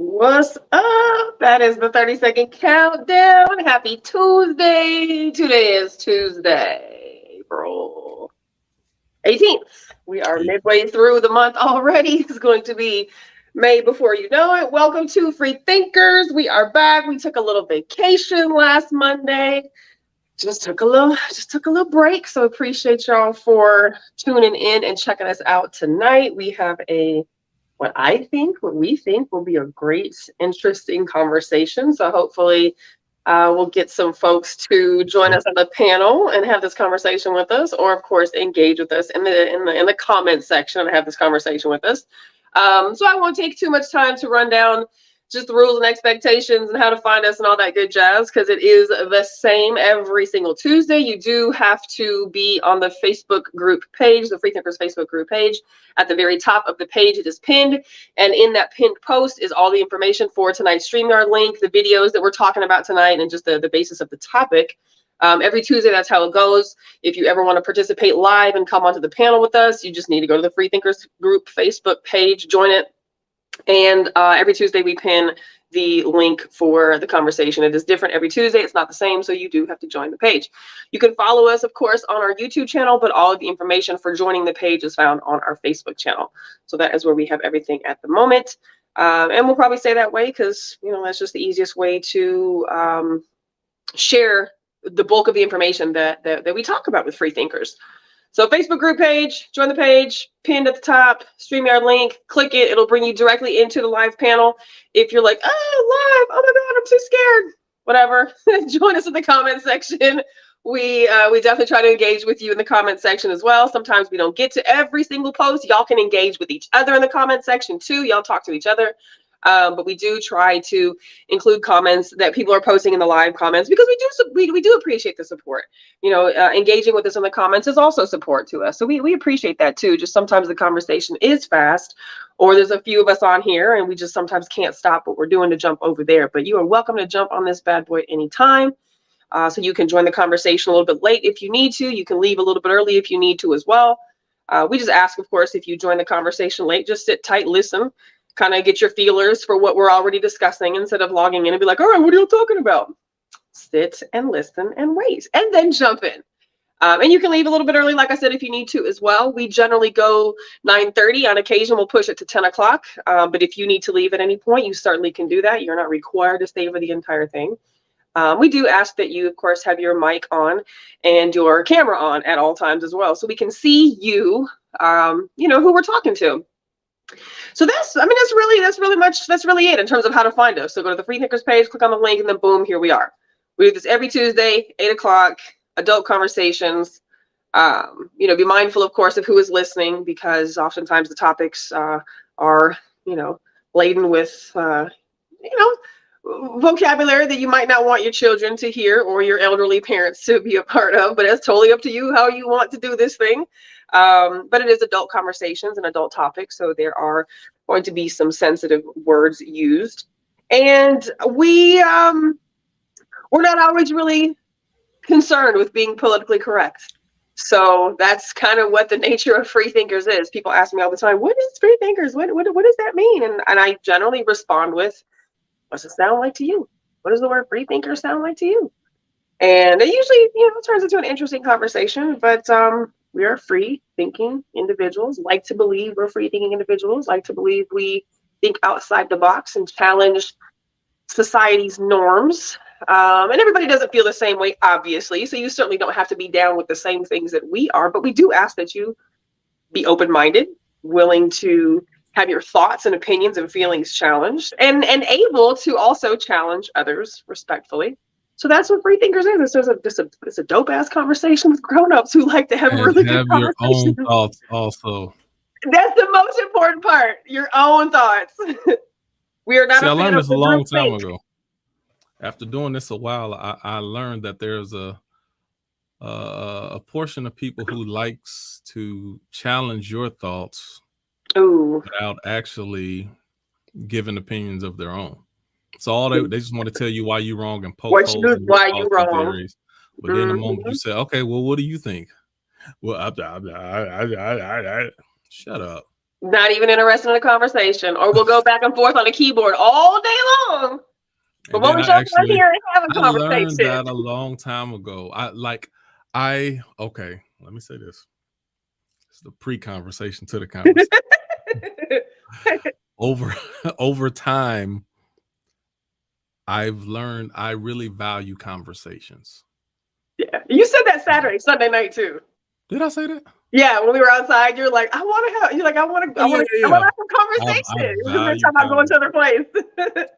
What's up? That is the 30-second countdown. Happy Tuesday. Today is Tuesday, April 18th. We are Hey, midway through the month already. It's going to be May before you know it. Welcome to Free Thinkers. We are back. We took a little vacation last Monday. Just took a little break. So appreciate y'all for tuning in and checking us out tonight. We have what we think will be a great, interesting conversation. So hopefully, we'll get some folks to join sure. us on the panel and have this conversation with us, or of course, engage with us in the comment section and have this conversation with us. So I won't take too much time to run down just the rules and expectations and how to find us and all that good jazz, because it is the same every single Tuesday. You do have to be on the Facebook group page, the Freethinkers Facebook group page. At the very top of the page, it is pinned, and in that pinned post is all the information for tonight's StreamYard link, the videos that we're talking about tonight, and just the basis of the topic. Every Tuesday, that's how it goes. If you ever want to participate live and come onto the panel with us, you just need to go to the Freethinkers group Facebook page, join it, and every Tuesday we pin the link for the conversation. It is different every Tuesday. It's not the same, so you do have to join the page. You can follow us, of course, on our YouTube channel, but all of the information for joining the page is found on our Facebook channel. So that is where we have everything at the moment. And we'll probably stay that way because, that's just the easiest way to share the bulk of the information that we talk about with free thinkers. So Facebook group page, join the page, pinned at the top, StreamYard link, click it. It'll bring you directly into the live panel. If you're like, oh, live, oh my God, I'm too scared. Whatever, join us in the comment section. We definitely try to engage with you in the comment section as well. Sometimes we don't get to every single post. Y'all can engage with each other in the comment section too. Y'all talk to each other. But we do try to include comments that people are posting in the live comments, because we do appreciate the support. Engaging with us in the comments is also support to us. So we appreciate that too. Just sometimes the conversation is fast, or there's a few of us on here and we just sometimes can't stop what we're doing to jump over there. But you are welcome to jump on this bad boy anytime. So you can join the conversation a little bit late if you need to. You can leave a little bit early if you need to as well. We just ask, of course, if you join the conversation late, just sit tight, listen, kind of get your feelers for what we're already discussing instead of logging in and be like, all right, what are you talking about? Sit and listen and wait, and then jump in. And you can leave a little bit early, like I said, if you need to as well. We generally go 9:30. On occasion, we'll push it to 10 o'clock. But if you need to leave at any point, you certainly can do that. You're not required to stay for the entire thing. We do ask that you, of course, have your mic on and your camera on at all times as well, so we can see you, who we're talking to. So that's really it in terms of how to find us. So go to the Freethinkers page, click on the link, and then boom, here we are. We do this every Tuesday, 8 o'clock, adult conversations. Be mindful, of course, of who is listening, because oftentimes the topics are, laden with, vocabulary that you might not want your children to hear or your elderly parents to be a part of, but it's totally up to you how you want to do this thing. But it is adult conversations and adult topics, so there are going to be some sensitive words used. And we're not always really concerned with being politically correct. So that's kind of what the nature of free thinkers is. People ask me all the time, what is free thinkers? What does that mean? And I generally respond with, what does it sound like to you? What does the word free thinker sound like to you? And it usually, turns into an interesting conversation. But we are free thinking individuals, like to believe we're free thinking individuals, like to believe we think outside the box and challenge society's norms. And everybody doesn't feel the same way, obviously. So you certainly don't have to be down with the same things that we are. But we do ask that you be open-minded, willing to have your thoughts and opinions and feelings challenged, and able to also challenge others respectfully. So that's what free thinkers is. It's a dope ass conversation with grown-ups who like to have And really good have your conversations. own thoughts also. That's the most important part. Your own thoughts. We are not See, I a fan learned of this a the long group time think. ago. After doing this a while, I learned that there's a portion of people who likes to challenge your thoughts Ooh. without actually giving opinions of their own. So all they just want to tell you why you're wrong and poke holes in your Why you thoughts and wrong? theories. But then the moment Mm-hmm. you say, okay, well, what do you think? Well, shut up. Not even interested in a conversation, or we'll go back and forth on the keyboard all day long. But And when then we show up here and have a I learned conversation. that a long time ago. Okay, let me say this. It's the pre-conversation to the conversation. Over time, I've learned I really value conversations. Yeah, you said that Sunday night too. Did I say that? Yeah, when we were outside, you're like, I want to have. You're like, I want to. I want to have some conversation. We were talking about going to other place.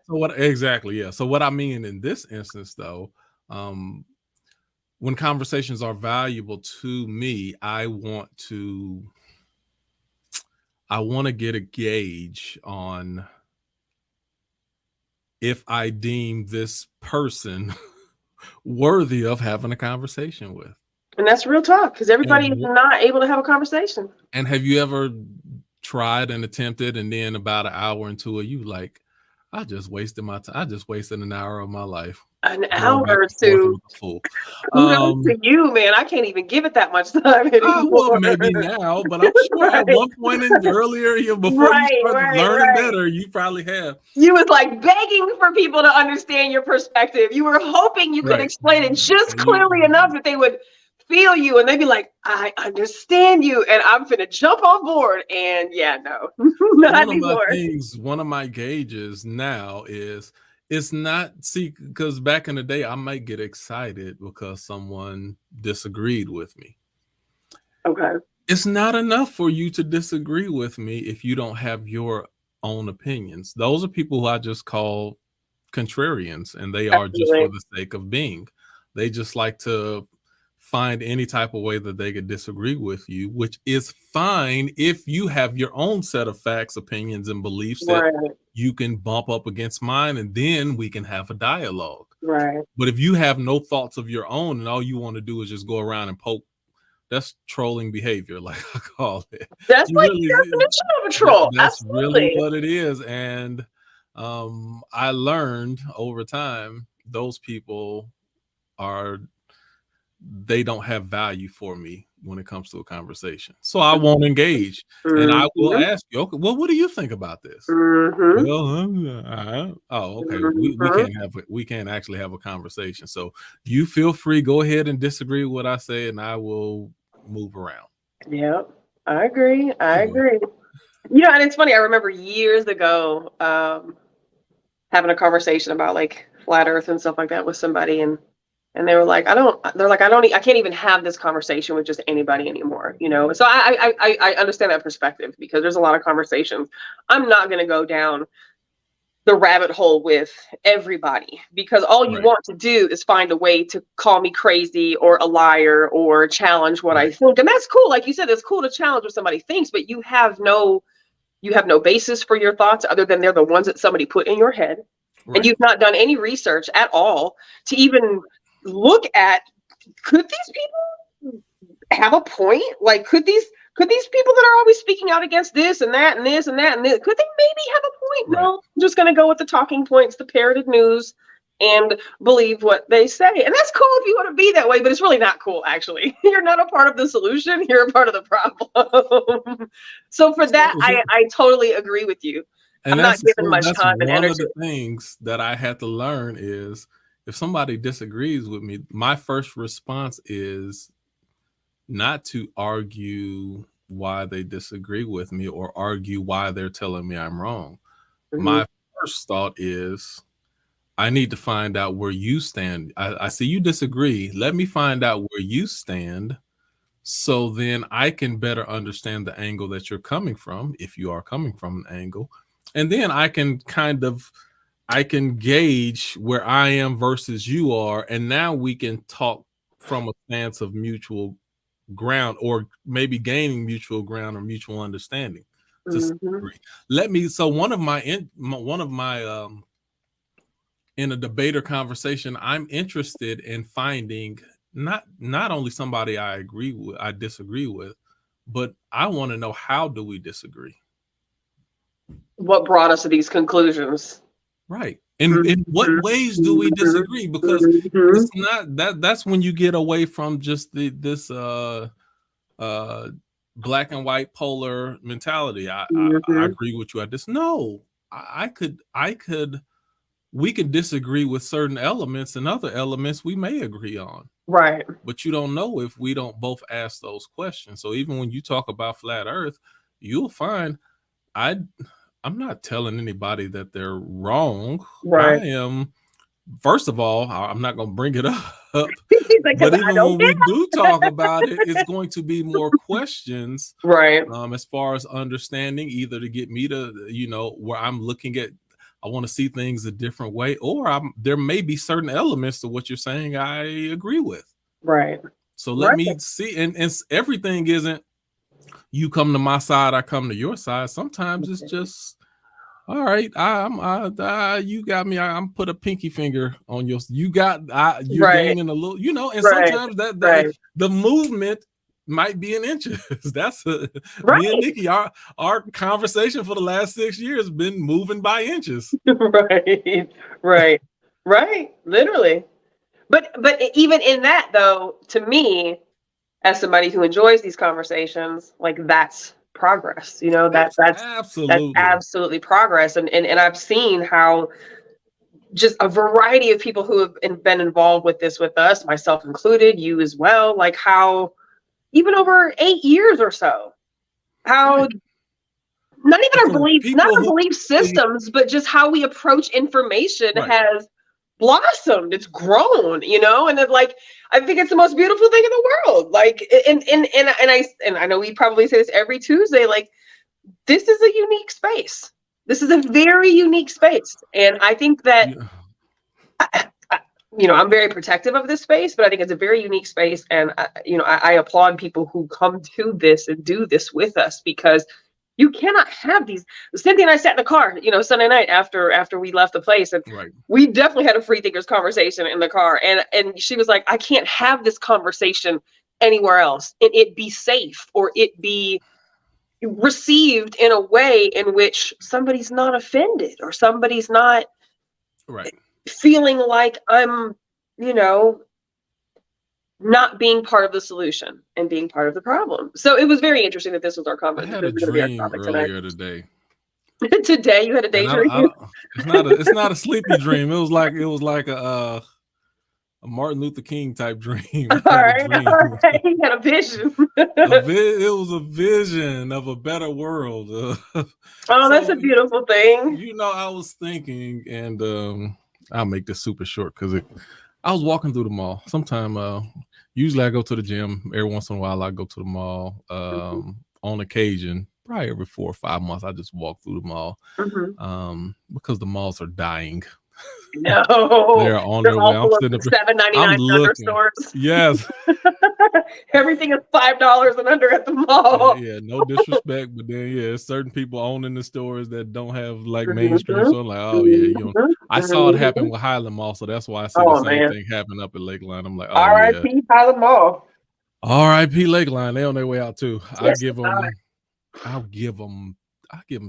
So what exactly? Yeah. So what I mean in this instance, though, when conversations are valuable to me, I want to get a gauge on if I deem this person worthy of having a conversation with. And that's real talk, because everybody is not able to have a conversation. And have you ever tried and attempted, and then about an hour into it, you like, I just wasted my time. I just wasted an hour of my life. An hour or two. Kudos to you, man. I can't even give it that much time anymore. Well, maybe now, but I'm sure at one point earlier, before you started learning better, you probably have. You was like begging for people to understand your perspective. You were hoping you could explain it just clearly enough that they would feel you, and they'd be like, I understand you, and I'm finna jump on board. And yeah, no, not anymore. One of my gauges now is, it's not, because back in the day, I might get excited because someone disagreed with me. Okay. It's not enough for you to disagree with me if you don't have your own opinions. Those are people who I just call contrarians, and they are just for the sake of being. They just like to find any type of way that they could disagree with you, which is fine if you have your own set of facts, opinions, and beliefs that you can bump up against mine, and then we can have a dialogue. Right. But if you have no thoughts of your own and all you want to do is just go around and poke, that's trolling behavior, like I call it. That's like the definition of a troll. That's really what it is. And I learned over time, those people they don't have value for me when it comes to a conversation. So I won't engage. And I will ask you, okay, well, what do you think about this? Well, okay. We can't actually have a conversation. So you feel free, go ahead and disagree with what I say, and I will move around. Yep. I agree. You know, and it's funny, I remember years ago having a conversation about like flat earth and stuff like that with somebody, and they were like, I can't even have this conversation with just anybody anymore, you know? So I understand that perspective, because there's a lot of conversations. I'm not going to go down the rabbit hole with everybody, because all you want to do is find a way to call me crazy or a liar or challenge what I think. And that's cool. Like you said, it's cool to challenge what somebody thinks, but you have no basis for your thoughts other than they're the ones that somebody put in your head. And you've not done any research at all to even look at, could these people have a point? Like, could these people that are always speaking out against this and that and this and that and this, could they maybe have a point? No, I'm just going to go with the talking points, the parroted news, and believe what they say. And that's cool if you want to be that way, but it's really not cool, actually. You're not a part of the solution. You're a part of the problem. So for that, I totally agree with you. And I'm not giving much time and energy. One of the things that I had to learn is, if somebody disagrees with me, my first response is not to argue why they disagree with me or argue why they're telling me I'm wrong. My first thought is, I need to find out where you stand. I see you disagree. Let me find out where you stand, so then I can better understand the angle that you're coming from, if you are coming from an angle. And then I can gauge where I am versus you are, and now we can talk from a stance of mutual ground, or maybe gaining mutual ground or mutual understanding. So one of my in a debate or conversation, I'm interested in finding not only somebody I disagree with, but I want to know, how do we disagree? What brought us to these conclusions? Right. And in what ways do we disagree? Because it's not that's when you get away from just this black and white polar mentality. I Mm-hmm. agree with you at this. No, I could we could disagree with certain elements, and other elements we may agree on. Right. But you don't know if we don't both ask those questions. So even when you talk about flat earth, you'll find I I'm not telling anybody that they're wrong. I Right. am, first of all, I'm not going to bring it up. Because But I even don't when we care. do talk about it, it's going to be more questions Right. as far as understanding, either to get me to, where I'm looking at, I want to see things a different way, or there may be certain elements to what you're saying I agree with. Right. So let Right. me see. And everything isn't you come to my side, I come to your side. Sometimes it's just, all right, you got me. I'm put a pinky finger on your. You're Right. gaining a little, and Right. sometimes that Right. the movement might be in inches. That's me and Right. Nikki. Our conversation for the last 6 years has been moving by inches. Right. Right. Right. Literally. But even in that though, to me, as somebody who enjoys these conversations, like that's progress. That's Absolutely absolutely progress. And I've seen how just a variety of people who have been involved with this with us, myself included, you as well, like how even over 8 years or so, how right. not even And our from belief, not people our belief systems, but just how we approach information right. has blossomed. It's grown, and it's like I think it's the most beautiful thing in the world. Like, and I know we probably say this every Tuesday. Like, this is a unique space. This is a very unique space, and I think that Yeah. I'm very protective of this space, but I think it's a very unique space, and I applaud people who come to this and do this with us, because you cannot have these. Cynthia and I sat in the car, Sunday night after we left the place, and Right. we definitely had a free thinkers conversation in the car, and she was like, I can't have this conversation anywhere else, and it be safe, or it be received in a way in which somebody's not offended, or somebody's not Right. feeling like I'm, not being part of the solution and being part of the problem. So it was very interesting that this was our I conversation. had This a is going to be our dream topic tonight. earlier today. Today you had a And daydream. it's not a sleepy dream. It was like a Martin Luther King type dream. I had a dream. All right. You had a vision. It was a vision of a better world. Oh, that's So a beautiful thing. I was thinking, and I'll make this super short because I was walking through the mall. Sometime, usually I go to the gym. Every once in a while, I go to the mall. On occasion, probably every 4 or 5 months, I just walk through the mall. Because the malls are dying. No, they're on they're their way. all I'm full of sitting up. $7.99 I'm under looking. stores. Yes. Everything is $5 and under at the mall. Yeah, no disrespect, but then certain people owning the stores that don't have like mainstream. So I'm like, oh yeah, I saw it happen with Highland Mall, so that's why I see the same thing happen up at Lakeline. I'm like, oh yeah. R.I.P. Highland Mall. R.I.P. Lakeline. They on their way out too. Yes, I'll give them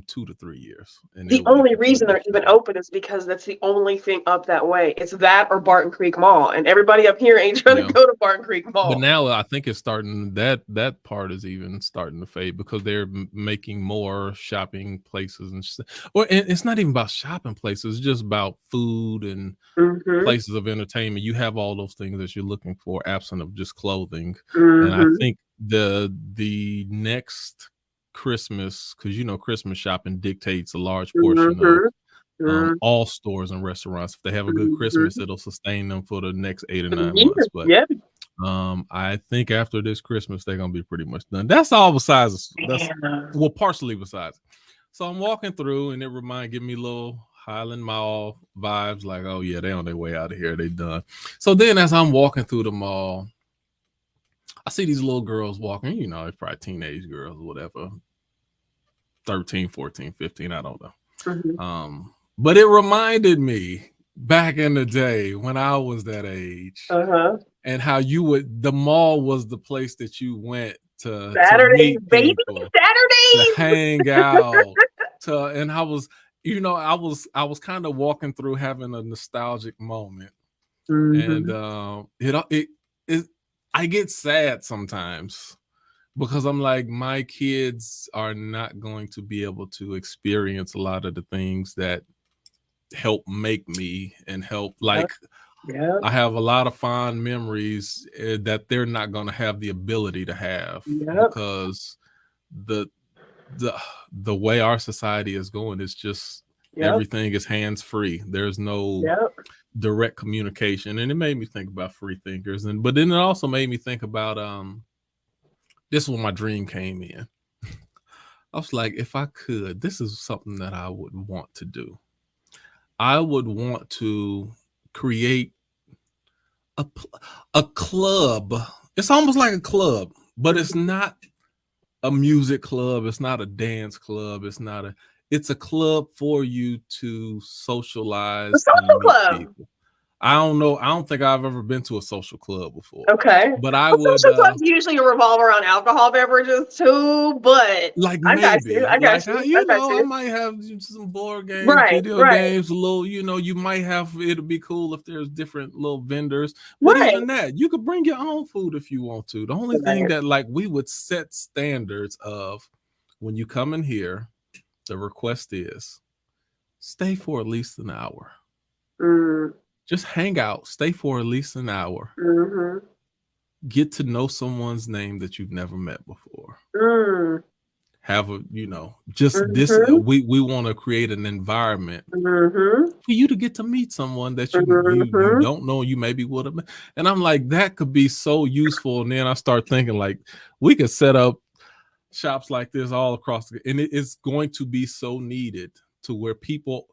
2 to 3 years. And the only reason they're even open is because that's the only thing up that way. It's that or Barton Creek Mall, and everybody up here ain't trying to go to Barton Creek Mall. But now I think it's starting, that part is even starting to fade because they're making more shopping places and well, it's not even about shopping places. It's just about food and places of entertainment. You have all those things that you're looking for, absent of just clothing. And I think the next Christmas, because Christmas shopping dictates a large portion of all stores and restaurants. If they have a good Christmas, it'll sustain them for the next 8 or 9 months. But I think after this Christmas, they're gonna be pretty much done. That's all besides partially besides. So I'm walking through, and it give me a little Highland Mall vibes, like, oh yeah, they on their way out of here, they done. So then as I'm walking through the mall, I see these little girls walking, they're probably teenage girls or whatever, 13, 14, 15, I don't know. But it reminded me back in the day when I was that age, and how the mall was the place that you went to meet people, to hang out, and I was, I was kind of walking through having a nostalgic moment, and I get sad sometimes because I'm like, my kids are not going to be able to experience a lot of the things that help make me and help, like, Yeah. I have a lot of fond memories that they're not going to have the ability to have, Yep. because the the the way our society is going is just Yep. everything is hands free. There's no Yep. direct communication, and it made me think about free thinkers, and but then it also made me think about this is when my dream came in. I was like, if I could, this is something that I would want to do. I would want to create a a club. It's almost like a club, but it's not a music club. It's not a dance club. It's a club for you to The socialize and social meet club. people. I don't know. I don't think I've ever been to a social club before. Okay. But I Well, would social clubs usually revolve around alcohol beverages too, but like I got maybe you. I got like you. you I got know, I you. might have some board games, Right. video Right. games, a little, you might have, it'll be cool if there's different little vendors. But Right. even that, you could bring your own food if you want to. The only thing Right. that, like, we would set standards of, when you come in here, the request is stay for at least an hour. Mm. Just hang out, stay for at least an hour. Mm-hmm. Get to know someone's name that you've never met before. Mm. Have a, just this, Mm-hmm. we want to create an environment Mm-hmm. for you to get to meet someone that you Mm-hmm. don't know, you maybe would have met. And I'm like, that could be so useful. And then I start thinking, like, we could set up shops like this all across and it's going to be so needed, to where people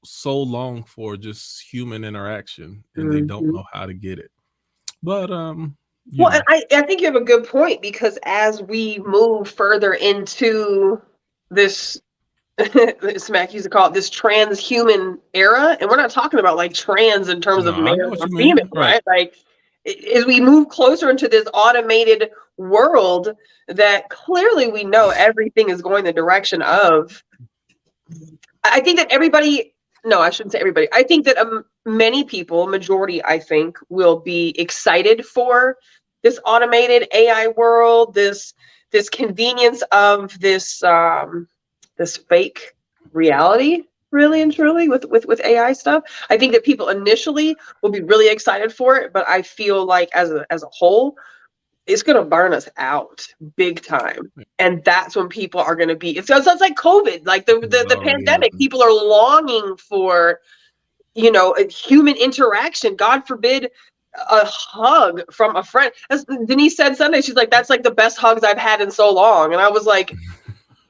so long for just human interaction, and they don't Mm-hmm. know how to get it. But Well, and I think you have a good point, because as we move further into this Smack used to call it this transhuman era, and we're not talking about like trans in terms of no, I know male what or you mean, female, right? right? Like, as we move closer into this automated world that clearly we know everything is going the direction of, I think that everybody, no, I shouldn't say everybody. I think that many people, majority, I think, will be excited for this automated AI world, this convenience of this this fake reality, really and truly, with AI stuff. I think that people initially will be really excited for it, but I feel like as a whole, it's going to burn us out big time. And that's when people are going to be, it's like COVID, like the pandemic. Happened. People are longing for, a human interaction. God forbid a hug from a friend. As Denise said Sunday, she's like, that's like the best hugs I've had in so long. And I was like,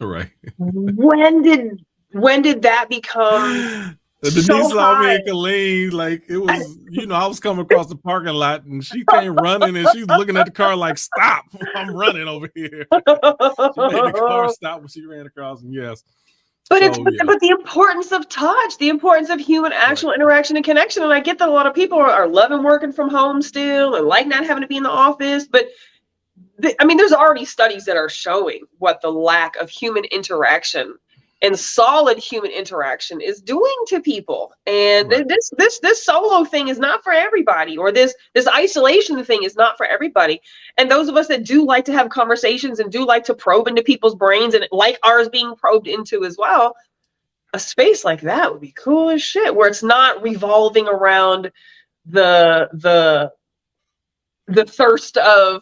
right. when did that become Denise so saw me high? and Colleen, like, it was, I was coming across the parking lot and she came running and she's looking at the car like, stop, I'm running over here. She made the car stop when she ran across, and yes. But but the importance of touch, the importance of human actual interaction and connection. And I get that a lot of people are loving working from home still and like not having to be in the office. But there's already studies that are showing what the lack of human interaction and solid human interaction is doing to people. And this solo thing is not for everybody, or this isolation thing is not for everybody. And those of us that do like to have conversations and do like to probe into people's brains, and like ours being probed into as well, a space like that would be cool as shit, where it's not revolving around the thirst of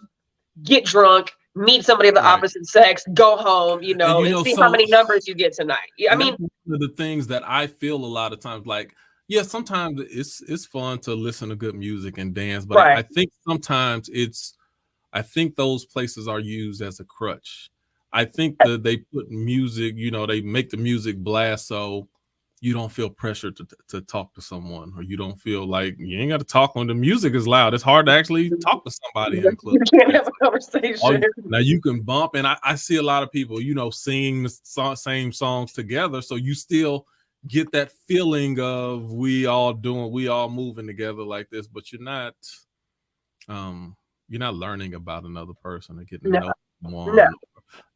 get drunk, meet somebody of the opposite sex, go home, and see how many numbers you get tonight. I mean, one of the things that I feel a lot of times, like, yeah, sometimes it's fun to listen to good music and dance, but I think sometimes I think those places are used as a crutch. I think that they put music, they make the music blast so you don't feel pressure to talk to someone, or you don't feel like you ain't got to talk when the music is loud. It's hard to actually talk to somebody in the club. You can't have a conversation. Now you can bump, and I see a lot of people, singing the same songs together, so you still get that feeling of we all moving together like this, but you're not learning about another person or getting to know someone.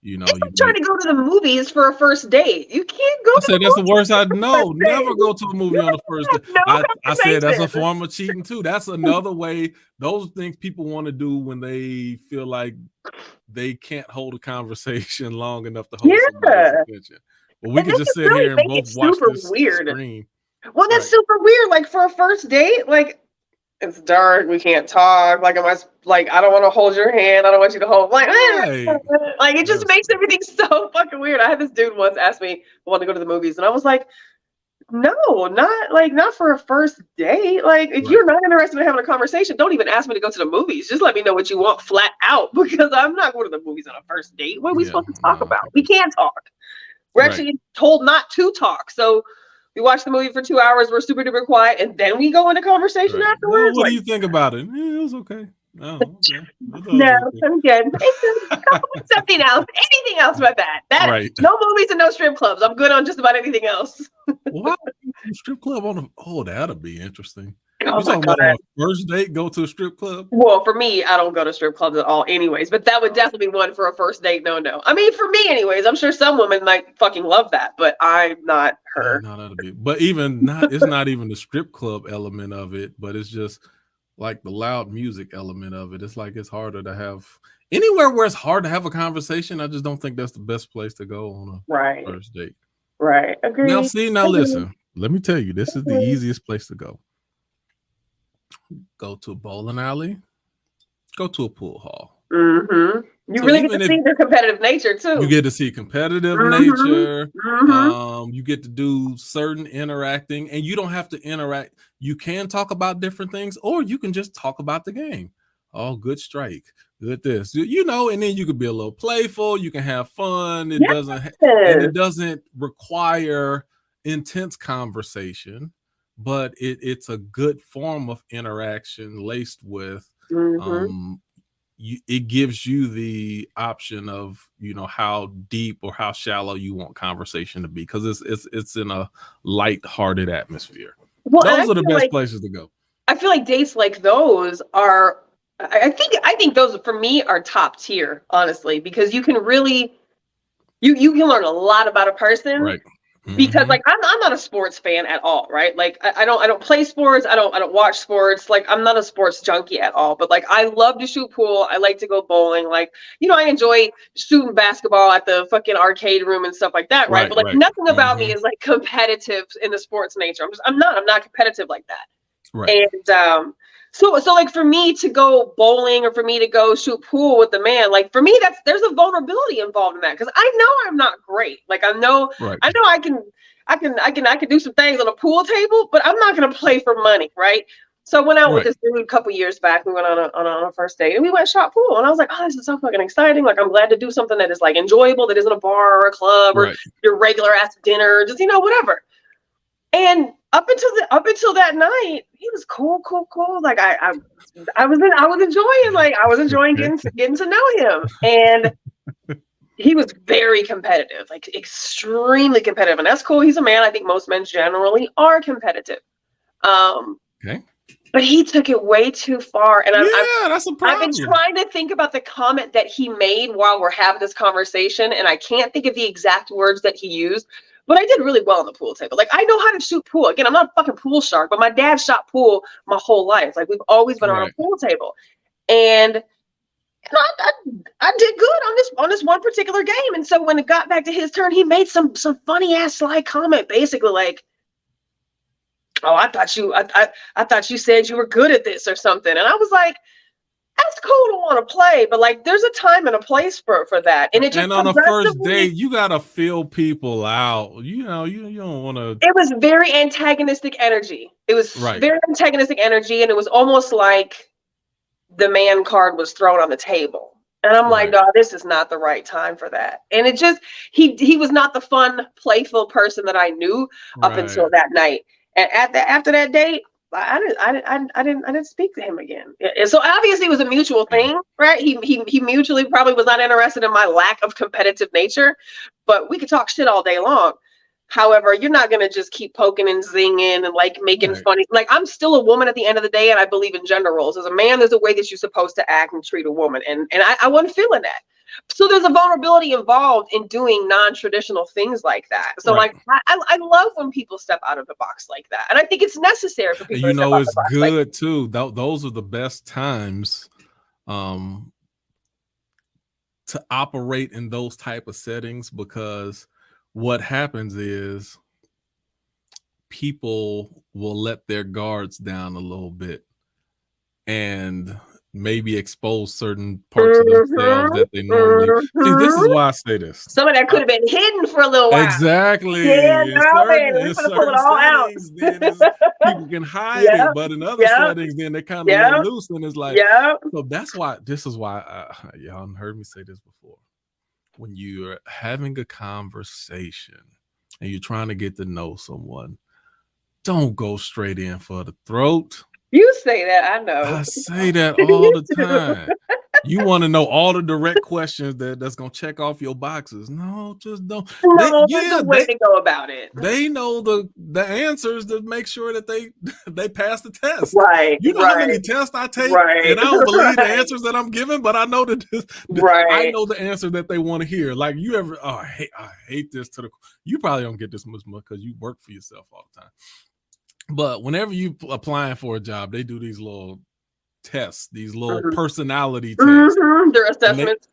You know, It's you like trying make. to go to the movies for a first date. You can't go I to the said that's the movies worst. I for a know. first date. Never go to a movie You on the first day. have no I said that's a conversation. form of cheating too. That's another way. Those things people want to do when they feel like they can't hold a conversation long enough to hold somebody's Yeah. attention. But we And they could can just sit really here and make both it watch super this weird. screen. Well, that's Right. super weird. Like for a first date, like it's dark, we can't talk. Like, I don't want to hold your hand. I don't want you to hold. Like, Right. like it just That's makes everything so fucking weird. I had this dude once ask me, I want to go to the movies, and I was like, no, not for a first date. Like, if right. you're not interested in having a conversation, don't even ask me to go to the movies. Just let me know what you want flat out, because I'm not going to the movies on a first date. What are we Yeah. supposed to talk No, I about? think We that's can't talk. We're right. actually told not to talk. So we watch the movie for 2 hours. We're super duper quiet, and then we go into conversation Right. Well, afterwards. what do Like, you think about it? Yeah, it was okay. Oh, okay. I thought it no, was okay. I'm good. Something else. Anything else but that? Right. No movies and no strip clubs. I'm good on just about anything else. Why strip club on a that'd be interesting. Oh You my talking god. about on a first date, go to a strip club? Well, for me, I don't go to strip clubs at all, anyways. But that would definitely be one for a first date. No, no. I mean, for me, anyways. I'm sure some women might fucking love that, but I'm not Yeah, her. no, that'd be. But even not, it's not even the strip club element of it, but it's just like the loud music element of it. It's like it's harder to have anywhere where it's hard to have a conversation. I just don't think that's the best place to go on a Right. first date. Right. Now, Agreed. see, now Agreed. listen. Let me tell you, this is the Agreed. easiest place to go. Go to a bowling alley. Go to a pool hall. Mm-hmm. You So really get to even if see their competitive nature too. you get to see competitive Mm-hmm. nature, Mm-hmm. you get to do certain interacting, and you don't have to interact. You can talk about different things, or you can just talk about the game. Oh, good strike, good this, you know, and then you could be a little playful. You can have fun. It doesn't, and Yes. it doesn't require intense conversation, but it's a good form of interaction laced with Mm-hmm. um it gives you the option of, you know, how deep or how shallow you want conversation to be, because it's in a light-hearted atmosphere. Well, and Those are the best places to go. I feel like dates like those are. I think those for me are top tier, honestly, because you can really you can learn a lot about a person. Right. Because Mm-hmm. like I'm not a sports fan at all, right? Like I don't play sports. I don't watch sports. Like I'm not a sports junkie at all. But like I love to shoot pool. I like to go bowling. Like, you know, I enjoy shooting basketball at the fucking arcade room and stuff like that, right? Right, But like right. nothing about me Mm-hmm. is like competitive in the sports nature. I'm not competitive like that. Right. And so like for me to go bowling or for me to go shoot pool with the man, like for me there's a vulnerability involved in that, because I know I'm not great. Like Right. I know I can do some things on a pool table, but I'm not gonna play for money, right? So I went out with Right. this dude a couple years back. We went on a first date and we went and shot pool. And I was like, oh, this is so fucking exciting. Like I'm glad to do something that is like enjoyable, that isn't a bar or a club or Right. your regular ass dinner, just whatever. And up until that night, he was cool. Like I was enjoying Okay. getting to know him. And he was very competitive, like extremely competitive. And that's cool. He's a man. I think most men generally are competitive. Okay. But he took it way too far. And Yeah, that's a I've been problem. trying to think about the comment that he made while we're having this conversation, and I can't think of the exact words that he used. But I did really well on the pool table. Like I know how to shoot pool. Again, I'm not a fucking pool shark, but my dad shot pool my whole life. Like we've always been on a Right. pool table, and I did good on this one particular game. And so when it got back to his turn, he made some funny ass sly comment, basically like, "Oh, I thought you said you were good at this or something." And I was like, that's cool to want to play, but like there's a time and a place for that. And it just And on a first date, you gotta feel people out. You know, you don't want to. it was very antagonistic energy. It was Right. very antagonistic energy, and it was almost like the man card was thrown on the table. And I'm like, Right. dog, this is not the right time for that. And it just he was not the fun, playful person that I knew up Right. until that night. And after that date, I didn't speak to him again. And so obviously it was a mutual Yeah. thing, right? He mutually probably was not interested in my lack of competitive nature, but we could talk shit all day long. However, you're not gonna just keep poking and zinging and like making Right. funny. Like I'm still a woman at the end of the day, and I believe in gender roles. As a man, there's a way that you're supposed to act and treat a woman, and I wasn't feeling that. So there's a vulnerability involved in doing non-traditional things like that. So Right. like I love when people step out of the box like that. And I think it's necessary for And people to step out of the it's box like good too. Those are the best times to operate in those type of settings, because what happens is people will let their guards down a little bit and maybe expose certain parts of themselves that they normally see. This is why I say this. Some of that could have been hidden for a little while. Exactly. Yeah, In now baby, we're gonna pull it certain all out. settings, then people can hide Yep, it, but in other yep, settings, then they kind of yep, let loose, and it's like, yep. so that's why. This is why y'all heard me say this before. When you're having a conversation and you're trying to get to know someone, don't go straight in for the throat. You say that, I know. I say that all the time. You want to know all the direct questions that's gonna check off your boxes. No, just don't. No, there's a way to go about it. They know the answers to make sure that they pass the test. Right. You know how many tests I take, and I don't believe the answers that I'm giving, but I know that I know the answer that they want to hear. Like you ever? Oh, I hate this to the. You probably don't get this much because you work for yourself all the time. But whenever you applying for a job, they do these little tests, these little personality tests. Their assessments.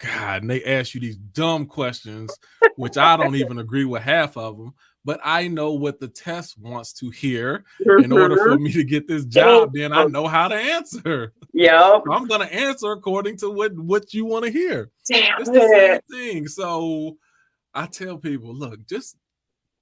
And they ask you these dumb questions, which I don't even agree with half of them, but I know what the test wants to hear in order for me to get this job. Then I know how to answer. Yeah. So I'm going to answer according to what you want to hear. Damn, it's the same thing. So I tell people, look, just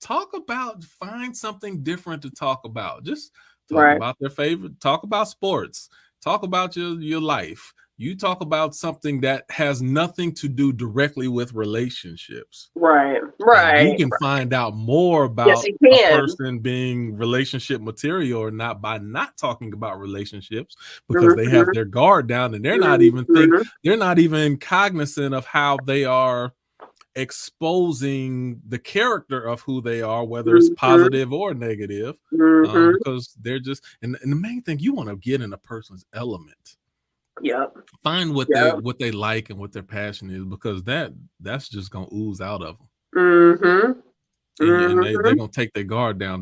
find something different to talk about. Just talk about their favorite, talk about sports, talk about your life. You talk about something that has nothing to do directly with relationships. Right. And you can find out more about a person being relationship material or not by not talking about relationships, because they have their guard down and they're not even cognizant of how they are exposing the character of who they are, whether it's positive or negative, because they're just and the main thing, you want to get in a person's element. Find what they like and what their passion is, because that's just gonna ooze out of them. And they're gonna take their guard down.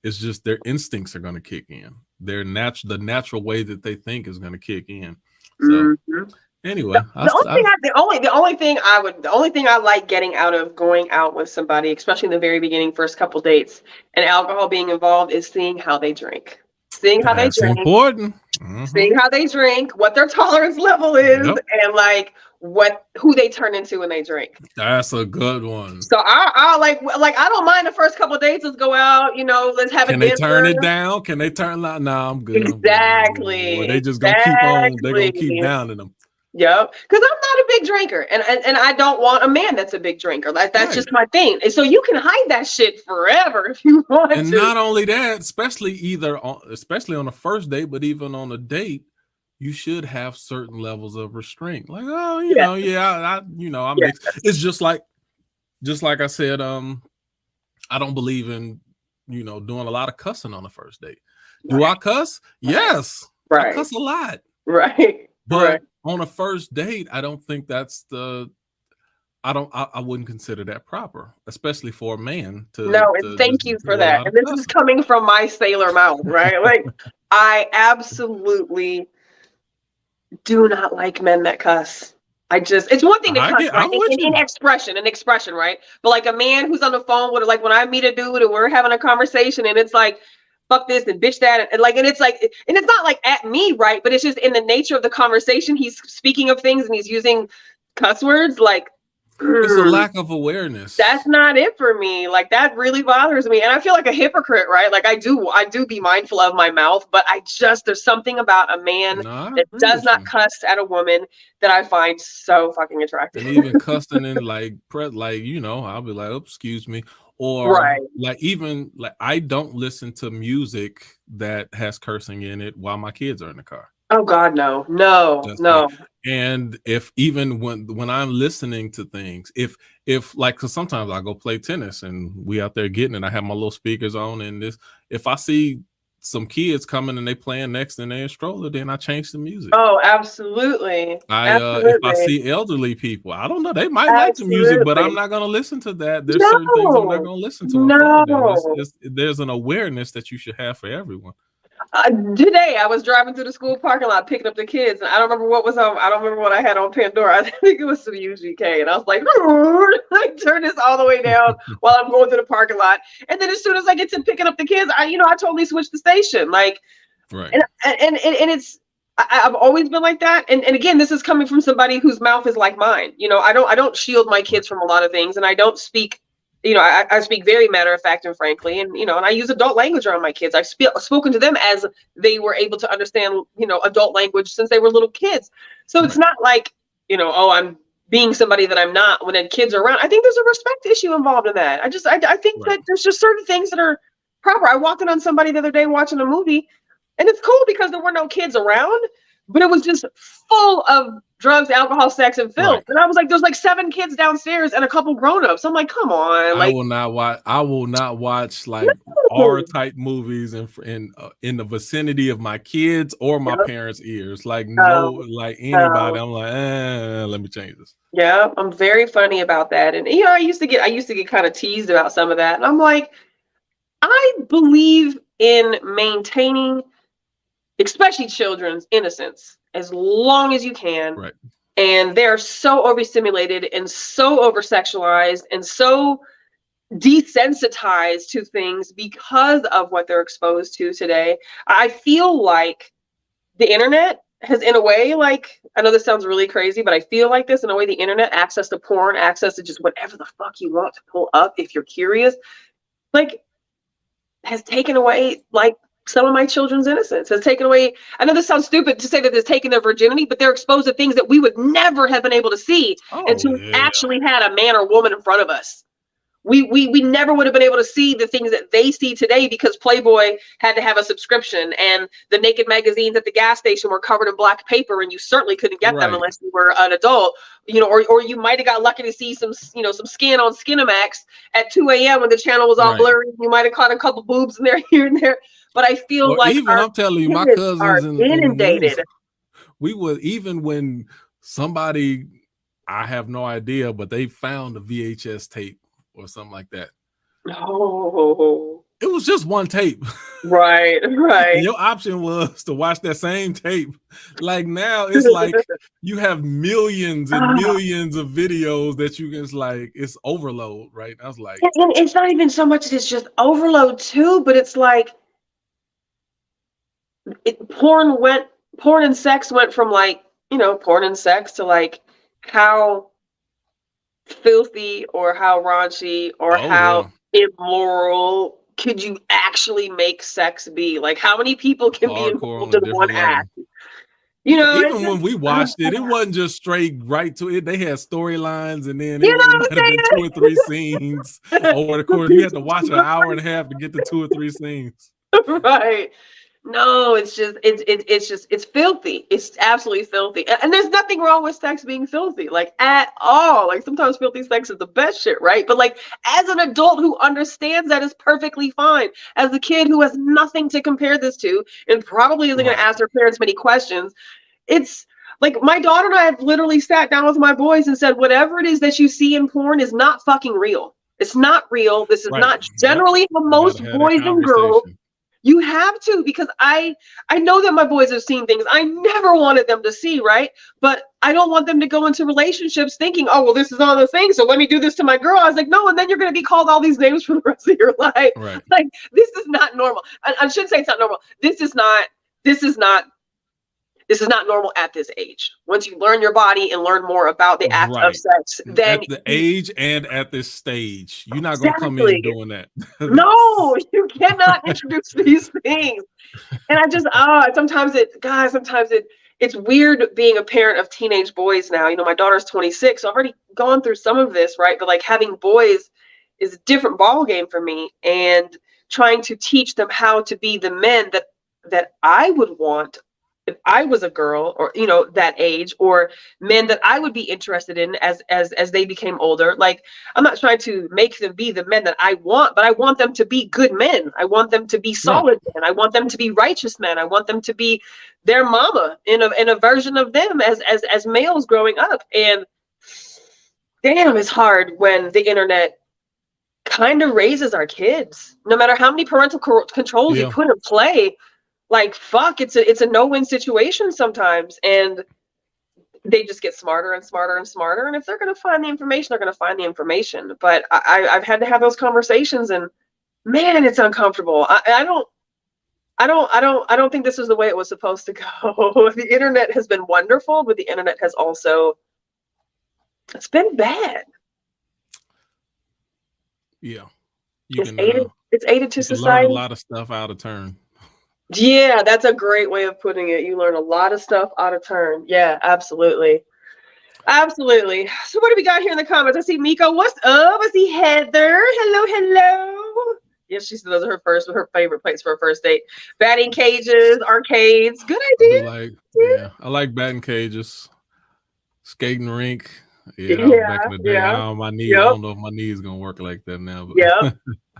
It's just their instincts are gonna kick in. The natural way that they think is gonna kick in. So anyway, the only thing I like getting out of going out with somebody, especially in the very beginning, first couple dates, and alcohol being involved, is seeing how they drink. Seeing how they drink. Important. Seeing how they drink, what their tolerance level is, and like who they turn into when they drink. That's a good one. So I like I don't mind the first couple of dates. Let's go out, let's have a dinner. Can they turn it down? Can they turn like, nah, I'm good. Exactly. Or they just gonna keep on, they're gonna keep downing them. Yep. Because I'm not a big drinker, and I don't want a man that's a big drinker. Like that's just my thing. And so you can hide that shit forever if you want to. And not only that, especially on a first date, but even on a date, you should have certain levels of restraint. Like, oh, I mix. It's just like I said, I don't believe in doing a lot of cussing on the first date. Do I cuss? Yes. I cuss a lot. Right. But on a first date, I don't think I wouldn't consider that proper, especially for a man to. No, and thank you for that. And this is coming from my sailor mouth, right? Like, I absolutely do not like men that cuss. It's one thing to cuss, right? In expression, right? But like a man who's on the phone with, like, when I meet a dude and we're having a conversation and it's like, fuck this and bitch that, and it's like, and it's not like at me, right? But it's just in the nature of the conversation, he's speaking of things and he's using cuss words. Like, it's a lack of awareness. That's not it for me. Like, that really bothers me, and I feel like a hypocrite, right? Like, I do be mindful of my mouth, but there's something about a man that does not cuss at a woman that I find so fucking attractive. And even cussing in I'll be like, oh, excuse me. Or even I don't listen to music that has cursing in it while my kids are in the car. Oh God, no. And if even when I'm listening to things, if because sometimes I go play tennis and we out there getting it, I have my little speakers on, and if I see some kids coming and they playing next and they in stroller, then I change the music. Oh, absolutely. If I Absolutely. see elderly people, I don't know, they might like the music, but I'm not gonna listen to that. There's certain things I'm not gonna listen to in front of them. There's an awareness that you should have for everyone. Today I was driving through the school parking lot picking up the kids, and I don't remember what was on. I don't remember what I had on Pandora. I think it was some UGK, and I was like, I turn this all the way down while I'm going through the parking lot. And then as soon as I get to picking up the kids, I totally switch the station. Like, right. And it's I've always been like that. And again, this is coming from somebody whose mouth is like mine. I don't shield my kids from a lot of things, and I don't speak. I speak very matter of fact and frankly, and and I use adult language around my kids. I've spoken to them as they were able to understand, adult language since they were little kids. So it's not like, oh, I'm being somebody that I'm not when the kids are around. I think there's a respect issue involved in that. I think that there's just certain things that are proper. I walked in on somebody the other day watching a movie, and it's cool because there were no kids around, but it was just full of drugs, alcohol, sex, and filth. Right. And I was like, there's like 7 kids downstairs and a couple grown-ups. I'm like, come on. Like, I will not watch like R-type movies in the vicinity of my kids or my parents' ears. Like anybody. I'm like, let me change this. Yeah, I'm very funny about that. And I used to get kind of teased about some of that. And I'm like, I believe in maintaining especially children's innocence as long as you can. Right. And they're so overstimulated and so over-sexualized and so desensitized to things because of what they're exposed to today. I feel like the internet has, in a way, like, I know this sounds really crazy, but I feel like this, in a way, the internet, access to porn, access to just whatever the fuck you want to pull up if you're curious, like, has taken away, like, some of my children's innocence, has taken away. I know this sounds stupid to say that it's taken their virginity, but they're exposed to things that we would never have been able to see until we actually had a man or woman in front of us. We never would have been able to see the things that they see today because Playboy had to have a subscription, and the naked magazines at the gas station were covered in black paper, and you certainly couldn't get them unless you were an adult, or you might have got lucky to see some skin on Skinamax at 2 a.m. when the channel was all blurry. You might have caught a couple boobs in there here and there. But I feel like even I'm telling you, my cousins are inundated. We would, even when somebody, I have no idea, but they found a VHS tape or something like that. Oh, it was just one tape. Right. And your option was to watch that same tape. Like now, it's like you have millions and millions of videos that you can. It's overload, right? I was like, and it's not even so much that it's just overload too, but it's like. Porn and sex went from porn and sex to like how filthy or how raunchy or how immoral could you actually make sex be? Like, how many people can be involved in one act? Even when we watched it, it wasn't just straight right to it. They had storylines, and then it might have been 2 or 3 scenes over the course. You had to watch an hour and a half to get the 2 or 3 scenes. Right. No, it's filthy. It's absolutely filthy. And there's nothing wrong with sex being filthy, like at all. Like sometimes filthy sex is the best shit, right? But like as an adult who understands that is perfectly fine. As a kid who has nothing to compare this to and probably isn't going to ask their parents many questions, it's like my daughter and I have literally sat down with my boys and said, whatever it is that you see in porn is not fucking real. It's not real. This is not generally how most boys and girls. You have to, because I know that my boys have seen things I never wanted them to see, right? But I don't want them to go into relationships thinking, oh, well, this is all the thing, so let me do this to my girl. I was like, no, and then you're going to be called all these names for the rest of your life. Right. Like, this is not normal. I shouldn't say it's not normal. This is not normal at this age. Once you learn your body and learn more about the act of sex, then at the age and at this stage, you're not going to come in doing that. No, you cannot introduce these things. And I just, sometimes it's weird being a parent of teenage boys now. My daughter's 26, so I've already gone through some of this, right? But like having boys is a different ball game for me, and trying to teach them how to be the men that I would want if I was a girl, or that age, or men that I would be interested in as they became older. Like, I'm not trying to make them be the men that I want, but I want them to be good men. I want them to be solid men. I want them to be righteous men. I want them to be their mama in a version of them as males growing up. And damn, it's hard when the internet kind of raises our kids. No matter how many parental controls you put in play, like, fuck, it's a no-win situation sometimes, and they just get smarter and smarter and smarter. And if they're going to find the information, they're going to find the information. But I've had to have those conversations, and man, it's uncomfortable. I don't think this is the way it was supposed to go. The internet has been wonderful, but the internet has also, it's been bad. Yeah, it's aided to society. Learn a lot of stuff out of turn. Yeah, that's a great way of putting it. You learn a lot of stuff out of turn. Yeah, absolutely. Absolutely. So what do we got here in the comments? I see Miko. What's up? I see Heather. Hello. Yes, she said those are her favorite place for a first date. Batting cages, arcades. Good idea. I like batting cages. Skating rink. Back in the day. My knee. I don't know if my knee is gonna work like that now, but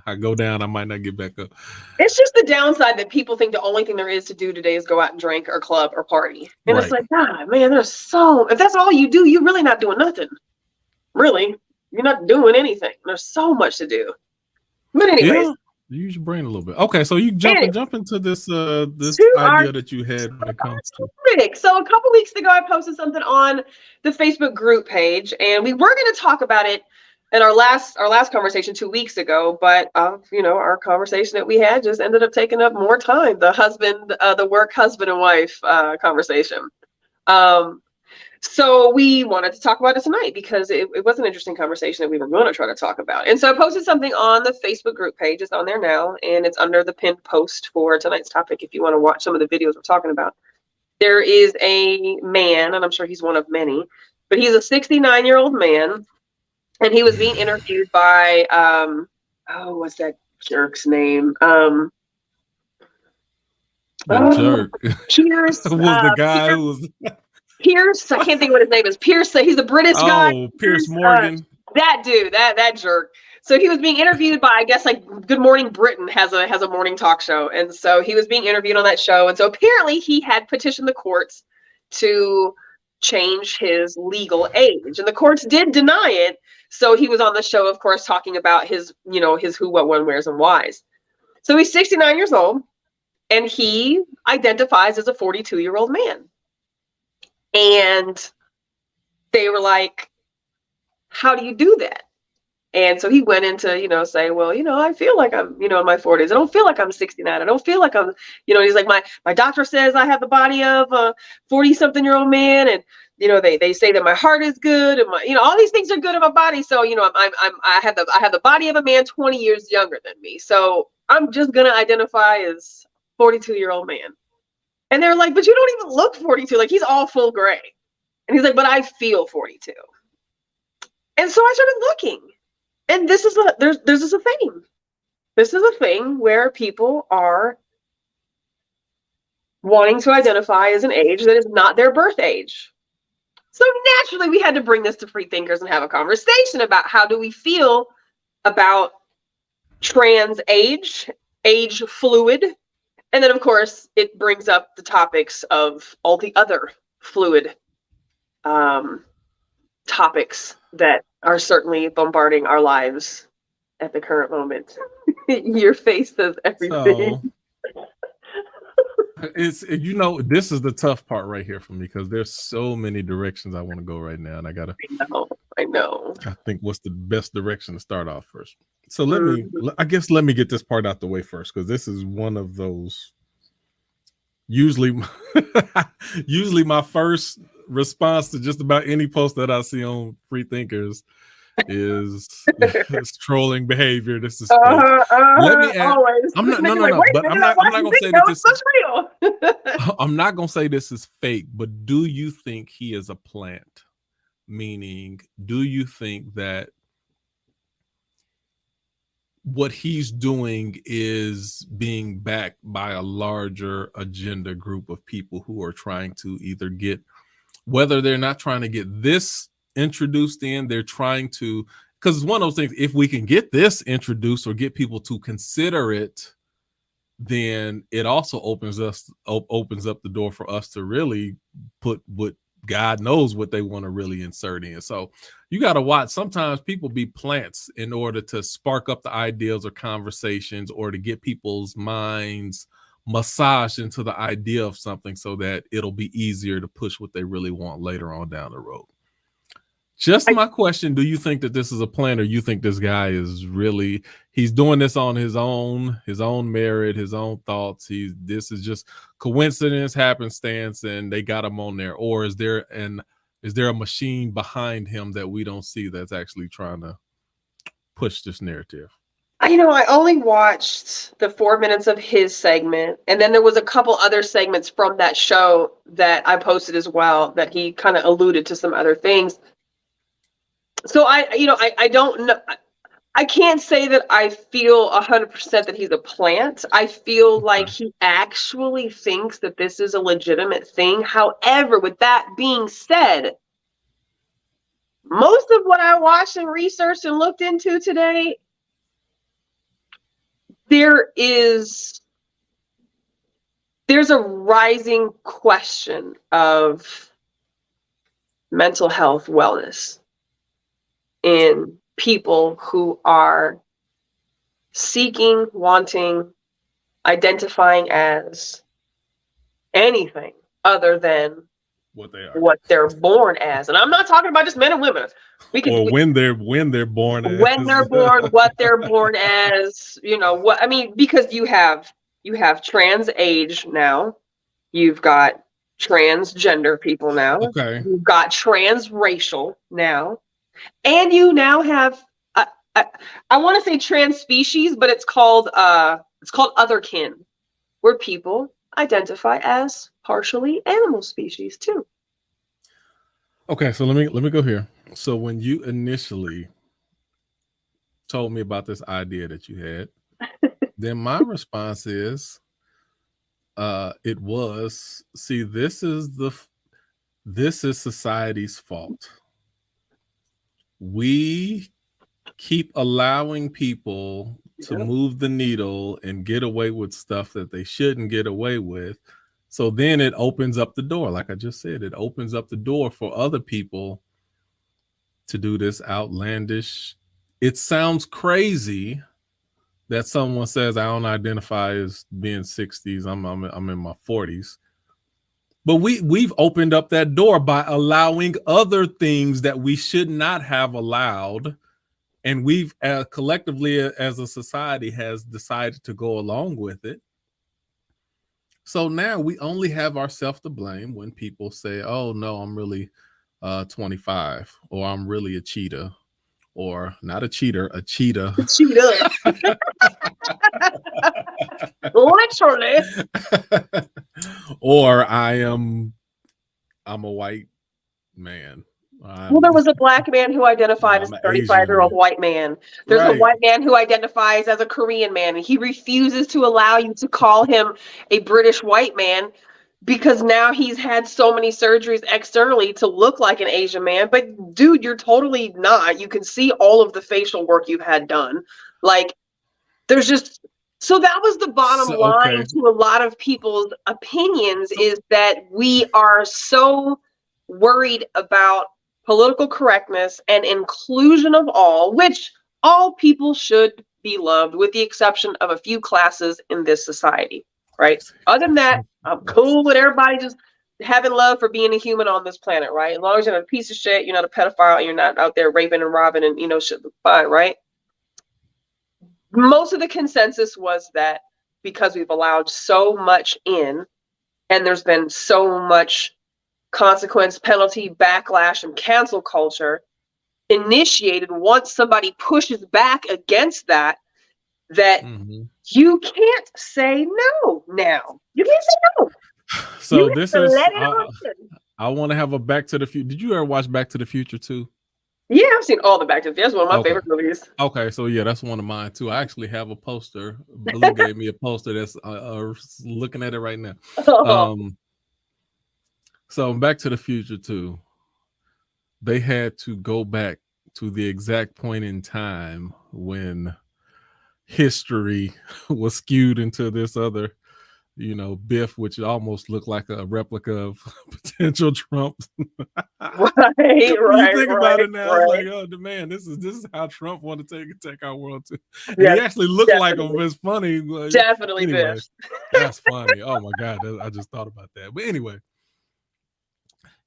I go down, I might not get back up. It's just the downside that people think the only thing there is to do today is go out and drink or club or party. And it's like, God, man, if that's all you do, you're really not doing nothing. Really. You're not doing anything. There's so much to do. But anyways. Use your brain a little bit. Okay, so you jump into this idea that you had when it comes to So a couple weeks ago, I posted something on the Facebook group page, and we were going to talk about it in our last conversation 2 weeks ago, but our conversation that we had just ended up taking up more time. The work husband and wife conversation. So we wanted to talk about it tonight because it was an interesting conversation that we were going to try to talk about. And so I posted something on the Facebook group page. It's on there now, and it's under the pinned post for tonight's topic if you want to watch some of the videos we're talking about. There is a man, and I'm sure he's one of many, but he's a 69-year-old man, and he was being interviewed by, what's that jerk's name? Jerk. Pierce. Was the guy who was... Pierce, I can't think of what his name is. Pierce, he's a British guy. Oh, Pierce Morgan. That dude, that jerk. So he was being interviewed by, I guess, like Good Morning Britain has a morning talk show. And so he was being interviewed on that show. And so apparently he had petitioned the courts to change his legal age. And the courts did deny it. So he was on the show, of course, talking about his who, what, when, where's, and whys. So he's 69 years old, and he identifies as a 42-year-old man. And they were like, how do you do that? And so he went into, say, well, I feel like I'm, in my 40s. I don't feel like I'm 69. I don't feel like I'm, he's like, my doctor says I have the body of a 40-something-year-old man. And, they say that my heart is good. And my, all these things are good in my body. So, I have the body of a man 20 years younger than me. So I'm just going to identify as 42-year-old man. And they're like, but you don't even look 42. Like, he's all full gray. And he's like, but I feel 42. And so I started looking. And this is a thing. This is a thing where people are wanting to identify as an age that is not their birth age. So naturally, we had to bring this to Free Thinkers and have a conversation about how do we feel about trans age fluid. And then, of course, it brings up the topics of all the other fluid topics that are certainly bombarding our lives at the current moment. Your face says everything. So, this is the tough part right here for me because there's so many directions I want to go right now, and I know. I think what's the best direction to start off first. So let me get this part out the way first, because this is one of those. Usually my first response to just about any post that I see on Free Thinkers is trolling behavior. This is fake. Let me ask, I'm not gonna say that this is real. I'm not gonna say this is fake, but do you think he is a plant? Meaning, do you think that what he's doing is being backed by a larger agenda group of people who are trying to either get, whether they're not trying to get this introduced in, they're trying to, because it's one of those things, if we can get this introduced or get people to consider it, then it also opens up the door for us to really put what God knows what they want to really insert in. So you got to watch. Sometimes people be plants in order to spark up the ideas or conversations, or to get people's minds massaged into the idea of something so that it'll be easier to push what they really want later on down the road. Just my question, do you think that this is a plan, or you think this guy is really, he's doing this on his own merit, his own thoughts? This is just coincidence, happenstance, and they got him on there? Or is there a machine behind him that we don't see that's actually trying to push this narrative? You know, I only watched the 4 minutes of his segment, and then there was a couple other segments from that show that I posted as well, that he kind of alluded to some other things. So I don't know. I can't say that I feel 100% that he's a plant. I feel like he actually thinks that this is a legitimate thing. However, with that being said, most of what I watched and researched and looked into today, there's a rising question of mental health wellness in people who are seeking, wanting, identifying as anything other than what they're born as. And I'm not talking about just men and women. When they're born as. When they're born, what they're born as, what I mean, because you have trans age now, you've got transgender people now, okay, you've got transracial now, and you now have I want to say trans species, but it's called otherkin, where people identify as partially animal species too. Okay, so let me go here. So when you initially told me about this idea that you had, then my response is, it was, see, this is society's fault. We keep allowing people to move the needle and get away with stuff that they shouldn't get away with. So then it opens up the door. Like I just said, it opens up the door for other people to do this outlandish. It sounds crazy that someone says, I don't identify as being 60s. I'm in my 40s. But we've opened up that door by allowing other things that we should not have allowed. And we've collectively as a society has decided to go along with it. So now we only have ourselves to blame when people say, oh no, I'm really 25, or I'm really a cheetah, or not a cheater, a cheetah. Cheetah. Literally. Or I'm a white man. Well, there was a black man who identified as a 35-year-old white man. There's a white man who identifies as a Korean man, and he refuses to allow you to call him a British white man because now he's had so many surgeries externally to look like an Asian man. But dude, you're totally not. You can see all of the facial work you've had done. Like, there's just, so that was the bottom line to a lot of people's opinions, is that we are so worried about political correctness and inclusion of all, which all people should be loved, with the exception of a few classes in this society, right? Other than that, I'm cool with everybody just having love for being a human on this planet, right? As long as you're not a piece of shit, you're not a pedophile, and you're not out there raping and robbing and, shit, fine, right? Most of the consensus was that because we've allowed so much in, and there's been so much consequence, penalty, backlash, and cancel culture initiated once somebody pushes back against that, you can't say no now. You can't say no. So this is, I want to have a Back to the Future. Did you ever watch Back to the Future too? Yeah, I've seen all the Back to the Future. That's one of my Okay. favorite movies. Okay, so yeah, that's one of mine too. I actually have a poster. Blue gave me a poster that's looking at it right now. So Back to the Future too. They had to go back to the exact point in time when history was skewed into this other, Biff, which almost looked like a replica of potential Trump. Right, When you think about right, it now, it's right. like, oh man, this is how Trump want to take our world to. And Yeah, he actually looked like him. definitely. It's funny. But Definitely anyway, Biff. that's funny. Oh my God, I just thought about that. But anyway,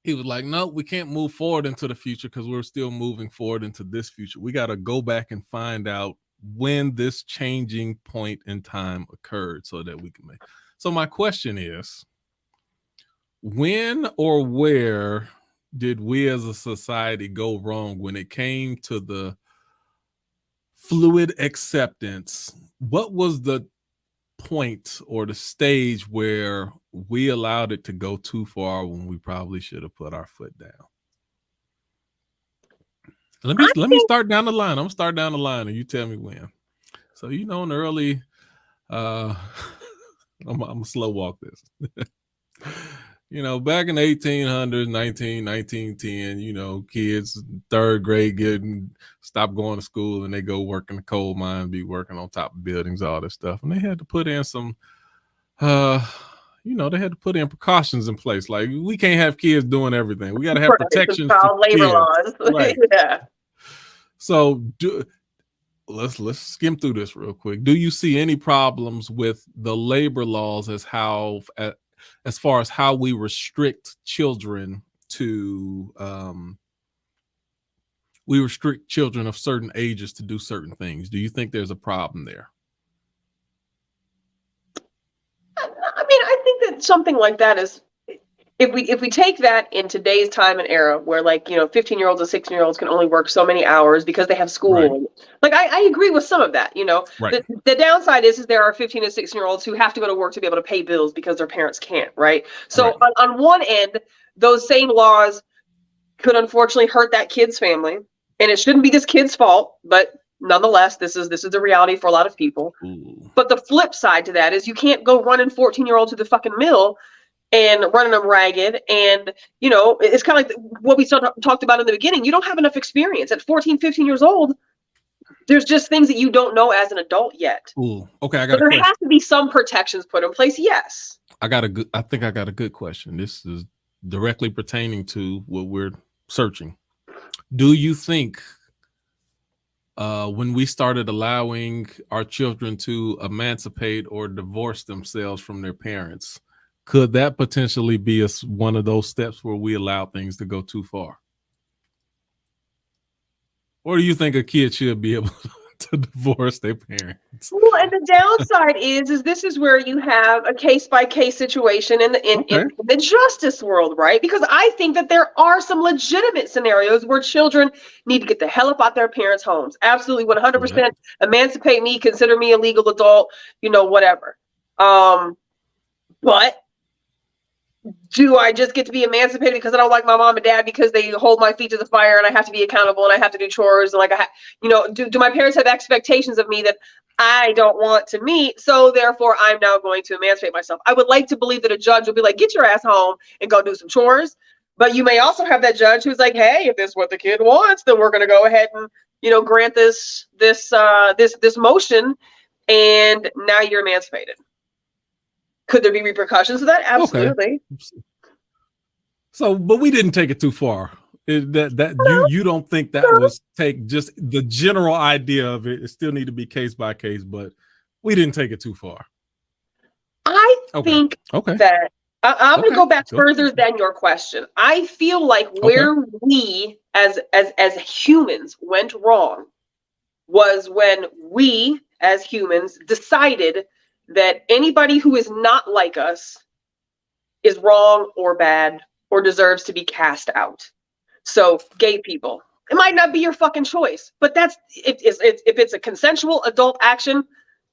he was like, no, we can't move forward into the future because we're still moving forward into this future. We got to go back and find out when this changing point in time occurred so that we can make. So my question is, when or where did we as a society go wrong when it came to the fluid acceptance? What was the point or the stage where we allowed it to go too far when we probably should have put our foot down? Let me start down the line. I'm gonna start down the line and you tell me when. So in the early I'm gonna slow walk this. Back in the 1800s, 1910, kids third grade stop going to school and they go work in the coal mine, be working on top of buildings, all this stuff. And they had to put in some, they had to put in precautions in place. Like, we can't have kids doing everything. We got to have protections for child labor kids. laws. Right. Yeah. So let's skim through this real quick. Do you see any problems with the labor laws as far as how we restrict children to we restrict children of certain ages to do certain things? Do you think there's a problem there? I mean, I think that something like that is, if we take that in today's time and era where 15-year-olds and 16-year-olds can only work so many hours because they have school. Right. Like I agree with some of that, Right. The downside is there are 15 and 16-year-olds who have to go to work to be able to pay bills because their parents can't, right? So Right. on one end, those same laws could unfortunately hurt that kid's family, and it shouldn't be this kid's fault, but nonetheless, this is the reality for a lot of people. Ooh. But the flip side to that is you can't go running 14-year-olds to the fucking mill and running them ragged. And, it's kind of like what we talked about in the beginning. You don't have enough experience. At 14, 15 years old, there's just things that you don't know as an adult yet. Ooh. Okay, so there has to be some protections put in place, yes. I think I got a good question. This is directly pertaining to what we're searching. Do you think when we started allowing our children to emancipate or divorce themselves from their parents, could that potentially be one of those steps where we allow things to go too far? Or do you think a kid should be able to divorce their parents? Well, and the downside is this is where you have a case-by-case situation in the justice world, right? Because I think that there are some legitimate scenarios where children need to get the hell up out their parents' homes. Absolutely, 100%. Emancipate me, consider me a legal adult, whatever. But do I just get to be emancipated because I don't like my mom and dad because they hold my feet to the fire and I have to be accountable and I have to do chores, and do my parents have expectations of me that I don't want to meet, so therefore I'm now going to emancipate myself? I would like to believe that a judge will be like, get your ass home and go do some chores. But you may also have that judge who's like, hey, if this is what the kid wants, then we're going to go ahead and grant this motion, and now you're emancipated. Could there be repercussions to that? Absolutely. Okay. So, but we didn't take it too far. You don't think that was take just the general idea of it? It still need to be case by case, but we didn't take it too far. I think that I'm going to go back further than your question. I feel like where we as humans went wrong was when we as humans decided that anybody who is not like us is wrong or bad or deserves to be cast out. So gay people, it might not be your fucking choice, but that's if it's a consensual adult action,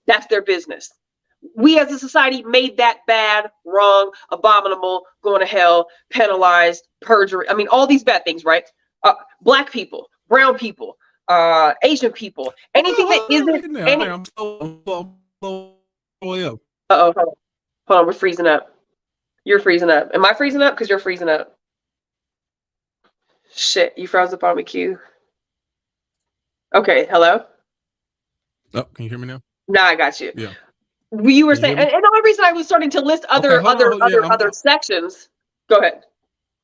that's their business. We as a society made that bad, wrong, abominable, going to hell, penalized, perjury. I mean, all these bad things, right? Black people, brown people, Asian people, anything that isn't any. I'm so way up. Uh-oh, hold on, we're freezing up. You're freezing up. Am I freezing up? Because you're freezing up. Shit, you froze up on me, Q. Okay, hello? Oh, can you hear me now? Now I got you. Yeah. You were saying, and the only reason I was starting to list other sections. Go ahead.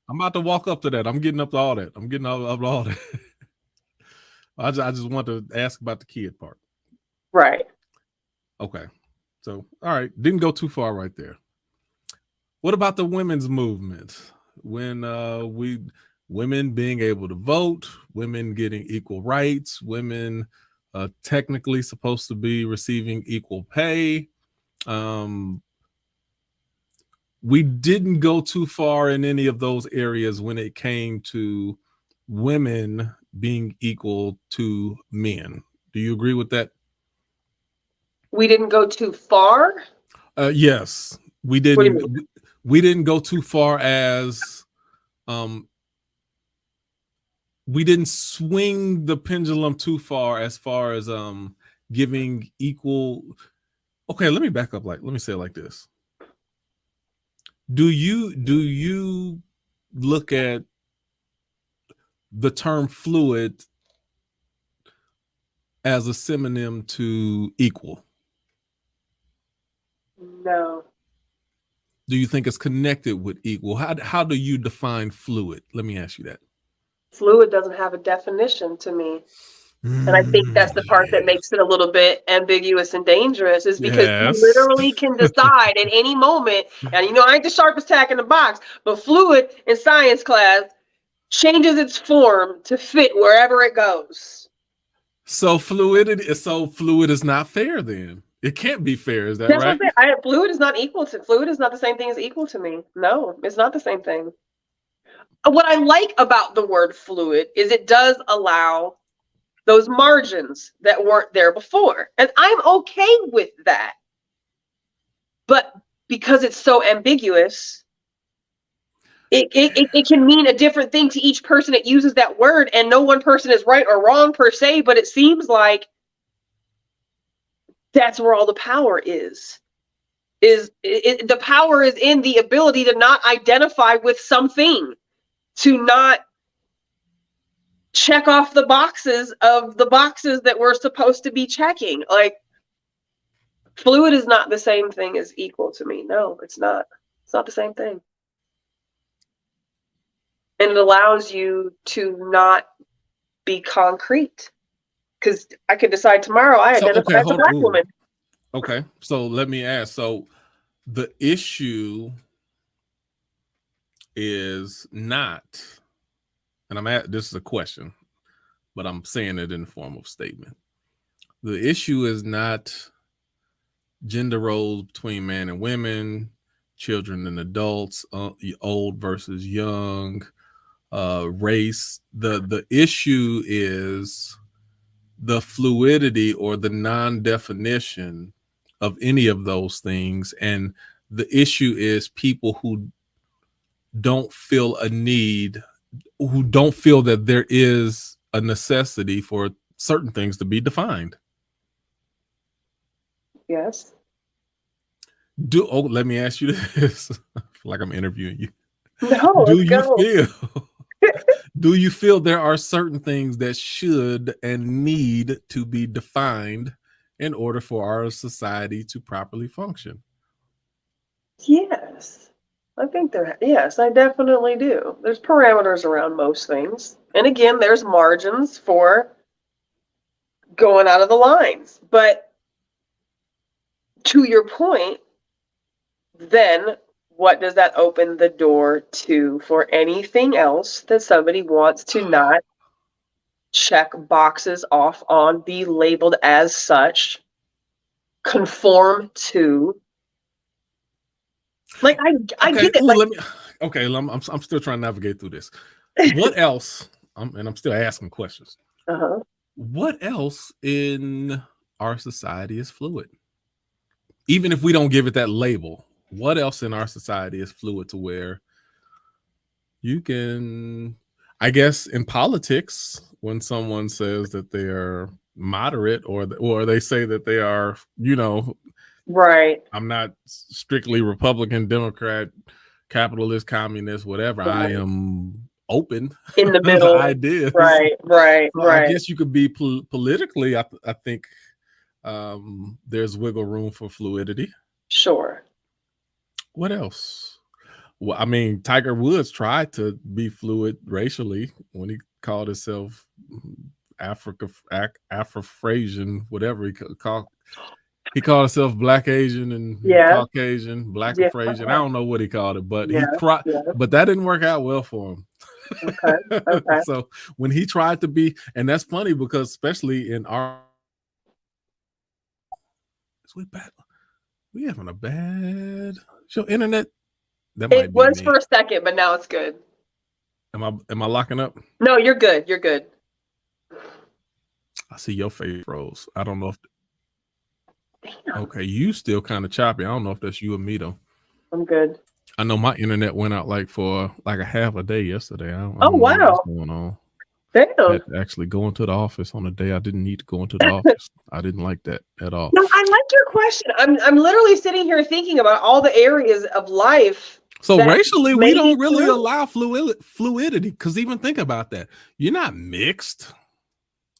I'm about to walk up to that. I'm getting up to all that. I'm getting up to all that. I just want to ask about the kid part. Right. Okay. So, all right. Didn't go too far right there. What about the women's movement? When women being able to vote, women getting equal rights, women technically supposed to be receiving equal pay. We didn't go too far in any of those areas when it came to women being equal to men. Do you agree with that? We didn't go too far? Yes, we didn't. We didn't go too far as we didn't swing the pendulum too far as giving equal. Okay, let me back up. Let me say it like this. Do you look at the term fluid as a synonym to equal? No. Do you think it's connected with equal? How do you define fluid? Let me ask you that. Fluid doesn't have a definition to me. And I think that's the part that makes it a little bit ambiguous and dangerous, is because you literally can decide at any moment, and I ain't the sharpest tack in the box, but fluid in science class changes its form to fit wherever it goes. So fluid is not fair then. It can't be fair, is that right? Fluid is not the same thing as equal to me. No, it's not the same thing. What I like about the word fluid is it does allow those margins that weren't there before. And I'm okay with that. But because it's so ambiguous, it can mean a different thing to each person that uses that word, and no one person is right or wrong per se, but it seems like that's where all the power is. The power is in the ability to not identify with something, to not check off the boxes that we're supposed to be checking. Like, fluid is not the same thing as equal to me. No, it's not. It's not the same thing. And it allows you to not be concrete. Because I could decide tomorrow I identify as a Black woman. Okay, so let me ask. So the issue is not, and this is a question, but I'm saying it in the form of statement. The issue is not gender roles between men and women, children and adults, old versus young, race. The issue is the fluidity or the non-definition of any of those things. And the issue is people who don't feel a need, who don't feel that there is a necessity for certain things to be defined. Yes. Let me ask you this. I feel like I'm interviewing you. No, do you feel there are certain things that should and need to be defined in order for our society to properly function? Yes. Yes, I definitely do. There's parameters around most things. And again, there's margins for going out of the lines. But to your point, then what does that open the door to for anything else that somebody wants to not check boxes off on, be labeled as such, conform to? Like, I get it. I'm still trying to navigate through this. What else? And I'm still asking questions. What else in our society is fluid? Even if we don't give it that label, what else in our society is fluid to where you can? I guess in politics, when someone says that they are moderate or they say that they are, Right. I'm not strictly Republican, Democrat, capitalist, communist, whatever. I Right. am open In the to middle. ideas. Right. So I guess you could be politically. I think there's wiggle room for fluidity. Sure. What else? Well, I mean, Tiger Woods tried to be fluid racially when he called himself Afro-Frasian, whatever he called. He called himself Black Asian and Caucasian, Black Frasian. I don't know what he called it, but he tried. But that didn't work out well for him. Okay. So when he tried to be, and that's funny because especially in our, we having a bad show internet. That might It be was me. for a second, but now it's good. Am I locking up? No, you're good. You're good. I see your face froze. I don't know if. Damn. Okay, you still kind of choppy. I don't know if that's you or me though. I'm good. I know my internet went out for a half a day yesterday. I don't Oh, know wow. what's going on. Damn. I had to actually go into the office on a day I didn't need to go into the office. I didn't like that at all. No, I like your question. I'm literally sitting here thinking about all the areas of life. So racially, we don't really true. allow fluidity. Because even think about that. You're not mixed.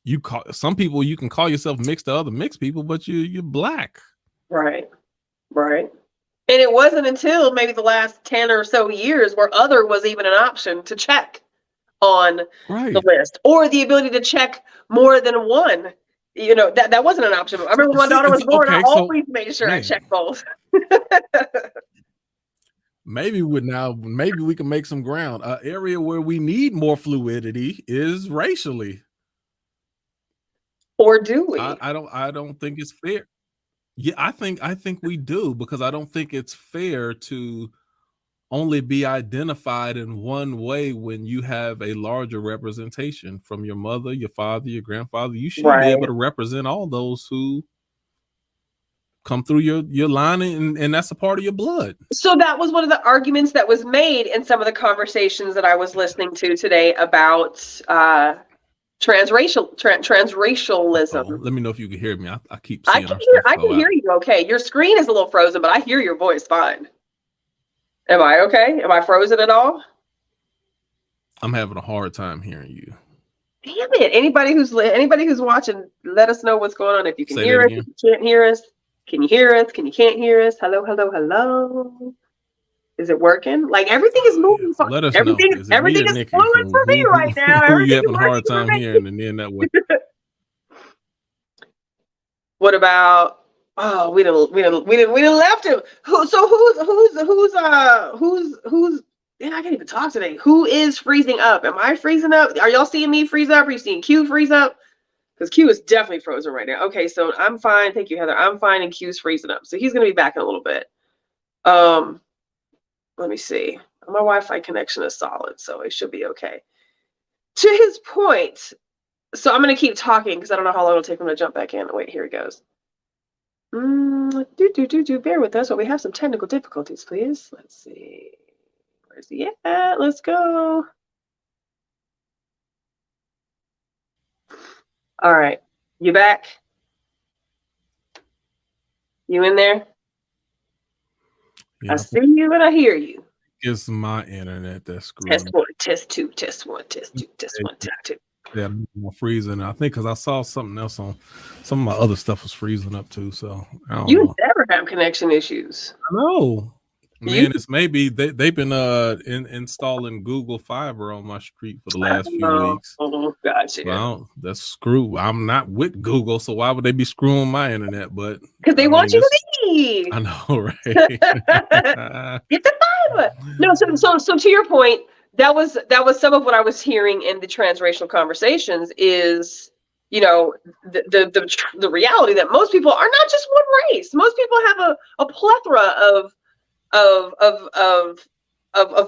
You call some people, you can call yourself mixed to other mixed people, but you're black. Right. And it wasn't until maybe the last 10 or so years where other was even an option to check on the list, or the ability to check more than one. That wasn't an option. I remember when my daughter was born, I always made sure I checked both. Maybe we can make some ground. An area where we need more fluidity is racially. Or do we? I don't think it's fair. Yeah, I think we do, because I don't think it's fair to only be identified in one way when you have a larger representation from your mother, your father, your grandfather. You should be able to represent all those who come through your line, and that's a part of your blood. So that was one of the arguments that was made in some of the conversations that I was listening to today about transracialism. Let me know if you can hear me. I keep I seeing can hear you okay. Your screen is a little frozen, but I hear your voice fine. Am I okay? Am I frozen at all? I'm having a hard time hearing you. Damn it. Anybody who's watching, let us know what's going on. If you can hear us, if you can't hear us. Can you hear us? Can you can't hear us? Hello. Is it working? Like, everything is moving. Let us everything know. everything is fluid for me right now. Who you having a hard time hearing, and then that way. What about? Oh, we didn't left him. Who's? Yeah, I can't even talk today. Who is freezing up? Am I freezing up? Are y'all seeing me freeze up? Are you seeing Q freeze up? Because Q is definitely frozen right now. Okay, so I'm fine. Thank you, Heather. I'm fine, and Q's freezing up. So he's gonna be back in a little bit. Let me see. My Wi-Fi connection is solid, so it should be okay. To his point, so I'm gonna keep talking because I don't know how long it'll take him to jump back in. Wait, here he goes. Bear with us while we have some technical difficulties, please. Let's see. Where's he at? Let's go. All right. You back? You in there? Yeah, I see you and I hear you. It's my internet that's screwed. Test one, test two, test one, test two, test one, test two. Yeah, more freezing. I think because I saw something else on some of my other stuff was freezing up too. So I don't know. Never have connection issues. I know. Man, it's maybe they've been installing Google Fiber on my street for the last few weeks. Oh, gotcha. Well, that's screw. I'm not with Google, so why would they be screwing my internet? But because they want you to leave. I know, right? Get the fiber. No, so to your point, that was some of what I was hearing in the transracial conversations. Is the reality that most people are not just one race. Most people have a plethora of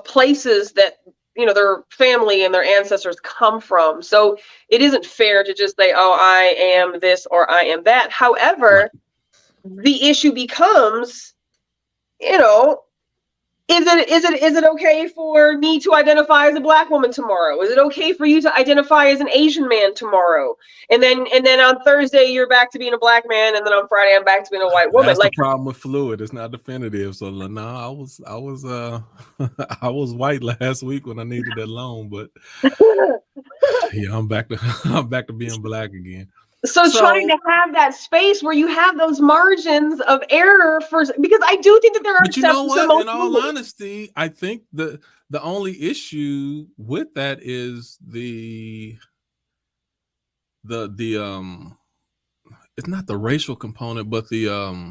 places that their family and their ancestors come from. So it isn't fair to just say, oh, I am this or I am that. However, the issue becomes, Is it okay for me to identify as a black woman tomorrow? Is it okay for you to identify as an Asian man tomorrow? And then on Thursday you're back to being a black man, and then on Friday I'm back to being a white woman. That's Like, the problem with fluid. It's not definitive. So no, I was I was white last week when I needed that loan, but yeah, I'm back to being black again. So trying to have that space where you have those margins of error because I do think that there are But you know exceptions. what? In all honesty, I think the only issue with that is the it's not the racial component, but the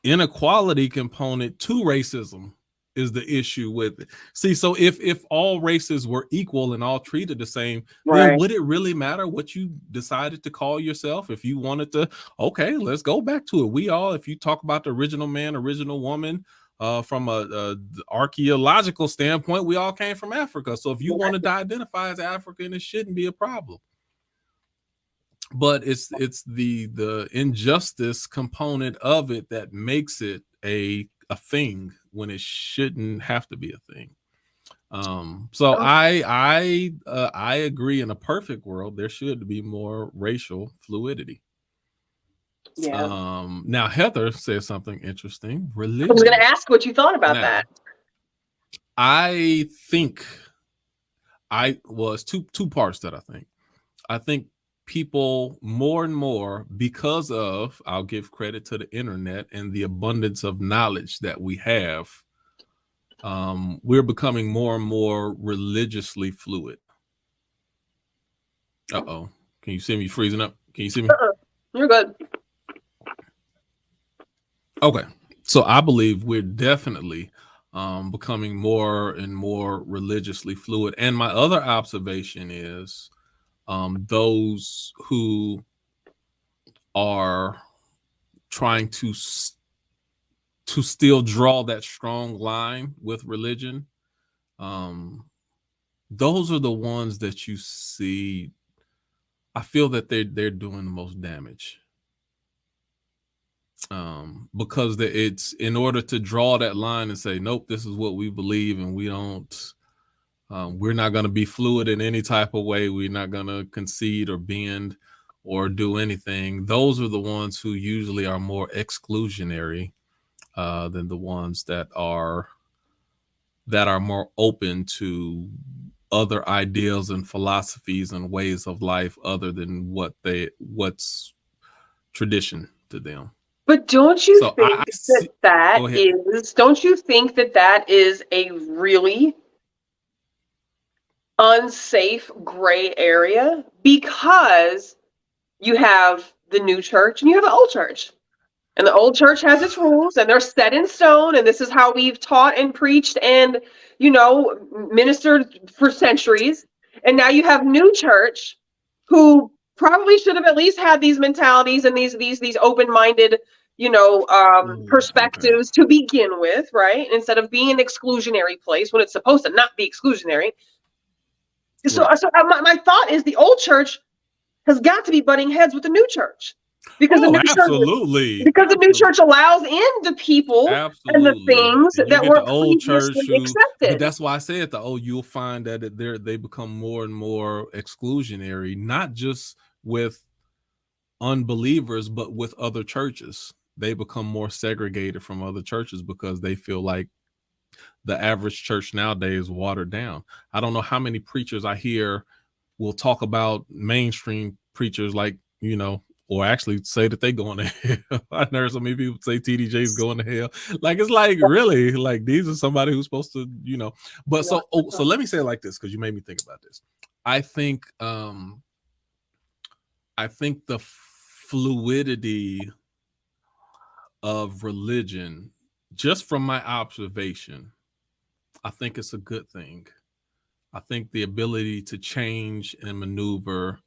inequality component to racism is the issue with it. See, so if all races were equal and all treated the same, then would it really matter what you decided to call yourself? If you wanted to, okay, let's go back to it. We all, if you talk about the original man, original woman, from a archaeological standpoint, we all came from Africa. So if you wanted to identify as African, it shouldn't be a problem. But it's the injustice component of it that makes it a thing when it shouldn't have to be a thing. So I agree, in a perfect world there should be more racial fluidity. Yeah. Now Heather says something interesting. Religion. I was going to ask what you thought about that. I think it's two parts that I think people more and more, because of, I'll give credit to the internet and the abundance of knowledge that we have, we're becoming more and more religiously fluid. Uh-oh. Can you see me freezing up? Can you see me? You're good. Okay. So I believe we're definitely becoming more and more religiously fluid. And my other observation is those who are trying to still draw that strong line with religion, those are the ones that you see. I feel that they're doing the most damage, because it's in order to draw that line and say, nope, this is what we believe, and we don't. We're not going to be fluid in any type of way. We're not going to concede or bend or do anything. Those are the ones who usually are more exclusionary than the ones that are more open to other ideals and philosophies and ways of life other than what's tradition to them. But don't you think don't you think that is a really unsafe gray area? Because you have the new church and you have the old church. And the old church has its rules, and they're set in stone, and this is how we've taught and preached and, ministered for centuries. And now you have new church who probably should have at least had these mentalities and these open-minded, perspectives to begin with, right? Instead of being an exclusionary place when it's supposed to not be exclusionary. So my thought is the old church has got to be butting heads with the new church. Because the new church allows in the people and the things that were old church accepted. But that's why I said you'll find that they become more and more exclusionary, not just with unbelievers, but with other churches. They become more segregated from other churches because they feel like the average church nowadays is watered down. I don't know how many preachers I hear will talk about mainstream preachers like, or actually say that they going to hell. I heard so many people say TDJ's going to hell. Like, it's like, really, like, these are somebody who's supposed to, But so let me say it like this, because you made me think about this. I think the fluidity of religion, just from my observation, I think it's a good thing. I think the ability to change and maneuver,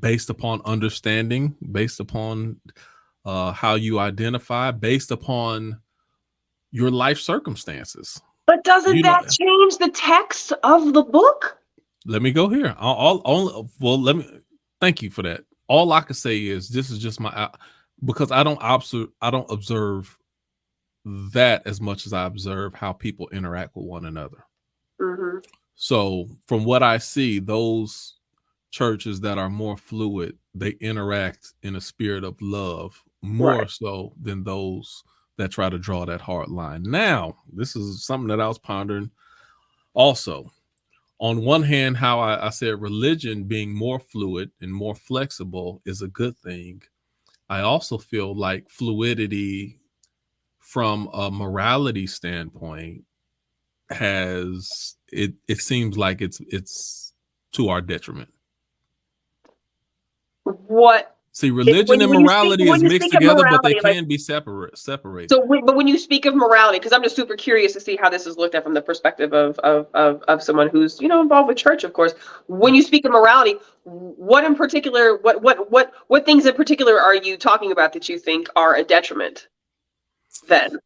based upon understanding, based upon how you identify, based upon your life circumstances. But doesn't that change the text of the book? Let me go here. Thank you for that. All I can say is this is just because I don't observe that as much as I observe how people interact with one another. Mm-hmm. So from what I see, those churches that are more fluid, they interact in a spirit of love more Right. so than those that try to draw that hard line. Now, this is something that I was pondering also. On one hand, how I said religion being more fluid and more flexible is a good thing. I also feel like fluidity from a morality standpoint it seems like it's to our detriment. What See, religion and morality is when you mixed speak of together, but they morality, like, can be separated. so, but when you speak of morality, because I'm just super curious to see how this is looked at from the perspective of someone who's involved with church, of course. When you speak of morality, what in particular, what things in particular are you talking about that you think are a detriment? Then,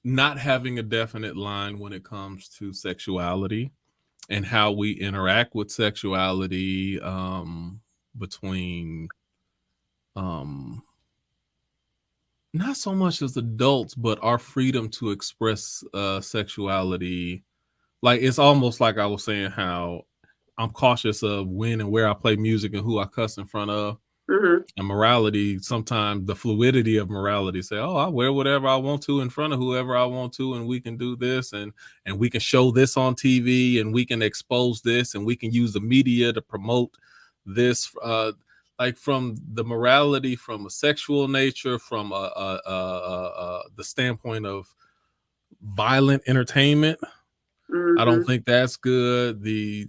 Not having a definite line when it comes to sexuality and how we interact with sexuality between not so much as adults, but our freedom to express sexuality. Like, it's almost like I was saying how I'm cautious of when and where I play music and who I cuss in front of. mm-hmm. And morality, sometimes the fluidity of morality, say, oh, I wear whatever I want to in front of whoever I want to, and we can do this, and we can show this on TV, and we can expose this, and we can use the media to promote this. Like, from the morality, from a sexual nature, from the standpoint of violent entertainment, I don't think that's good. The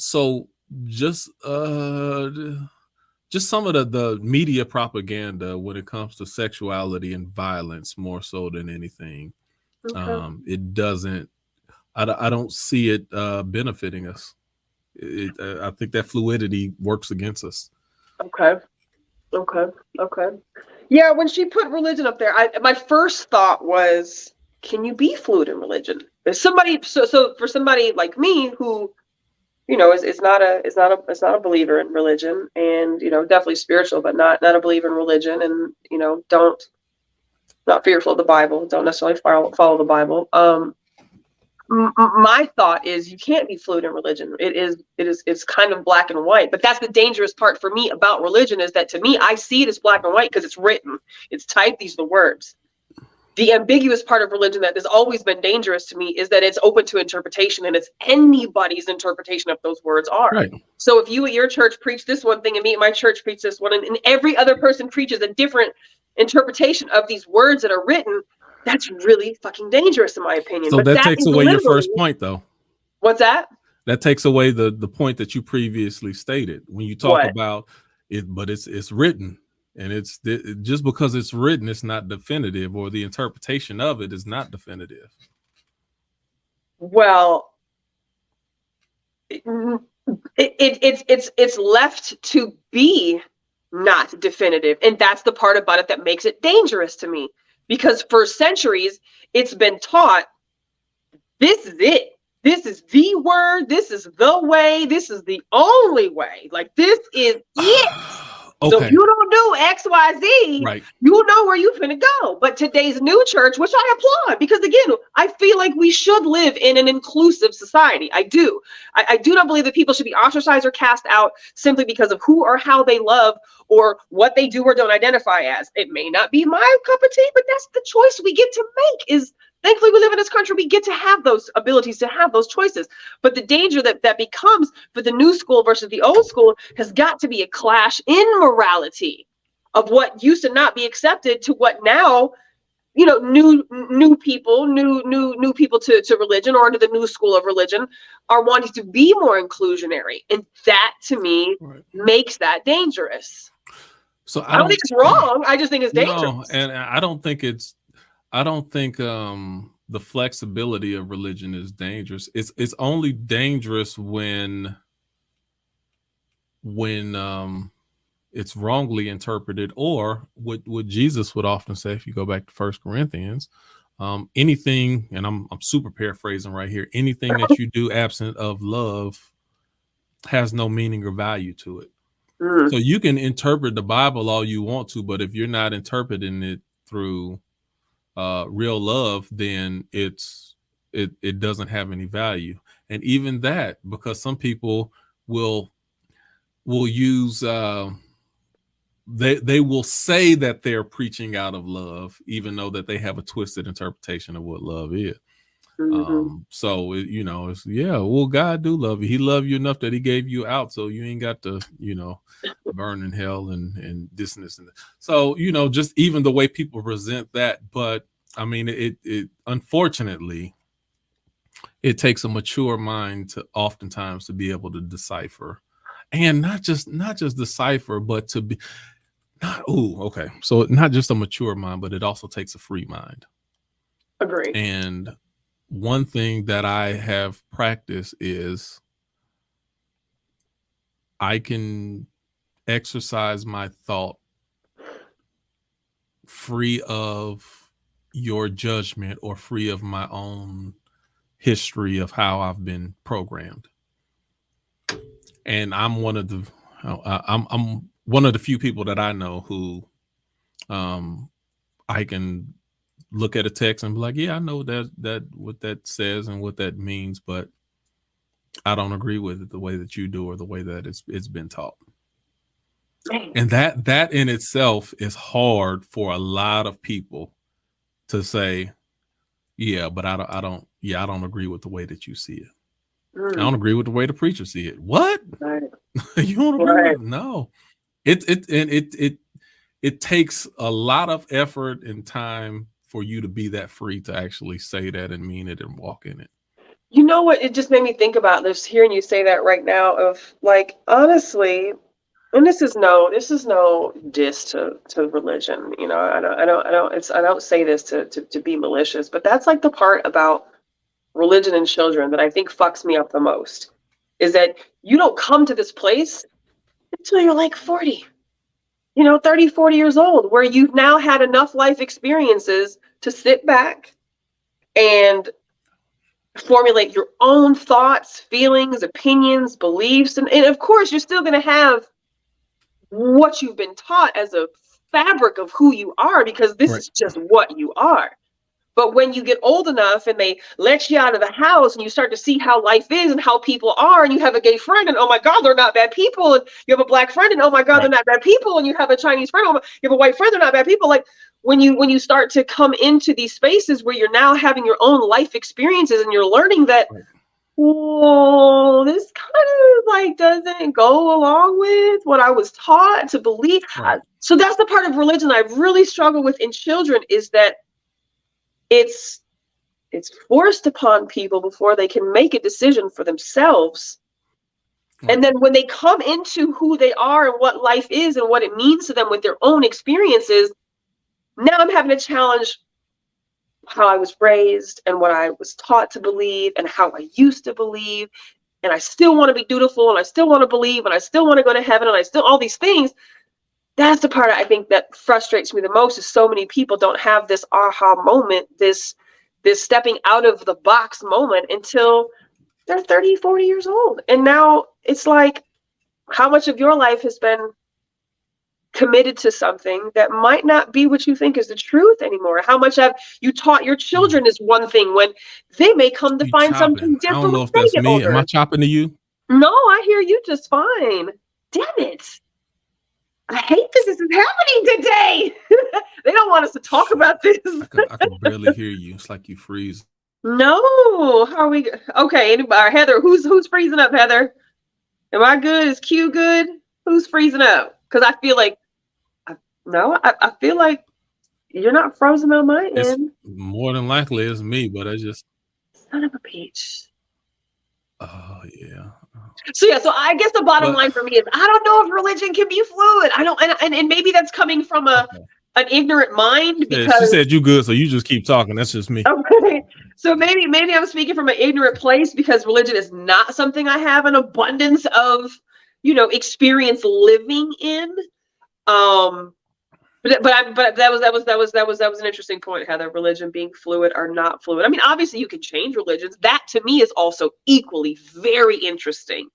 so just some of the media propaganda when it comes to sexuality and violence more so than anything. Okay. It doesn't. I don't see it benefiting us. I think that fluidity works against us. Okay. Yeah, when she put religion up there, my first thought was, can you be fluid in religion? If somebody, so for somebody like me who is not a believer in religion, and definitely spiritual, but not a believer in religion, and not fearful of the Bible, don't necessarily follow the Bible. My thought is, you can't be fluid in religion. It's kind of black and white. But that's the dangerous part for me about religion, is that to me, I see it as black and white because it's written, it's typed, these are the words. The ambiguous part of religion that has always been dangerous to me is that it's open to interpretation, and it's anybody's interpretation of those words are. Right. So if you at your church preach this one thing, and me at my church preach this one, and every other person preaches a different interpretation of these words that are written, that's really fucking dangerous, in my opinion. So but that takes away your first point, though. What's that? That takes away the point that you previously stated when you talk about it, but it's written. And it's just because it's written, it's not definitive, or the interpretation of it is not definitive. Well, it's left to be not definitive, and that's the part about it that makes it dangerous to me, because for centuries it's been taught, this is it. This is the word. This is the way. This is the only way. Like, this is it. Okay. So if you don't do X, Y, Z, right, you know where you're finna go. But today's new church, which I applaud, because again, I feel like we should live in an inclusive society. I do. I do not believe that people should be ostracized or cast out simply because of who or how they love or what they do or don't identify as. It may not be my cup of tea, but that's the choice we get to make. Is thankfully, we live in this country, we get to have those abilities, to have those choices. But the danger that becomes for the new school versus the old school has got to be a clash in morality of what used to not be accepted to what now, new people to religion, or under the new school of religion, are wanting to be more inclusionary. And that, to me, makes that dangerous. So I don't think it's wrong. I just think it's dangerous. No, and I don't think the flexibility of religion is dangerous. It's only dangerous when it's wrongly interpreted, or what Jesus would often say, if you go back to 1 Corinthians, anything, and I'm super paraphrasing right here, anything that you do absent of love has no meaning or value to it. Mm. So you can interpret the Bible all you want to, but if you're not interpreting it through real love, then it doesn't have any value. And even that, because some people will use they will say that they're preaching out of love, even though that they have a twisted interpretation of what love is. Mhm. So it's well, God do love you. He loved you enough that he gave you out, so you ain't got to burn in hell and this and this and that. So just even the way people present that. But I mean, it unfortunately it takes a mature mind to oftentimes to be able to decipher, and not just decipher, but to be not. Oh, okay. So not just a mature mind, but it also takes a free mind. Agree. And one thing that I have practiced is I can exercise my thought free of your judgment or free of my own history of how I've been programmed. And I'm one of the I'm one of the few people that I know who I can look at a text and be like, yeah, I know that what that says and what that means, but I don't agree with it the way that you do or the way that it's been taught. And that in itself is hard for a lot of people to say, yeah, but I don't agree with the way that you see it. I don't agree with the way the preacher see it. What? Right. You don't agree Right. with it? No. It takes a lot of effort and time for you to be that free to actually say that and mean it and walk in it. You know what? It just made me think about this, hearing you say that right now, of like, honestly, and this is no diss to religion. I don't say this to be malicious, but that's like the part about religion and children that I think fucks me up the most, is that you don't come to this place until you're like 40, 30, 40 years old, where you've now had enough life experiences to sit back and formulate your own thoughts, feelings, opinions, beliefs. And of course, you're still going to have what you've been taught as a fabric of who you are, because this Right. is just what you are. But when you get old enough and they let you out of the house and you start to see how life is and how people are, and you have a gay friend and oh my God, they're not bad people. And you have a black friend and oh my God, Right. they're not bad people. And you have a Chinese friend, you have a white friend, they're not bad people. Like when you start to come into these spaces where you're now having your own life experiences and you're learning that, Right. whoa, this kind of like doesn't go along with what I was taught to believe. Right. So that's the part of religion I really struggle with in children, is that it's forced upon people before they can make a decision for themselves. Right. And then when they come into who they are and what life is and what it means to them with their own experiences, now I'm having to challenge how I was raised and what I was taught to believe and how I used to believe. And I still want to be dutiful and I still want to believe and I still want to go to heaven and I still, all these things. That's the part I think that frustrates me the most, is so many people don't have this aha moment, this stepping out of the box moment until they're 30, 40 years old. And now it's like, how much of your life has been committed to something that might not be what you think is the truth anymore? How much have you taught your children is one thing when they may come to You find chopping. something I don't different know when if they that's get me. Am I older? chopping to you? No, I hear you just fine. Damn it. I hate this. This is happening today. They don't want us to talk about this. I could barely hear you. It's like you freeze. No. How are we? Okay. Anybody? Heather, who's freezing up? Heather, am I good? Is Q good? Who's freezing up? Because I feel like, I feel like you're not frozen on my It's end. more than likely it's me, but I just. Son of a peach. Oh yeah. So yeah, so I guess the bottom line for me is I don't know if religion can be fluid. I don't, and maybe that's coming from an ignorant mind, because she said you good, so you just keep talking. That's just me. Okay. So maybe I'm speaking from an ignorant place, because religion is not something I have an abundance of, experience living in. But that was an interesting point, Heather. Religion being fluid or not fluid. I mean, obviously you can change religions. That to me is also equally very interesting.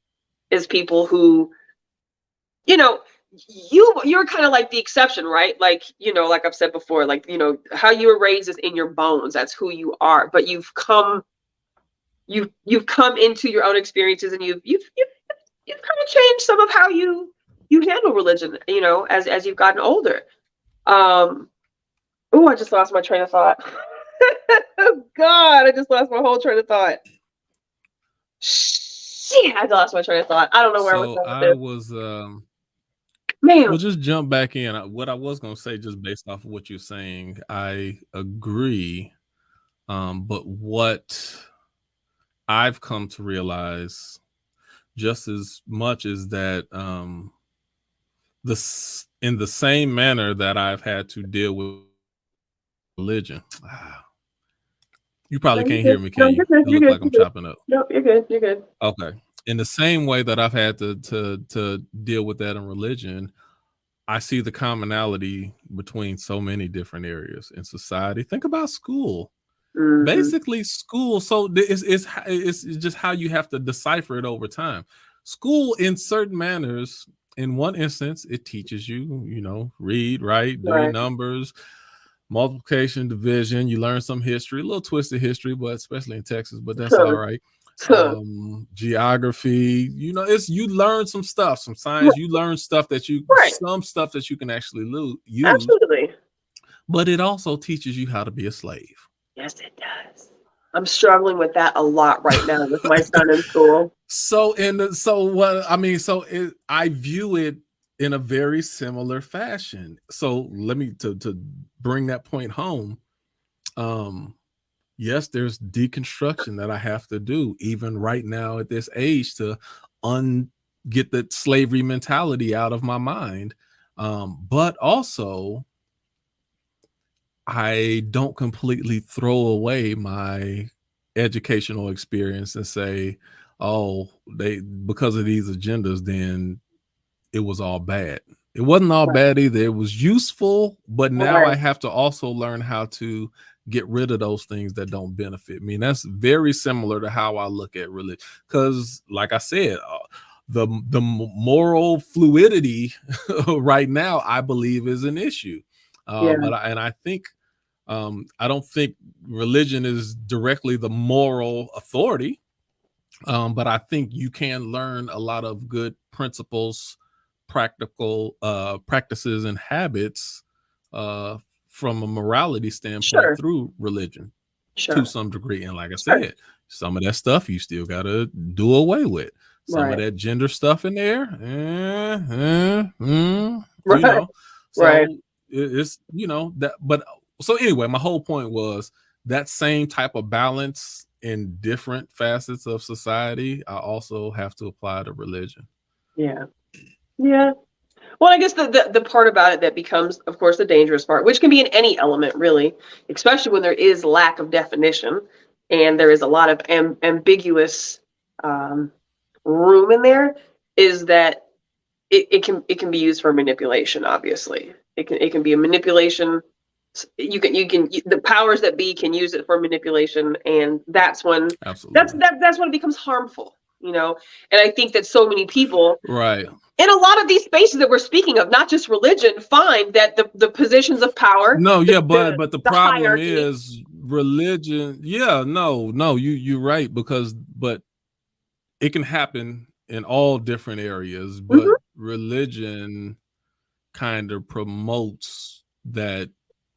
is people who, you're kind of like the exception, right? Like, like I've said before, like, how you were raised is in your bones. That's who you are. But you've come into your own experiences, and you've kind of changed some of how you handle religion, as you've gotten older. Oh, I just lost my train of thought. Oh God, I just lost my whole train of thought. Shit, I lost my train of thought. I don't know where I was going with this. Man. Well, just jump back in. What I was going to say, just based off of what you're saying, I agree. But what I've come to realize just as much is that in the same manner that I've had to deal with religion. You probably can't hear me, can you? It looks like I'm chopping up. No, you're good. You're good. Okay. In the same way that I've had to deal with that in religion, I see the commonality between so many different areas in society. Think about school. Mm-hmm. Basically, school. So it's just how you have to decipher it over time. School, in certain manners, in one instance, it teaches you, read, write, do your numbers, multiplication, division. You learn some history, a little twisted history, but especially in Texas, but that's all right. Geography, you learn some stuff, some science. You learn stuff that some stuff that you can actually use. Absolutely. But it also teaches you how to be a slave. Yes, it does. I'm struggling with that a lot right now with my son in school. I view it in a very similar fashion. So let me to bring that point home. Yes, there's deconstruction that I have to do even right now at this age to get the slavery mentality out of my mind. But also, I don't completely throw away my educational experience and say, oh, because of these agendas, then it was all bad. It wasn't all bad either. It was useful, but now I have to also learn how to get rid of those things that don't benefit me. And that's very similar to how I look at religion. Because like I said, the moral fluidity right now, I believe, is an issue. But I think I don't think religion is directly the moral authority. But I think you can learn a lot of good principles, practical practices and habits from a morality standpoint through religion to some degree. And like I said, some of that stuff you still got to do away with. Some of that gender stuff in there. It's, that, but so anyway, my whole point was that same type of balance in different facets of society, I also have to apply to religion. Yeah. Well, I guess the part about it that becomes, of course, the dangerous part, which can be in any element, really, especially when there is lack of definition and there is a lot of ambiguous room in there, is that it can be used for manipulation. Obviously, it can be a manipulation. The powers that be can use it for manipulation, and that's when that's when it becomes harmful. And I think that so many people, in a lot of these spaces that we're speaking of, not just religion, find that the positions of power. But the problem hierarchy is religion. You're right, but it can happen in all different areas, but religion kind of promotes that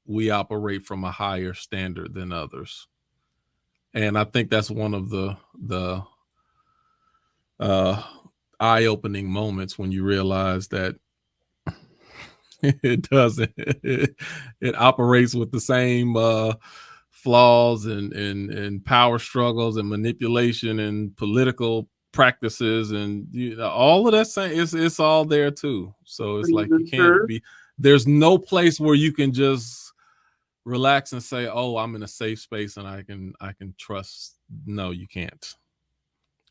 we operate from a higher standard than others. And I think that's one of the eye-opening moments when you realize that it doesn't. It operates with the same flaws and power struggles and manipulation and political practices and all of that. It's all there too. So it's like you can't be. There's no place where you can just relax and say, "Oh, I'm in a safe space and I can trust." No, you can't.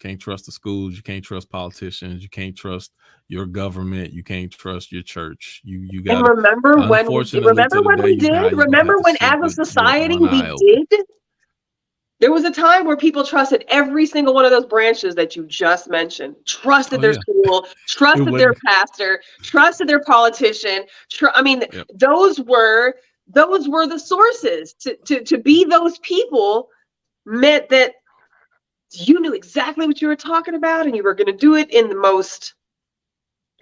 Can't trust the schools. You can't trust politicians. You can't trust your government. You can't trust your church. You got. And remember when we did? Remember when, as a society, we did There was a time where people trusted every single one of those branches that you just mentioned, trusted Oh their yeah. school, It trusted their wasn't. pastor, trusted their politician. I mean, Yep. those were the sources. To be those people meant that you knew exactly what you were talking about, and you were going to do it in the most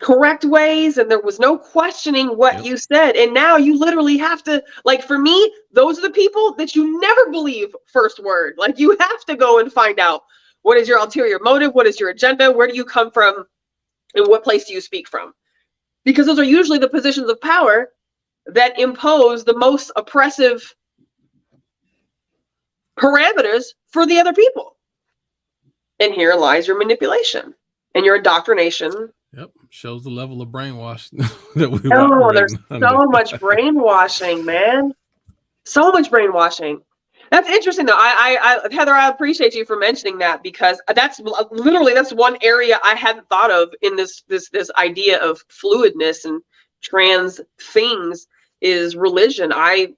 correct ways, and there was no questioning what Yep. you said. And now you literally have to, like, for me, those are the people that you never believe first word. Like, you have to go and find out, what is your ulterior motive, what is your agenda, where do you come from, and what place do you speak from? Because those are usually the positions of power that impose the most oppressive parameters for the other people. And here lies your manipulation and your indoctrination. Yep. Shows the level of brainwash that we were Oh, there's operating under. so much brainwashing, man. So much brainwashing. That's interesting, though. Heather, I appreciate you for mentioning that, because that's literally, that's one area I hadn't thought of in this idea of fluidness and trans things is religion.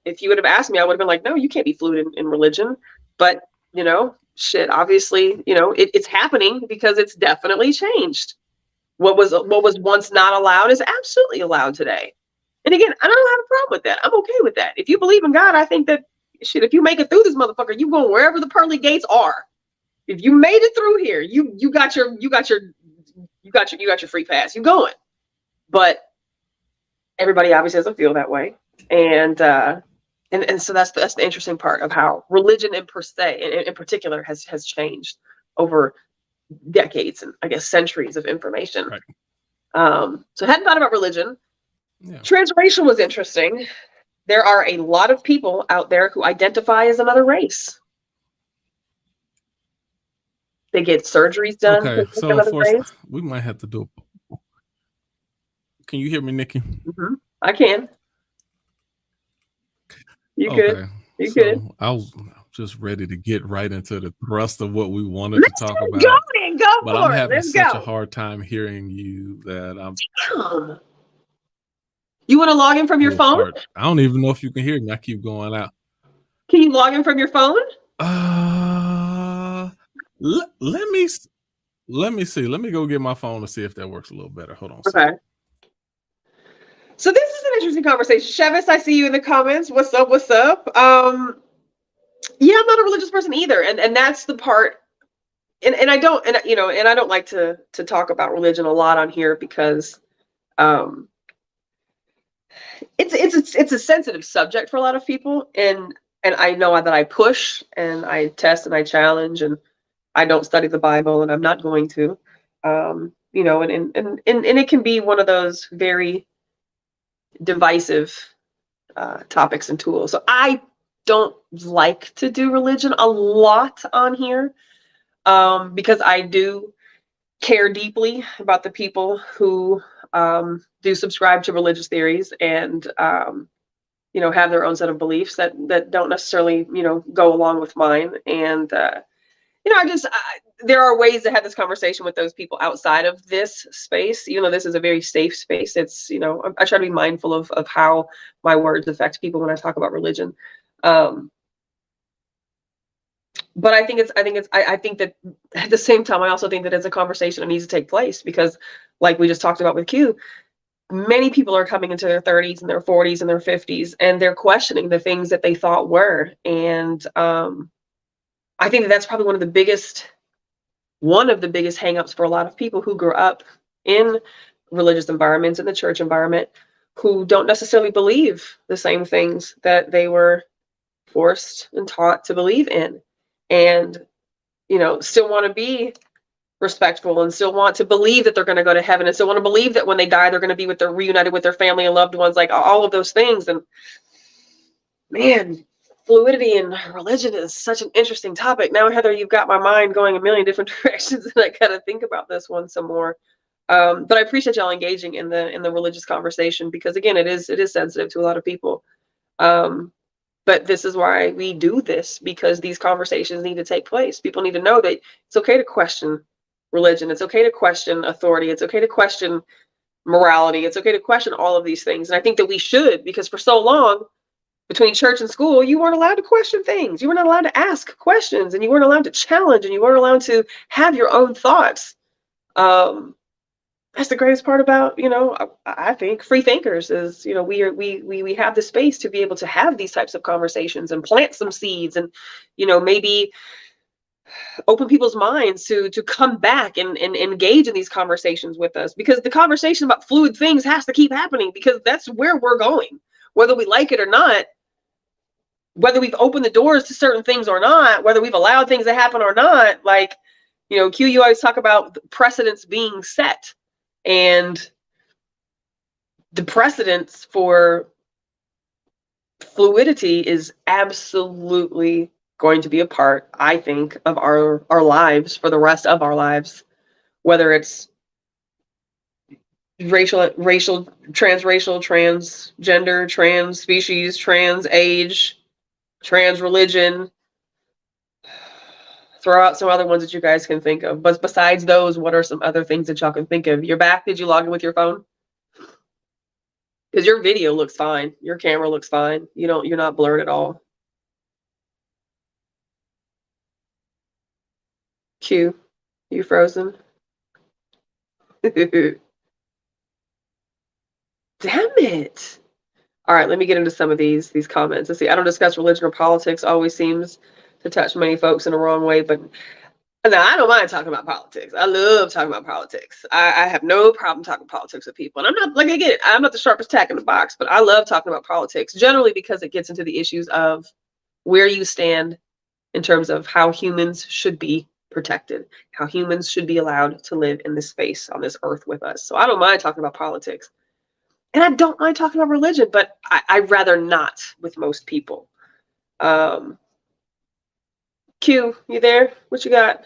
If you would have asked me, I would have been like, no, you can't be fluid in religion. But shit, obviously, it's happening because it's definitely changed. What was once not allowed is absolutely allowed today. And again, I don't have a problem with that. I'm okay with that. If you believe in God, I think that shit, if you make it through this motherfucker, you going wherever the pearly gates are. If you made it through here, you got your free pass. You going. But everybody obviously doesn't feel that way. And so that's the interesting part of how religion in particular has changed over decades and I guess centuries of information. Right. So I hadn't thought about religion. Yeah. Transracial was interesting. There are a lot of people out there who identify as another race. They get surgeries done. Okay, so we might have to do it. Can you hear me, Nikki? Mm-hmm. I can. You okay. good? You good? I was just ready to get right into the thrust of what we wanted to talk about. But I'm having such a hard time hearing you that I'm. Damn. You want to log in from your phone? I don't even know if you can hear me. I keep going out. Can you log in from your phone? Let me see. Let me go get my phone to see if that works a little better. Hold on. Okay. So this is an interesting conversation. Chevis, I see you in the comments. What's up? What's up? Yeah, I'm not a religious person either, and that's the part. And I don't, and I don't like to talk about religion a lot on here because it's a sensitive subject for a lot of people, and I know that I push and I test and I challenge, and I don't study the Bible, and I'm not going to, and it can be one of those very divisive topics and tools. So I don't like to do religion a lot on here because I do care deeply about the people who do subscribe to religious theories and have their own set of beliefs that don't necessarily go along with mine. And there are ways to have this conversation with those people outside of this space, even though this is a very safe space. It's I try to be mindful of how my words affect people when I talk about religion. But I think that at the same time, I also think that it's a conversation that needs to take place because, like we just talked about with Q, many people are coming into their 30s and their 40s and their 50s, and they're questioning the things that they thought were. And I think that's probably one of the biggest hangups for a lot of people who grew up in religious environments, in the church environment, who don't necessarily believe the same things that they were forced and taught to believe in, and still want to be respectful and still want to believe that they're going to go to heaven and still want to believe that when they die they're going to be reunited with their family and loved ones, like all of those things. And man, fluidity in religion is such an interesting topic. Now, Heather, you've got my mind going a million different directions, and I gotta think about this one some more. But I appreciate y'all engaging in the religious conversation because, again, it is sensitive to a lot of people. But this is why we do this, because these conversations need to take place. People need to know that it's okay to question religion. It's okay to question authority. It's okay to question morality. It's okay to question all of these things. And I think that we should, because for so long, between church and school, you weren't allowed to question things. You weren't allowed to ask questions, and you weren't allowed to challenge, and you weren't allowed to have your own thoughts. That's the greatest part about, I think free thinkers is, we have the space to be able to have these types of conversations and plant some seeds, and maybe open people's minds to come back and engage in these conversations with us, because the conversation about fluid things has to keep happening, because that's where we're going, whether we like it or not, whether we've opened the doors to certain things or not, whether we've allowed things to happen or not. Like, Q, you always talk about precedents being set, and the precedents for fluidity is absolutely going to be a part, I think, of our lives for the rest of our lives, whether it's racial, transracial, transgender, trans species, trans age, trans religion. Throw out some other ones that you guys can think of. But besides those, what are some other things that y'all can think of? You're back? Did you log in with your phone? Because your video looks fine. Your camera looks fine. You're not blurred at all. Q, you frozen? Damn it. All right, let me get into some of these comments. Let's see. I don't discuss religion or politics. Always seems to touch many folks in the wrong way, but no, I don't mind talking about politics. I love talking about politics. I have no problem talking politics with people. And I'm not, like, again, I'm not the sharpest tack in the box, but I love talking about politics, generally because it gets into the issues of where you stand in terms of how humans should be protected, how humans should be allowed to live in this space on this earth with us. So I don't mind talking about politics. And I don't mind talking about religion, but I'd rather not with most people. Q, you there? What you got?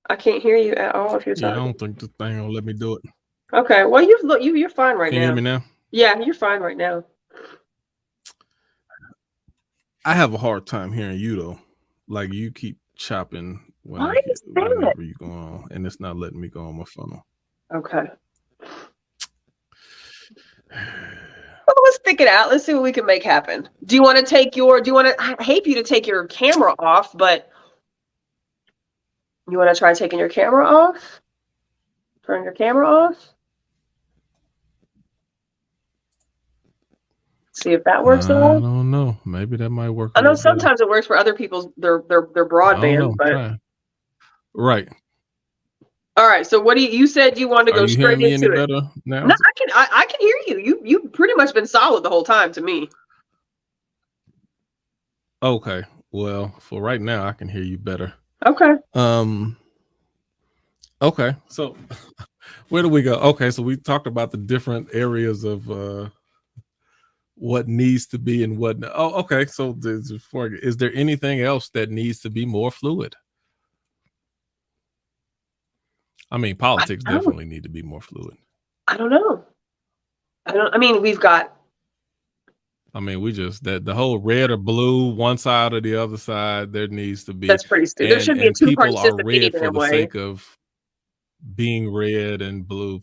I can't hear you at all if you're talking. Yeah, I don't think this thing will let me do it. Okay, well, you're fine right now. Can you hear me now? Yeah, you're fine right now. I have a hard time hearing you though. Like, you keep chopping Why is that? whenever you go on, and it's not letting me go on my funnel. Okay. Well, let's stick it out. Let's see what we can make happen. I hate for you to take your camera off, but you want to try taking your camera off? Turn your camera off? See if that works at all. I don't know. Maybe that might work. I know sometimes it works for other people's their broadband, but right. All right. So what you said you wanted to go straight into it. Are you hearing me any better now? No, I can hear you. You've pretty much been solid the whole time to me. Okay. Well, for right now, I can hear you better. Okay. Okay. So where do we go? Okay. So we talked about the different areas of what needs to be and what. Oh, okay. So is there anything else that needs to be more fluid? I mean, politics definitely need to be more fluid. I don't know. I mean, we've got. I mean, we just the whole red or blue, one side or the other side. There needs to be. That's pretty stupid. There should be a two-party system. People are red for the sake of being red and blue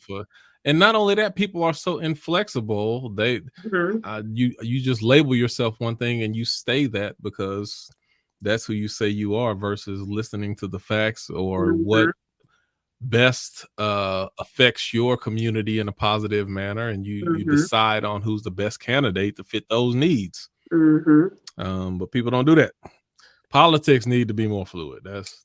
and not only that, people are so inflexible. They, you just label yourself one thing and you stay that because that's who you say you are, versus listening to the facts or what best affects your community in a positive manner, and you decide on who's the best candidate to fit those needs. But people don't do that. Politics need to be more fluid. That's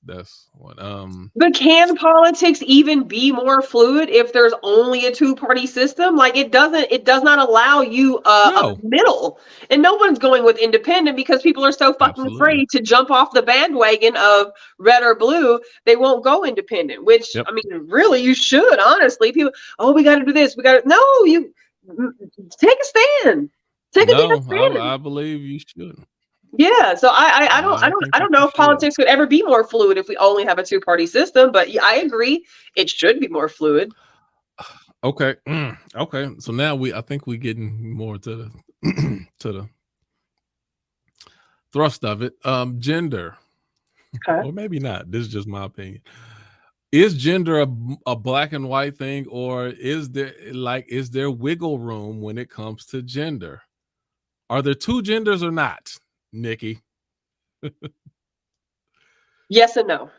what. But can politics even be more fluid if there's only a two-party system? Like, it does not allow you a middle, and no one's going with independent because people are so fucking afraid to jump off the bandwagon of red or blue. They won't go independent, which I mean, really, you should. Honestly, people, we got to do this. You take a stand. Take a damn stand. I believe you should. Yeah, so I don't know if politics could ever be more fluid if we only have a two-party system, but I agree it should be more fluid. Okay. Okay. So now I think we're getting more to the thrust of it. Gender. Or maybe not. This is just my opinion. Is gender a black and white thing, or is there wiggle room when it comes to gender? Are there two genders or not, Nikki? Yes and no.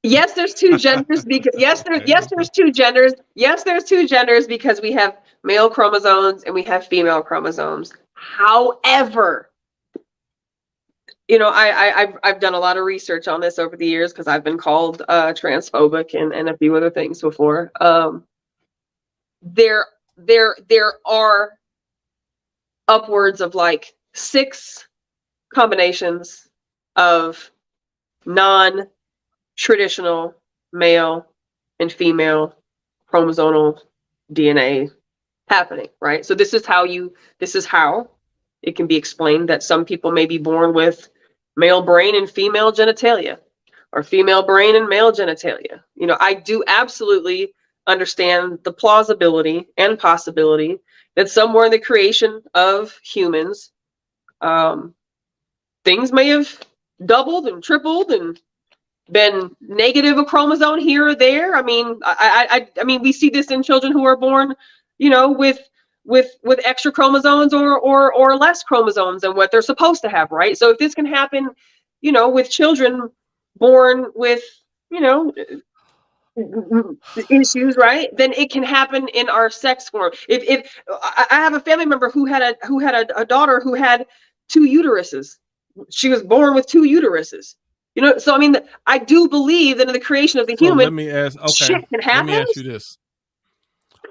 Yes, there's two genders because there's two genders. Yes, there's two genders because we have male chromosomes and we have female chromosomes. However, you know, I've done a lot of research on this over the years because I've been called transphobic and a few other things before. There are upwards of like 6 combinations of non-traditional male and female chromosomal DNA happening, right? So this is how it can be explained that some people may be born with male brain and female genitalia, or female brain and male genitalia. You know, I do absolutely understand the plausibility and possibility that somewhere in the creation of humans, things may have doubled and tripled and been negative a chromosome here or there. I mean, I mean, we see this in children who are born, you know, with extra chromosomes or less chromosomes than what they're supposed to have, right? So if this can happen, you know, with children born with, you know, issues, right? Then it can happen in our sex form. If I have a family member who had a daughter who had 2 uteruses. She was born with 2 uteruses. You know, so I mean, I do believe that in the creation of the human, let me ask. Okay, shit can happen. Let me ask you this: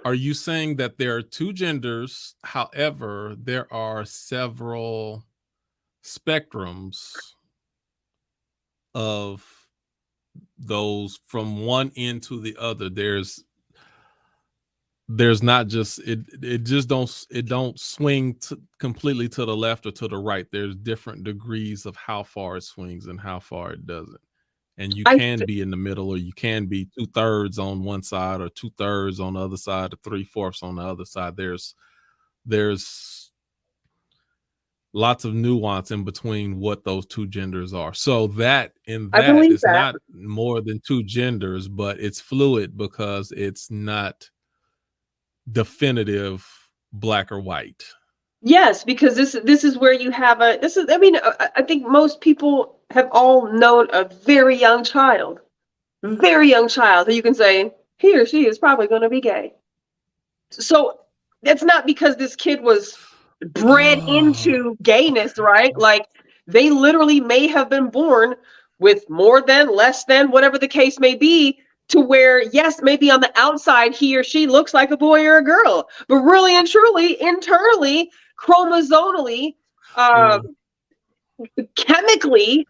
are you saying that there are 2 genders? However, there are several spectrums of those from one end to the other. There's not just it just don't swing completely to the left or to the right. There's different degrees of how far it swings and how far it doesn't. And you can be in the middle, or you can be 2/3 on one side or 2/3 on the other side, or 3/4 on the other side. There's lots of nuance in between what those 2 genders are. So that is not more than 2 genders, but it's fluid because it's not definitive black or white. Yes, because this is where you have I mean, I think most people have all known a very young child who you can say he or she is probably going to be gay. So that's not because this kid was bred into gayness, right? Like, they literally may have been born with more than, less than, whatever the case may be, to where, yes, maybe on the outside he or she looks like a boy or a girl, but really and truly, internally, chromosomally, chemically,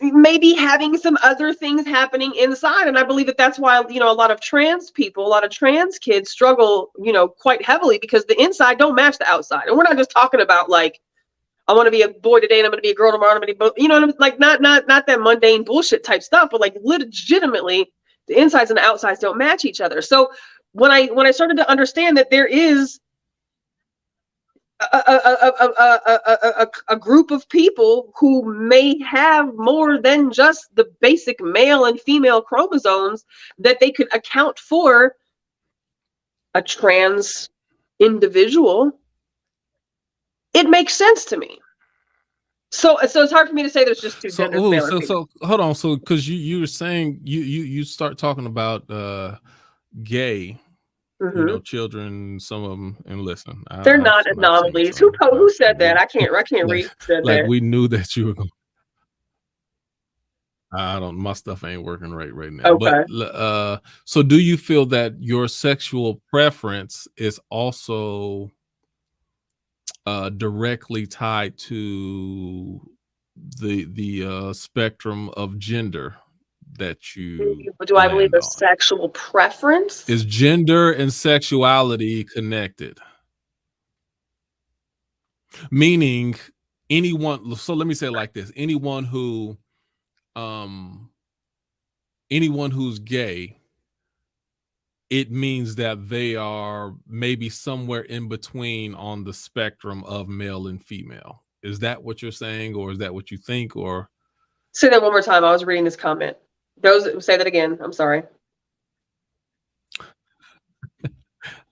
maybe having some other things happening inside. And I believe that that's why, you know, a lot of trans people, a lot of trans kids struggle, you know, quite heavily because the inside don't match the outside. And we're not just talking about like, I want to be a boy today and I'm going to be a girl tomorrow. I'm going to be, you know, like not that mundane bullshit type stuff, but like legitimately the insides and the outsides don't match each other. So when I started to understand that there is a group of people who may have more than just the basic male and female chromosomes, that they could account for a trans individual, it makes sense to me. So it's hard for me to say there's just 2 genders. So hold on. So because you were saying you start talking about gay. Mm-hmm. You know, children, some of them, and listen, they're not anomalies. Who said that? I can't read. Said like that. We knew that you were going. My stuff ain't working right now. Okay. But so do you feel that your sexual preference is also directly tied to the spectrum of gender that you do I believe a sexual preference? Is gender and sexuality connected? Meaning anyone, so let me say it like this: anyone who's gay, it means that they are maybe somewhere in between on the spectrum of male and female. Is that what you're saying, or is that what you think? Or say that one more time. I was reading this comment. Say that again. I'm sorry.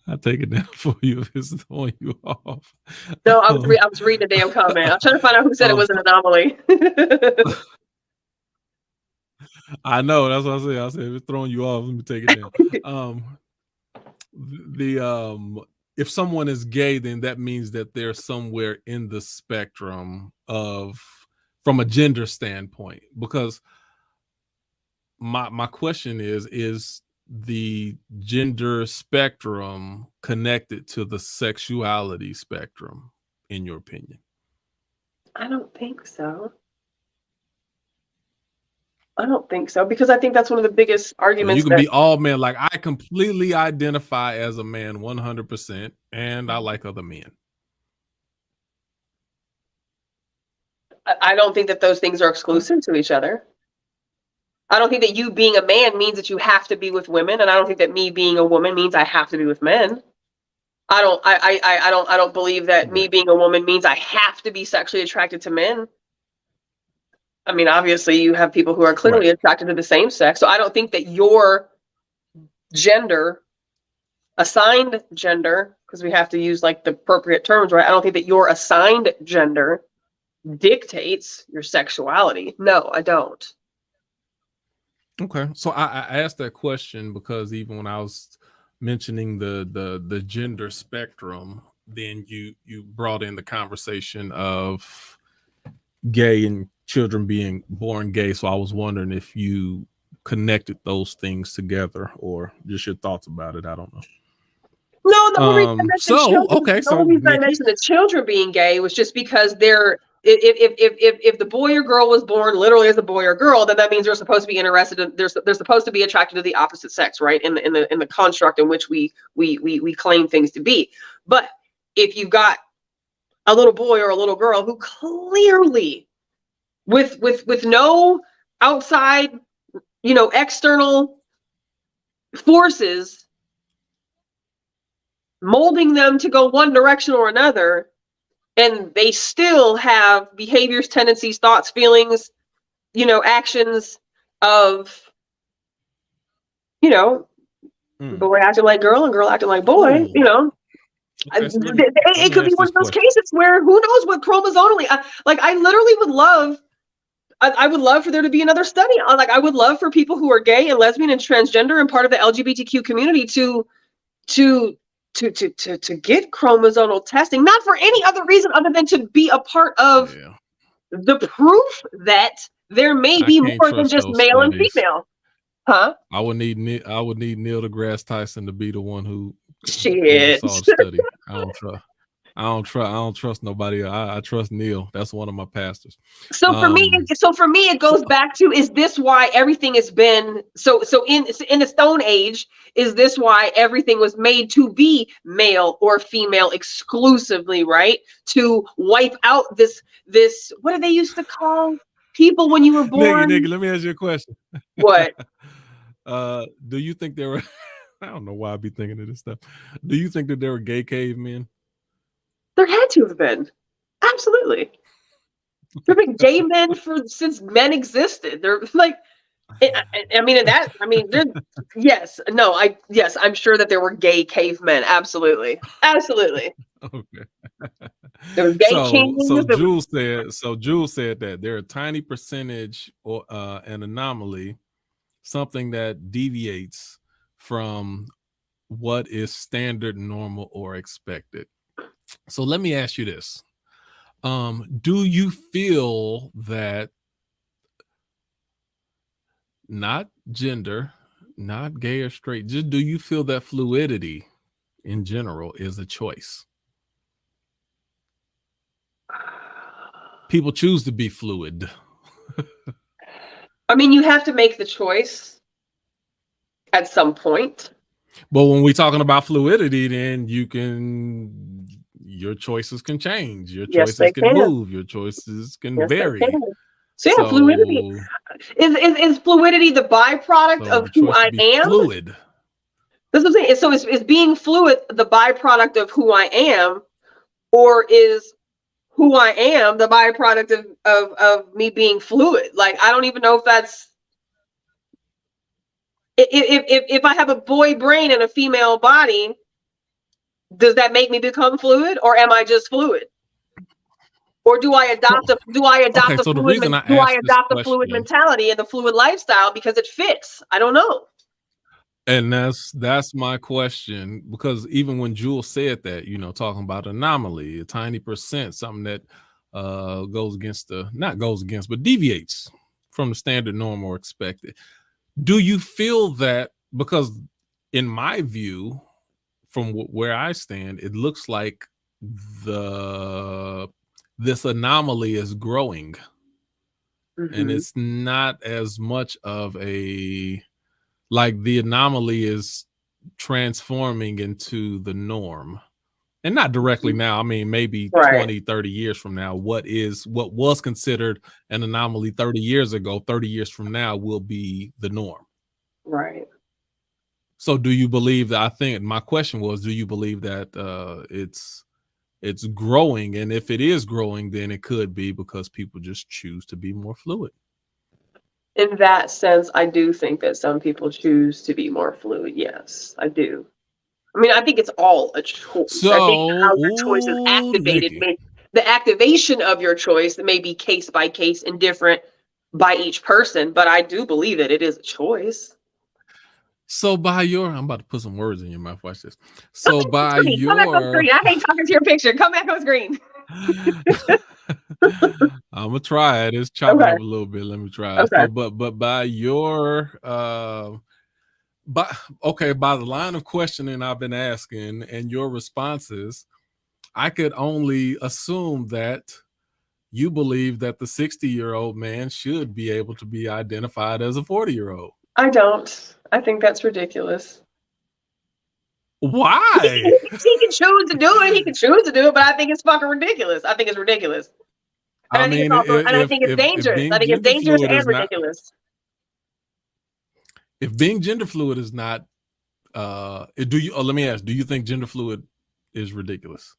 I take it down for you if it's throwing you off. No, I was reading a damn comment. I'm trying to find out who said it was an anomaly. I know, that's what I said. I said if it's throwing you off, let me take it down. If someone is gay, then that means that they're somewhere in the spectrum of, from a gender standpoint. Because my question is the gender spectrum connected to the sexuality spectrum, in your opinion? I don't think so. I don't think so, because I think that's one of the biggest So arguments you can that be all men, like I completely identify as a man 100%, and I like other men. I don't think that those things are exclusive to each other. I don't think that you being a man means that you have to be with women, and I don't think that me being a woman means I have to be with men. I don't believe that me being a woman means I have to be sexually attracted to men. I mean, obviously you have people who are clearly attracted to the same sex. So I don't think that your gender, assigned gender, because we have to use like the appropriate terms, right? I don't think that your assigned gender dictates your sexuality. No, I don't. Okay, so I asked that question because even when I was mentioning the gender spectrum, then you brought in the conversation of gay and children being born gay. So I was wondering if you connected those things together or just your thoughts about it. I don't know. No, the only reason I mentioned Nikki, I mentioned the children being gay was just because they're, if the boy or girl was born literally as a boy or girl, then that means they're supposed to be interested in, they're supposed to be attracted to the opposite sex, right? In the construct in which we claim things to be. But if you've got a little boy or a little girl who clearly, with no outside, external forces molding them to go one direction or another, and they still have behaviors, tendencies, thoughts, feelings, actions of, boy acting like girl and girl acting like boy, Okay, so it could be one of those cases where who knows what chromosomally, I literally would love, I would love for there to be another study on, like, I would love for people who are gay and lesbian and transgender and part of the LGBTQ community to get chromosomal testing, not for any other reason other than to be a part of the proof that there may be more than just male and female. Huh? I would need Neil deGrasse Tyson to be the one who shit oversaw the study. I don't trust nobody. I trust Neil. That's one of my pastors. So for me, it goes back to, is this why everything has been so in the Stone Age? Is this why everything was made to be male or female exclusively, right? To wipe out this what did they used to call people when you were born? Nikki, let me ask you a question. What? Do you think there were I don't know why I'd be thinking of this stuff. Do you think that there were gay cavemen? There had to have been. Absolutely. There have been gay men since men existed. They're like, yes, I'm sure that there were gay cavemen. Absolutely. Absolutely. Okay. There was gay kings. So Jules said that there are a tiny percentage or an anomaly, something that deviates from what is standard, normal, or expected. So let me ask you this. Do you feel that, not gender, not gay or straight, just do you feel that fluidity in general is a choice? People choose to be fluid. I mean, you have to make the choice at some point. But when we're talking about fluidity, then your choices can change. Your choices can move. Your choices can vary. So yeah, fluidity. Is fluidity the byproduct of who I am? Fluid. That's what I'm saying. So is being fluid the byproduct of who I am, or is who I am the byproduct of me being fluid? Like, I don't even know if that's, if I have a boy brain and a female body, Does that make me become fluid, or am I just fluid? Or do I adopt Okay, so the reason I asked this a fluid question, mentality and the fluid lifestyle because it fits? I don't know. and that's my question, because even when Jules said that, talking about anomaly, a tiny percent, something that goes against not goes against, but deviates from the standard norm or expected. Do you feel that? Because in my view, from where I stand, it looks like this anomaly is growing, and it's not as much of a, like, the anomaly is transforming into the norm, and not directly now. I mean, maybe Right. 20, 30 years from now, what was considered an anomaly 30 years ago, 30 years from now will be the norm. Right. So do you believe that? I think my question was, do you believe that it's growing? And if it is growing, then it could be because people just choose to be more fluid. In that sense, I do think that some people choose to be more fluid. Yes, I do. I mean, I think it's all a choice. I think So, how your choice is activated, Nikki, the activation of your choice may be case by case and different by each person, but I do believe that it is a choice. so I'm about to put some words in your mouth. Watch this. So by Come back on screen. I hate talking to your picture. Come back on screen. I'm gonna try it. It's chopping Okay. up a little bit. Let me try it. Okay. So, but by your by the line of questioning I've been asking and your responses, I could only assume that you believe that the 60-year-old man should be able to be identified as a 40-year-old. I don't. I think that's ridiculous. Why? He can choose to do it. He can choose to do it, but I think it's fucking ridiculous. I think it's ridiculous. And I think it's also, and I think it's dangerous. I think it's dangerous and ridiculous. If being gender fluid is not, do you? Let me ask: do you think gender fluid is ridiculous?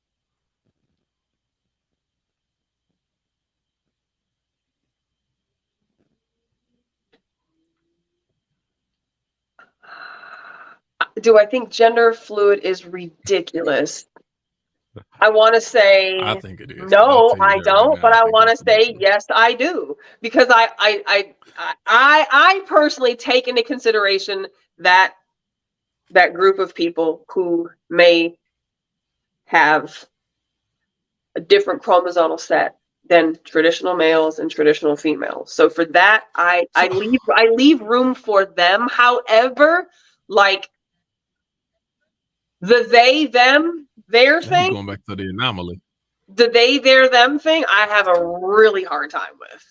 Do I think gender fluid is ridiculous? I want to say I think it is. no, I Right don't, now, but I think want to it's say ridiculous. yes, I do, because I personally take into consideration that group of people who may have a different chromosomal set than traditional males and traditional females. So for that, I leave room for them. However, like the they, them, their Now you're thing, going back to the anomaly. the they, their, them thing, I have a really hard time with.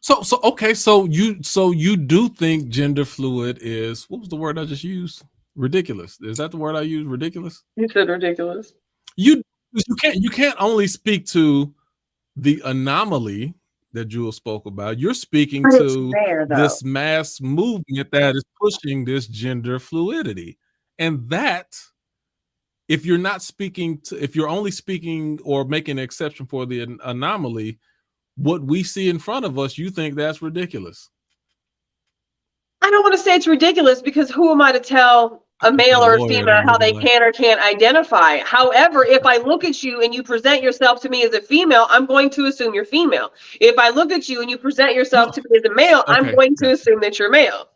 So okay, so you do think gender fluid is, what was the word I just used? Ridiculous. Is that the word I used? Ridiculous? You said ridiculous. You can't only speak to the anomaly that Jules spoke about. You're speaking But it's to there though. this mass movement that is pushing this gender fluidity. And that, if you're not speaking to, if you're only speaking or making an exception for the anomaly, what we see in front of us, you think that's ridiculous. I don't want to say it's ridiculous, because who am I to tell a male or a female how they can or can't identify? However, if I look at you and you present yourself to me as a female, I'm going to assume you're female. If I look at you and you present yourself to me as a male, I'm going to assume that you're male.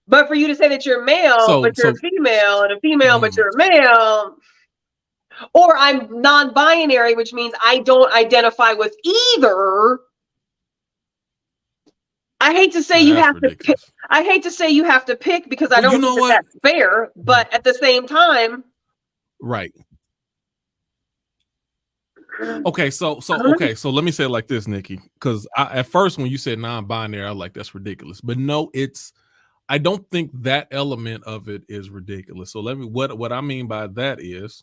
But for you to say that you're male, but you're a female, and a female, but you're a male, or I'm non-binary, which means I don't identify with either. I hate to say you have to pick. I hate to say you have to pick, because I don't think that's fair. But at the same time, right. Okay, so let me say it like this, Nikki, because at first when you said non-binary, I was like, that's ridiculous. But no, I don't think that element of it is ridiculous. So let me, what I mean by that is,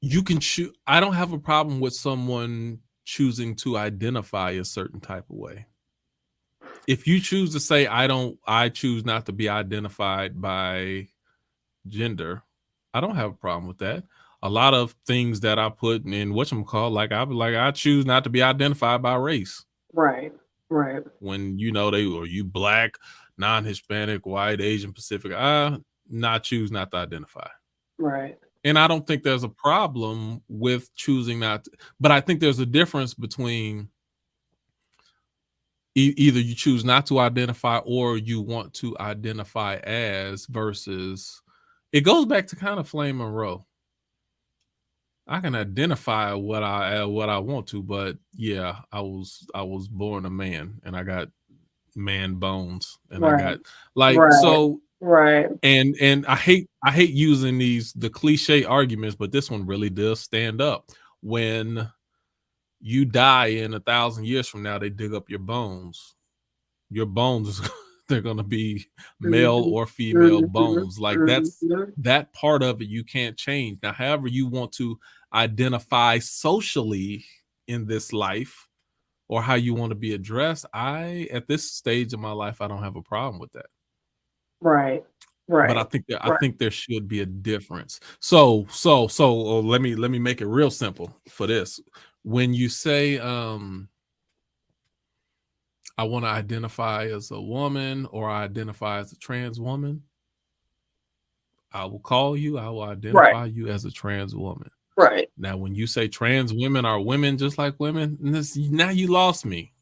you can choose. I don't have a problem with someone choosing to identify a certain type of way. If you choose to say, I choose not to be identified by gender, I don't have a problem with that. A lot of things that I put in whatchamacall, like I choose not to be identified by race. Right. Right. When they or you black, non-Hispanic, white, Asian, Pacific, choose not to identify. Right. And I don't think there's a problem with choosing not to, but I think there's a difference between either you choose not to identify or you want to identify as, versus it goes back to kind of Flame Monroe. I can identify what I want to, but yeah, I was born a man and I got man bones and I got so Right. and I hate using the cliche arguments, but this one really does stand up. When you die in 1,000 years from now, they dig up your bones. Your bones, they're gonna be male or female bones. Like that part of it you can't change. Now, however you want to identify socially in this life, or how you want to be addressed, at this stage of my life, I don't have a problem with that. Right. But I think there should be a difference. So let me make it real simple for this. When you say I want to identify as a woman, or I identify as a trans woman, I will call you, I will identify you as a trans woman. Right. Now, when you say trans women are women just like women, now you lost me.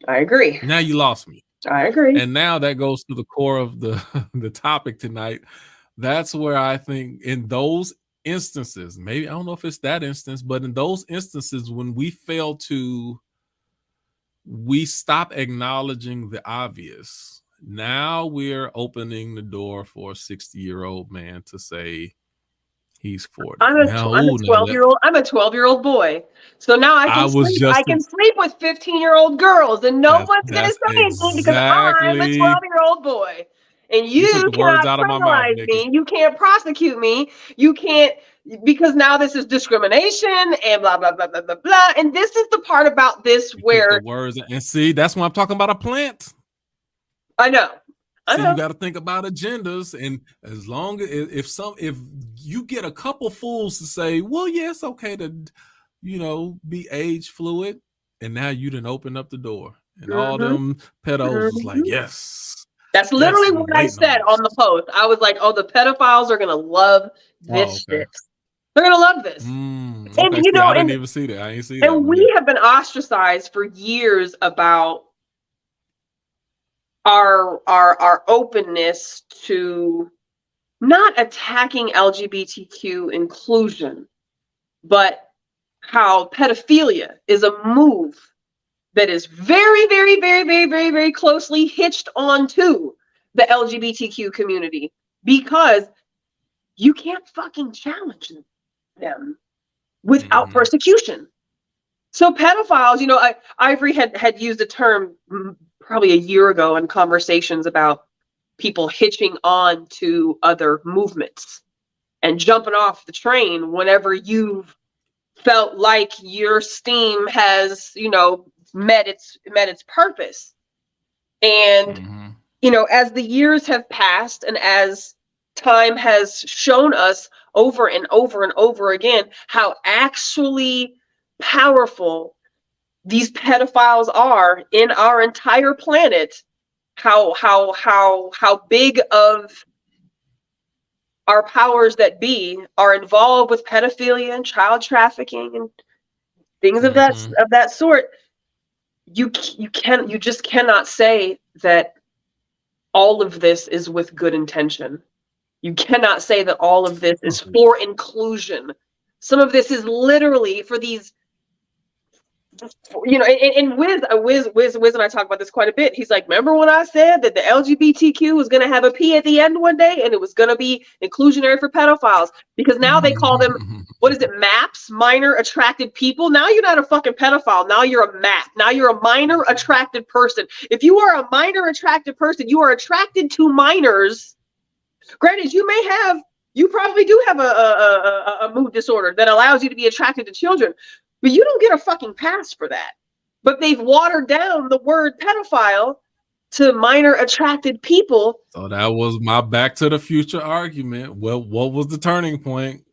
I agree. Now you lost me. I agree. And now that goes to the core of the topic tonight. That's where I think in those instances, maybe I don't know if it's that instance, but in those instances when we stop acknowledging the obvious, now we're opening the door for a 60-year-old man to say he's 40. I'm a 12-year-old. I'm a 12-year-old boy. So now I can sleep with 15-year-old girls, and no one's gonna say anything because I'm a 12-year-old boy. And you cannot criminalize me. You can't prosecute me. You can't, because now this is discrimination and blah blah blah blah blah blah. And this is the part about this where the words, and see, that's when I'm talking about a plant. I know. So you got to think about agendas, and as long as if you get a couple fools to say, well, yeah, it's okay to, be age fluid, and now you didn't open up the door, and all them pedos was like, yes. That's literally what I said on the post. I was like, oh, the pedophiles are gonna love this shit. They're gonna love this. And I didn't even see that. I ain't see that. And we have been ostracized for years about our openness to not attacking LGBTQ inclusion, but how pedophilia is a move that is very, very, very, very, very, very closely hitched onto the LGBTQ community, because you can't fucking challenge them without persecution. So pedophiles, Ivory had used a term probably a year ago in conversations about people hitching on to other movements and jumping off the train whenever you've felt like your steam has, met its purpose. And as the years have passed, and as time has shown us over and over and over again how actually powerful these pedophiles are in our entire planet, how big of our powers that be are involved with pedophilia and child trafficking and things of that sort. You just cannot say that all of this is with good intention. You cannot say that all of this is for inclusion. Some of this is literally for these, and Wiz and I talk about this quite a bit. He's like, remember when I said that the LGBTQ was going to have a P at the end one day, and it was going to be inclusionary for pedophiles? Because now they call them, what is it, MAPs, minor attracted people. Now you're not a fucking pedophile. Now you're a MAP. Now you're a minor attracted person. If you are a minor attracted person, you are attracted to minors. Granted, you probably do have a mood disorder that allows you to be attracted to children, but you don't get a fucking pass for that. But they've watered down the word pedophile to minor attracted people. So that was my Back to the Future argument. Well, what was the turning point?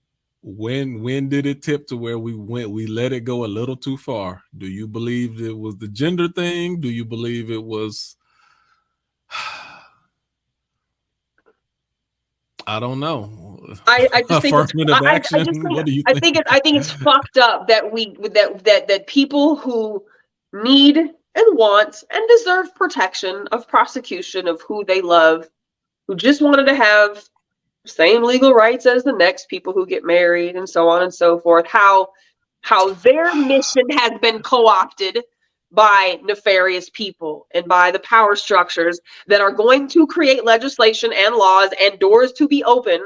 when did it tip to where we let it go a little too far? Do you believe it was the gender thing? Do you believe it was I don't know. I just think Affirmative action. What do you think? I think it's fucked up that people who need and want and deserve protection of prosecution of who they love, who just wanted to have same legal rights as the next people who get married and so on and so forth, how their mission has been co-opted by nefarious people and by the power structures that are going to create legislation and laws and doors to be open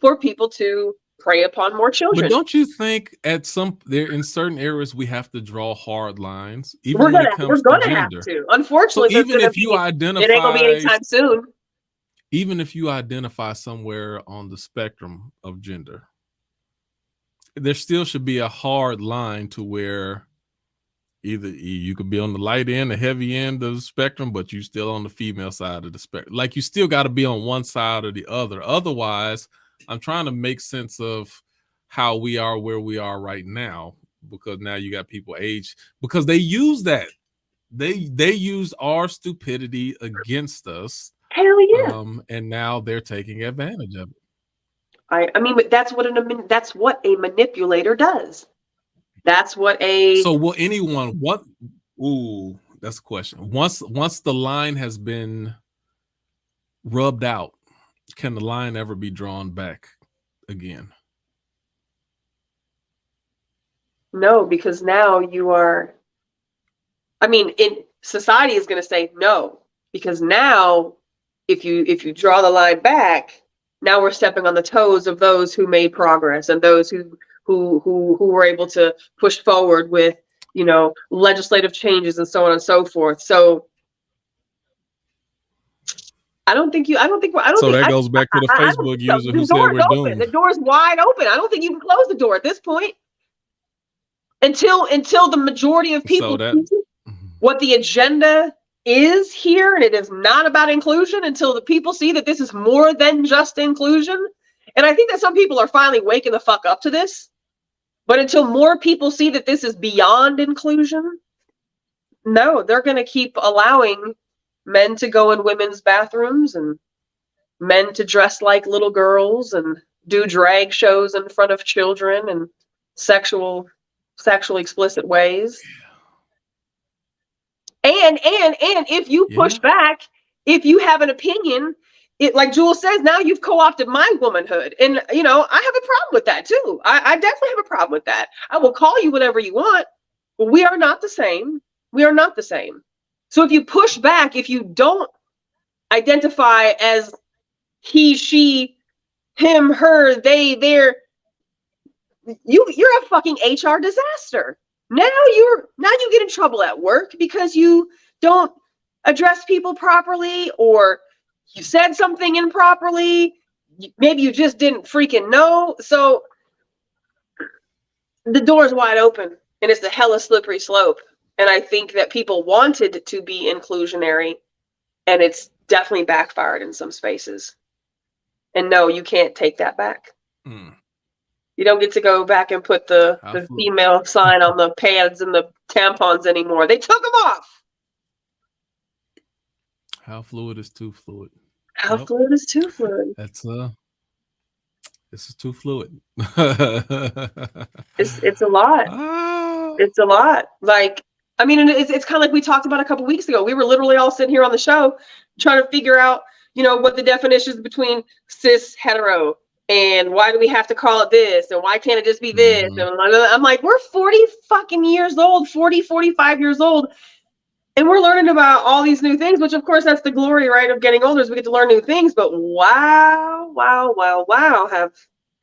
for people to prey upon more children. But don't you think at in certain areas we have to draw hard lines, even we're when it comes to gender? Have to. Unfortunately, so even if you identify, it ain't gonna be anytime soon. Even if you identify somewhere on the spectrum of gender, there still should be a hard line to where either you could be on the light end, the heavy end of the spectrum, but you still on the female side of the spectrum. Like you still got to be on one side or the other. Otherwise, I'm trying to make sense of how we are where we are right now, because now you got people age because they use that. They used our stupidity against us. Hell yeah. And now they're taking advantage of it. I mean, but that's what a manipulator does. That's what a. So will anyone? Ooh, that's a question. Once the line has been rubbed out, can the line ever be drawn back again? No, because now you are. I mean, society is going to say no, because now, if you draw the line back, now we're stepping on the toes of those who made progress and those who were able to push forward with, legislative changes and so on and so forth. So So that goes back to the Facebook user who said we're doomed. The door's wide open. I don't think you can close the door at this point until the majority of people see what the agenda is here, and it is not about inclusion, until the people see that this is more than just inclusion. And I think that some people are finally waking the fuck up to this. But until more people see that this is beyond inclusion, no, they're going to keep allowing men to go in women's bathrooms and men to dress like little girls and do drag shows in front of children and sexually explicit ways. And if you push back, if you have an opinion, it, like Jules says, now you've co-opted my womanhood. And, I have a problem with that too. I definitely have a problem with that. I will call you whatever you want, but we are not the same. We are not the same. So if you push back, if you don't identify as he, she, him, her, they, their, you're a fucking HR disaster. Now you get in trouble at work because you don't address people properly, or you said something improperly. Maybe you just didn't freaking know. So the door's wide open, and it's a hella slippery slope. And I think that people wanted to be inclusionary, and it's definitely backfired in some spaces. And no, you can't take that back. You don't get to go back and put the female sign on the pads and the tampons anymore. They took them off. How fluid is too fluid? How fluid is too fluid? That's this is too fluid. It's a lot. It's a lot. Like, I mean, it's kind of like we talked about a couple weeks ago. We were literally all sitting here on the show trying to figure out, what the definition is between cis hetero. And why do we have to call it this? And why can't it just be this? And I'm like, we're 40 fucking years old, 40, 45 years old. And we're learning about all these new things, which of course that's the glory, right, of getting older, is we get to learn new things. But wow,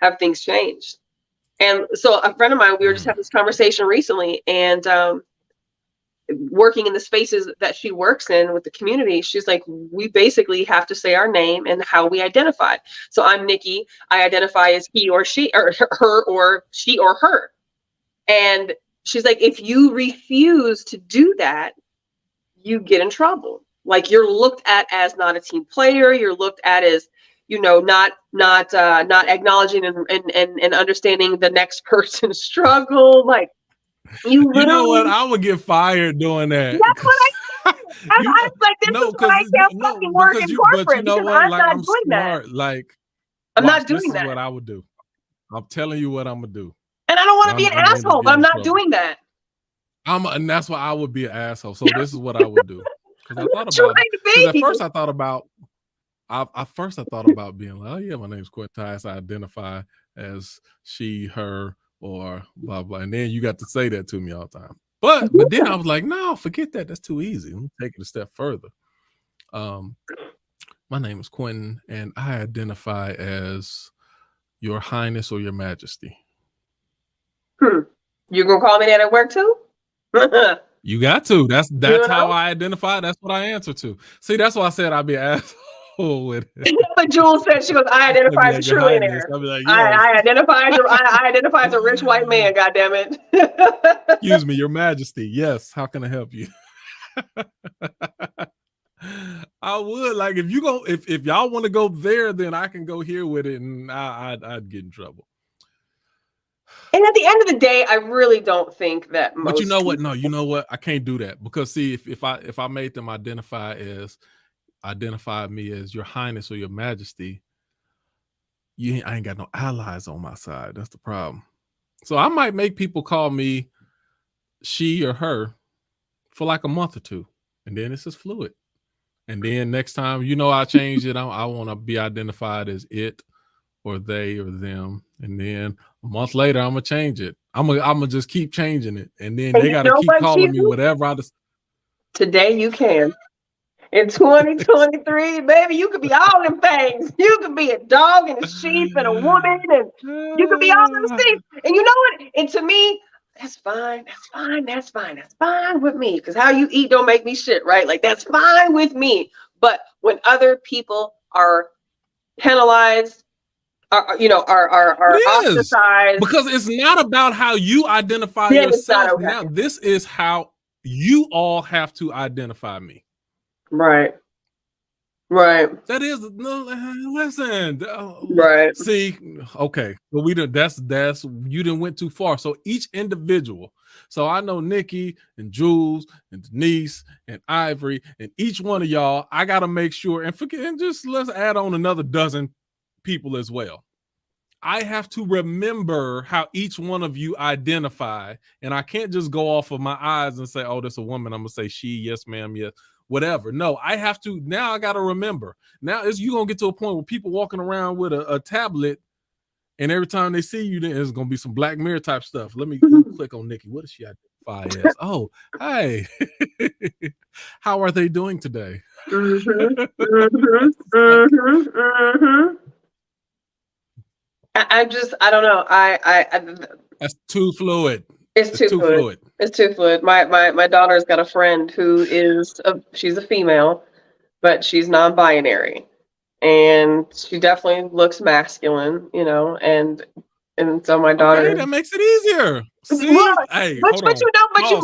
have things changed. And so a friend of mine, we were just having this conversation recently, and working in the spaces that she works in with the community, she's like, we basically have to say our name and how we identify. So I'm Nikki. I identify as he or she, or her, or she or her. And she's like, if you refuse to do that, you get in trouble. Like, you're looked at as not a team player. You're looked at as, not acknowledging and understanding the next person's struggle. Like, you know what? literally. I would get fired doing that. That's what I said. I'm like, this is why I can't fucking work in corporate, but you know because what? I'm Like, not I'm doing smart. that. Like, I'm watch, not doing this is that. what I would do. I'm telling you what I'm gonna do. And I don't want to be an I'm gonna end up asshole, but I'm getting in not trouble. doing that. And that's why I would be an asshole. So this is what I would do. Because I thought Trying about it. to Because be. at first I thought about being like, oh yeah, my name's Quentin Tice. I identify as she, her, or blah blah. And then you got to say that to me all the time. But then I was like, no, forget that. That's too easy. Let me take it a step further. My name is Quentin, and I identify as Your Highness or Your Majesty. You gonna call me that at work too? You got to. That's how I identify. That's what I answer to. See, that's why I said I'd be an asshole with it. But Jules said, she goes, I identify as a trillionaire. I'll be like, yes. I identify as a rich white man, goddammit. Excuse me, Your Majesty. Yes, how can I help you? I would, like, if y'all want to go there, then I can go here with it, and I'd get in trouble. And at the end of the day, I really don't think that most. But you know what? No, you know what? I can't do that, because see, if I made them identify me as Your Highness or Your Majesty, I ain't got no allies on my side. That's the problem. So I might make people call me she or her for like a month or two, and then it's just fluid. And then next time, I change it. I want to be identified as it or they or them. And then a month later, I'm gonna change it. I'm gonna just keep changing it, and then they gotta keep calling me whatever. Today you can. In 2023, baby, you could be all them things. You could be a dog and a sheep and a woman, and you could be all those things. And you know what? And to me, that's fine. That's fine. That's fine. That's fine with me. Because how you eat don't make me shit, right? Like, that's fine with me. But when other people are penalized, are ostracized, because it's not about how you identify yourself. Okay. Now, this is how you all have to identify me. Right. That is listen. Right. See, okay. Well, that's you didn't went too far. So each individual. So I know Nikki and Jules and Denise and Ivory and each one of y'all. I gotta make sure and just let's add on another dozen people as well. I have to remember how each one of you identify, and I can't just go off of my eyes and say, "Oh, that's a woman." I'm gonna say she, yes, ma'am, yes. Whatever. No, I have to. Now I got to remember. Now you're going to get to a point where people walking around with a tablet, and every time they see you, there's going to be some Black Mirror type stuff. Let me click on Nikki. What does she identify as? Oh, hi. How are they doing today? I don't know. That's too fluid. It's too fluid. It's too fluid. My daughter's got a friend who she's a female, but she's non-binary, and she definitely looks masculine, and so my daughter. Okay, that makes it easier. See, hey, but externally, you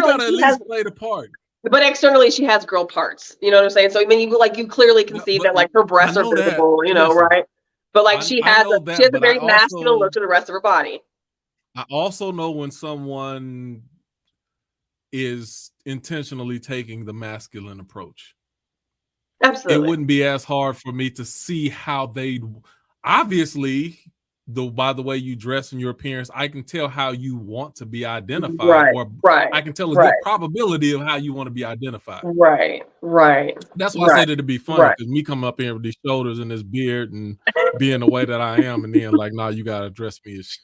gotta at least play the part. But externally, she has girl parts. You know what I'm saying? So I mean, you clearly can see that, like, her breasts are visible. Right? But like, she has a very masculine look to the rest of her body. I also know when someone is intentionally taking the masculine approach. Absolutely. It wouldn't be as hard for me to see how they obviously, by the way you dress and your appearance, I can tell how you want to be identified. Right. I can tell a good probability of how you want to be identified. Right. That's why I said it'd be funny, because me coming up here with these shoulders and this beard and being the way that I am, and then like, nah, you gotta address me as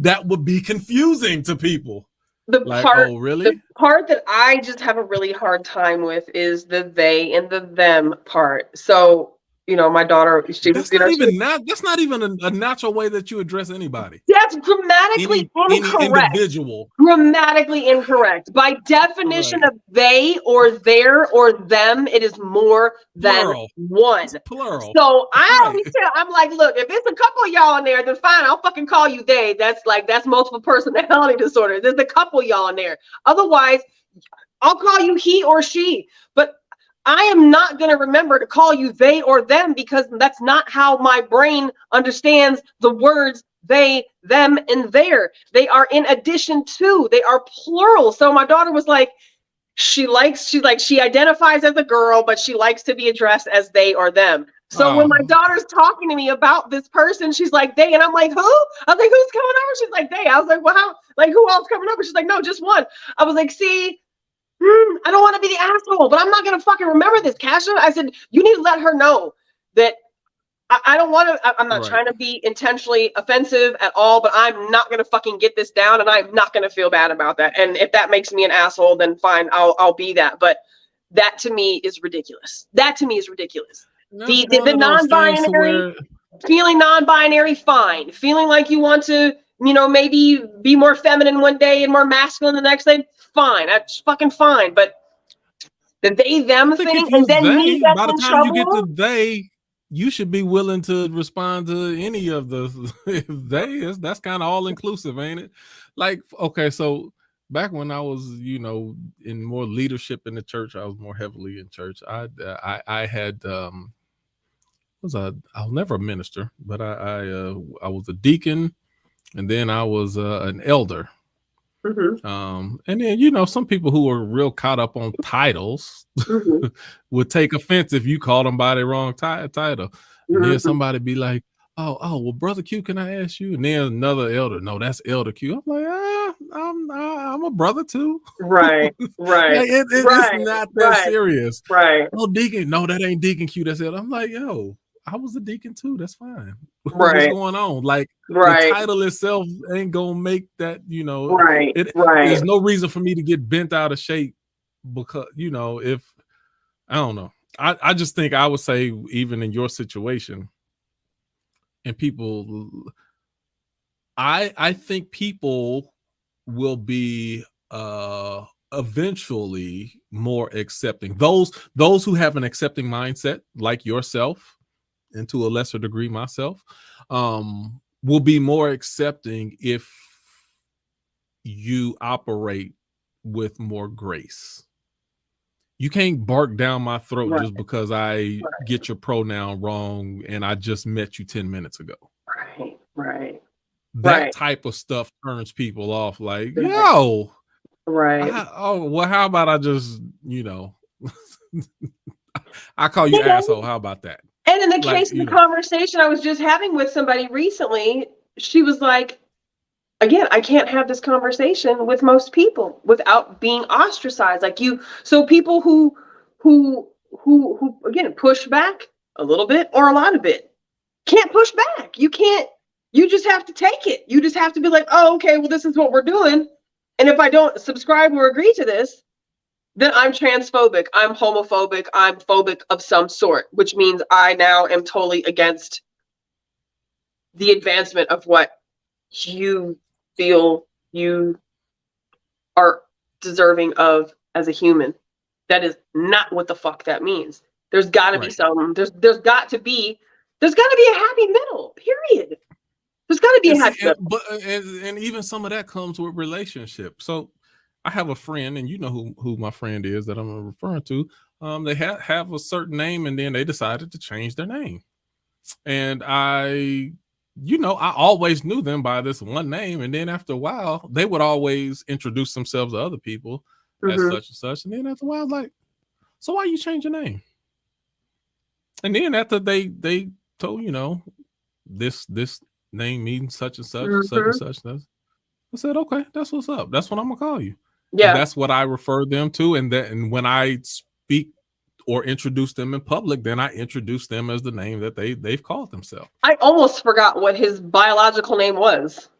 that would be confusing to people. Oh, really? The part that I just have a really hard time with is the they and the them part. So, my daughter, that's not even a natural way that you address anybody. That's grammatically incorrect. Any individual. Grammatically incorrect. By definition of they or their or them, it is more than one. It's plural. So I'm like, look, if it's a couple of y'all in there, then fine, I'll fucking call you they. That's multiple personality disorder. There's a couple of y'all in there. Otherwise, I'll call you he or she. But I am not going to remember to call you they or them, because that's not how my brain understands the words they, them, and their. They are in addition to, they are plural. So my daughter was like, she identifies as a girl, but she likes to be addressed as they or them. So when my daughter's talking to me about this person, she's like, they, and I'm like, who? I was like, who's coming over? She's like, they. I was like, well, how, like, who else coming over? She's like, no, just one. I was like, see, I don't want to be the asshole, but I'm not going to fucking remember this, Kasha. I said, you need to let her know that I don't want to, I'm not trying to be intentionally offensive at all, but I'm not going to fucking get this down, and I'm not going to feel bad about that. And if that makes me an asshole, then fine, I'll be that. But that to me is ridiculous. That to me is ridiculous. The non-binary, feeling non-binary, fine. Feeling like you want to, you know, maybe be more feminine one day and more masculine the next day, fine. That's fucking fine. But the they, them thing, and then me gets by the in time trouble. You get to they, you should be willing to respond to any of the if they. That's kind of all inclusive, ain't it? Like, okay, so back when I was, you know, in more leadership in the church, I was more heavily in church. I had I was never a minister, but I was a deacon, and then I was an elder. And then, you know, some people who are real caught up on titles would take offense if you call them by the wrong title. And then somebody be like, oh, well, Brother Q, can I ask you? And then another elder, no, that's Elder Q. I'm like, I'm a brother too. Right. Like, it's not that serious. Right. Oh, deacon, no, that ain't Deacon Q. That's Elder. I'm like, yo, I was a deacon too. That's fine. What's going on? Like, the title itself ain't gonna make that, you know. There's no reason for me to get bent out of shape because, you know, if I don't know. I just think I would say, even in your situation, and people, I think people will be eventually more accepting. Those who have an accepting mindset, like yourself, and to a lesser degree myself, will be more accepting if you operate with more grace. You can't bark down my throat just because I get your pronoun wrong and I just met you 10 minutes ago. That type of stuff turns people off. Like, yo, well, how about I just, you know, I call you asshole. How about that? And in the case of the conversation I was just having with somebody recently, she was like, again, I can't have this conversation with most people without being ostracized. Like you, so people who again push back a little bit or a lot of it can't push back. You can't. You just have to take it. You just have to be like, oh, okay, well, this is what we're doing, and if I don't subscribe or agree to this, then I'm transphobic, I'm homophobic, I'm phobic of some sort, which means I now am totally against the advancement of what you feel you are deserving of as a human. That is not what the fuck that means. There's got to be some. There's got to be a happy middle. Period. There's got to be a happy middle. But and even some of that comes with relationships. So I have a friend, and you know who my friend is that I'm referring to. They have a certain name, and then they decided to change their name. And I always knew them by this one name, and then after a while, they would always introduce themselves to other people as such and such. And then after a while, I was like, so why you change your name? And then after they told, this name means such and such, such and such. I said, okay, that's what's up. That's what I'm gonna call you. Yeah, and that's what I refer them to. And when I speak or introduce them in public, then I introduce them as the name that they've called themselves. I almost forgot what his biological name was.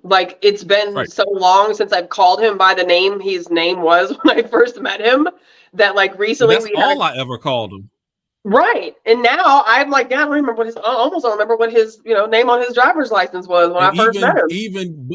Like, it's been so long since I've called him by the name his name was when I first met him, that like recently I ever called him. Right. And now I'm like, I don't remember what I almost don't remember what his name on his driver's license was when I first met him.